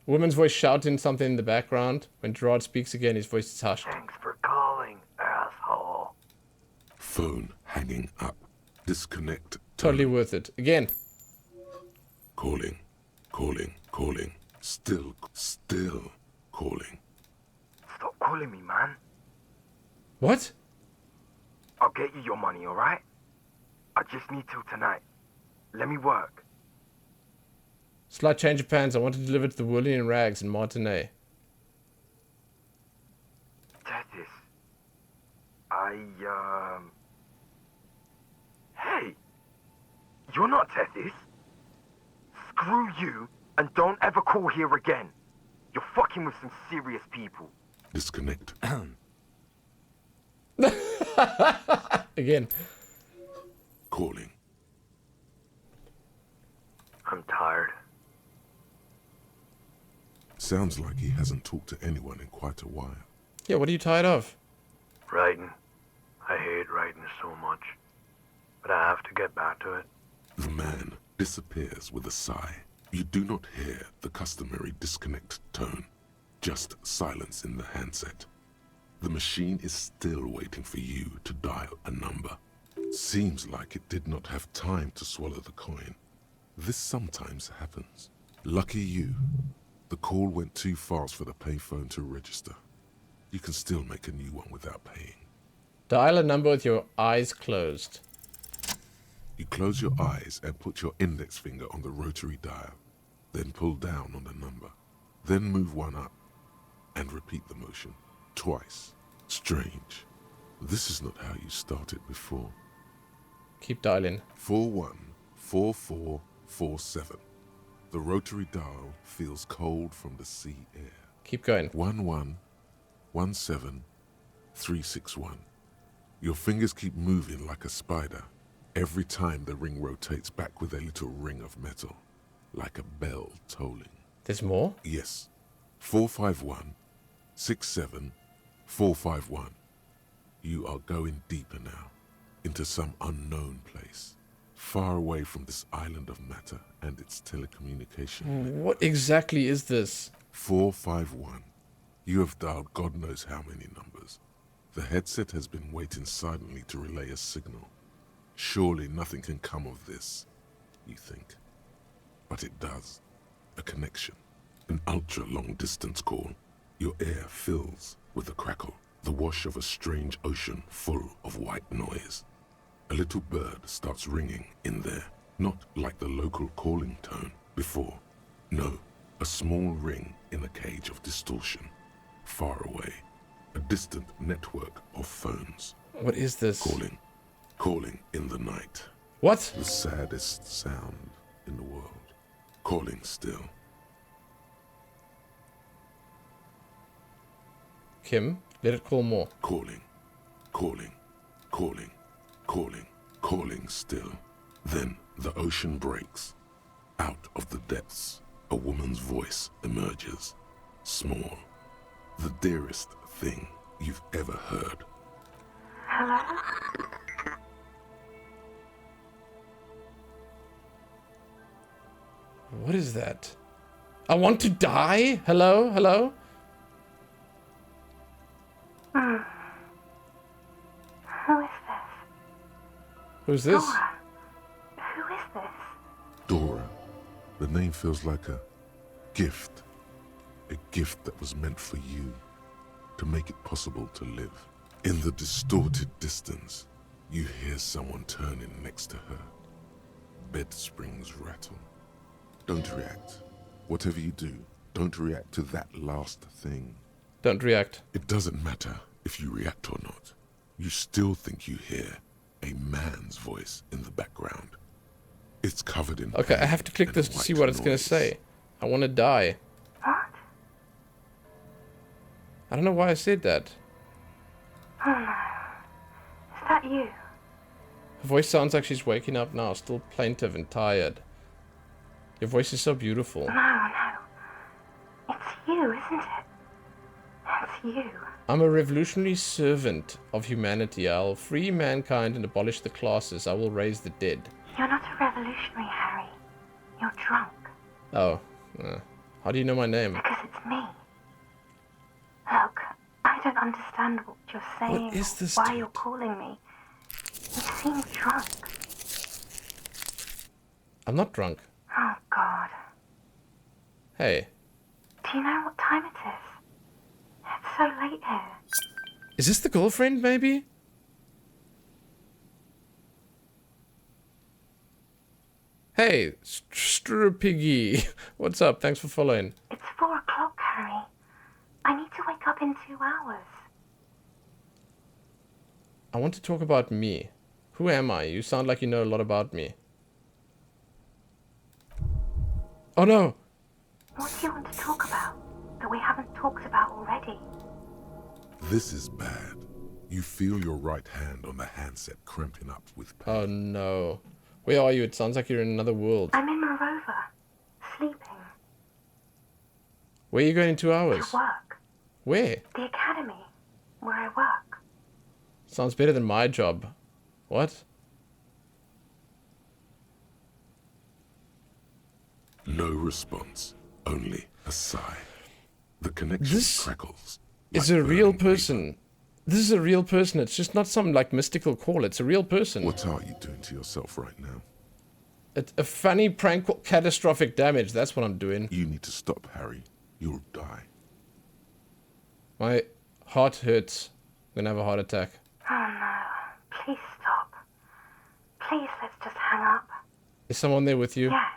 Woman's voice shouting something in the background. When Gerard speaks again, his voice is hushed. Thanks for calling, asshole. Phone hanging up. Disconnect. Totally worth it. Again. Calling. Calling. Calling. Still calling. Stop calling me, man. What? I'll get you your money, alright? I just need till tonight. Let me work. Slight change of plans. I want to deliver to the Woolly and Rags in Martinez. Tethys. Hey! You're not Tethys. Screw you, and don't ever call here again. You're fucking with some serious people. Disconnect. Again. Calling. I'm tired. Sounds like he hasn't talked to anyone in quite a while. Yeah, what are you tired of? Writing. I hate writing so much. But I have to get back to it. The man disappears with a sigh. You do not hear the customary disconnect tone, just silence in the handset. The machine is still waiting for you to dial a number. Seems like it did not have time to swallow the coin. This sometimes happens. Lucky you. The call went too fast for the payphone to register. You can still make a new one without paying. Dial a number with your eyes closed. You close your eyes and put your index finger on the rotary dial. Then pull down on the number. Then move one up. And repeat the motion. Twice. Strange. This is not how you started before. Keep dialing. 414447. The rotary dial feels cold from the sea air. Keep going. 1117361. Your fingers keep moving like a spider. Every time the ring rotates back with a little ring of metal. Like a bell tolling. There's more? Yes. 451-67451. You are going deeper now. Into some unknown place. Far away from this island of matter and its telecommunication. What exactly is this? 451. You have dialed God knows how many numbers. The headset has been waiting silently to relay a signal. Surely nothing can come of this, you think. But it does. A connection. An ultra-long distance call. Your air fills with a crackle. The wash of a strange ocean full of white noise. A little bird starts ringing in there. Not like the local calling tone before. No, a small ring in a cage of distortion. Far away. A distant network of phones. What is this? Calling in the night. What? The saddest sound in the world. Calling still. Kim, let it call more. Calling still. Then the ocean breaks. Out of the depths, a woman's voice emerges. Small. The dearest thing you've ever heard. Hello? What is that? I want to die? Hello? Hello? Who is this? Who's this? Dora. Who is this? Dora. The name feels like a gift. A gift that was meant for you. To make it possible to live. In the distorted distance, you hear someone turning next to her. Bed springs rattle. Don't react. Whatever you do, don't react to that last thing. Don't react. It doesn't matter if you react or not. You still think you hear a man's voice in the background. It's covered in Okay, I pain have to click and this to see white what it's gonna noise. say. I want to die. What? I don't know why I said that. Oh no. Is that you? Her voice sounds like she's waking up now, still plaintive and tired. Your voice is so beautiful. No, no. It's you, isn't it? It's you. I'm a revolutionary servant of humanity. I'll free mankind and abolish the classes. I will raise the dead. You're not a revolutionary, Harry. You're drunk. Oh. How do you know my name? Because it's me. Look, I don't understand what you're saying. What is this, why dude? you're calling me. You seem drunk. I'm not drunk. Oh, God. Hey. Do you know what time it is? It's so late here. Is this the girlfriend, maybe? Hey, Piggy. What's up? Thanks for following. It's 4 o'clock, Harry. I need to wake up in 2 hours. I want to talk about me. Who am I? You sound like you know a lot about me. Oh no! What do you want to talk about that we haven't talked about already? This is bad. You feel your right hand on the handset cramping up with pain. Oh no. Where are you? It sounds like you're in another world. I'm in Morova, sleeping. Where are you going in 2 hours? To work. Where? The academy, where I work. Sounds better than my job. What? No response, only a sigh. The connection This crackles. It's like a real burning paper. person. This is a real person. It's just not some like mystical call. It's a real person. What are you doing to yourself right now? A funny prank called catastrophic damage. That's what I'm doing. You need to stop, Harry. You'll die. My heart hurts. I'm gonna have a heart attack. Oh no, please stop. Please, let's just hang up. Is someone there with you? Yes.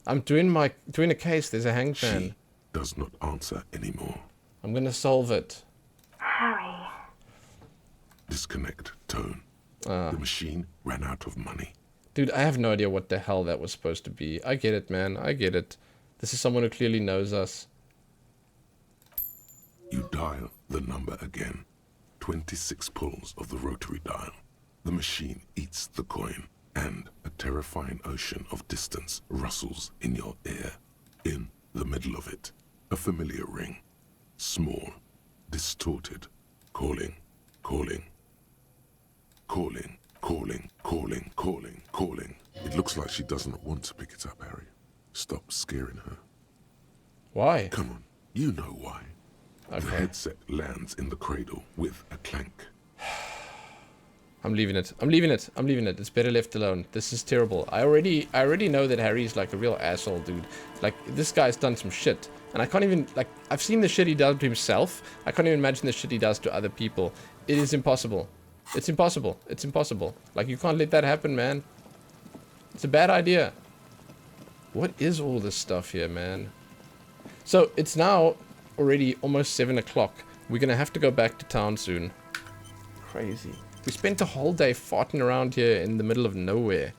I'm doing a case. There's a hangman. She does not answer anymore. I'm gonna solve it. Harry. Disconnect tone. The machine ran out of money. Dude, I have no idea what the hell that was supposed to be. I get it, man. I get it. This is someone who clearly knows us. You dial the number again. 26 pulls of the rotary dial. The machine eats the coin, and a terrifying ocean of distance rustles in your ear. In the middle of it, a familiar ring. Small, distorted, calling, calling. Calling, calling, calling, calling, calling. It looks like she doesn't want to pick it up, Harry. Stop scaring her. Why? Come on, you know why. Okay. The headset lands in the cradle with a clank. I'm leaving it. I'm leaving it. I'm leaving it. It's better left alone. This is terrible. I already know that Harry's like a real asshole, dude. Like, this guy's done some shit. And I can't even, like, I've seen the shit he does to himself. I can't even imagine the shit he does to other people. It is impossible. It's impossible. It's impossible. Like, you can't let that happen, man. It's a bad idea. What is all this stuff here, man? So, it's now already almost 7 o'clock. We're gonna have to go back to town soon. Crazy. We spent a whole day farting around here in the middle of nowhere.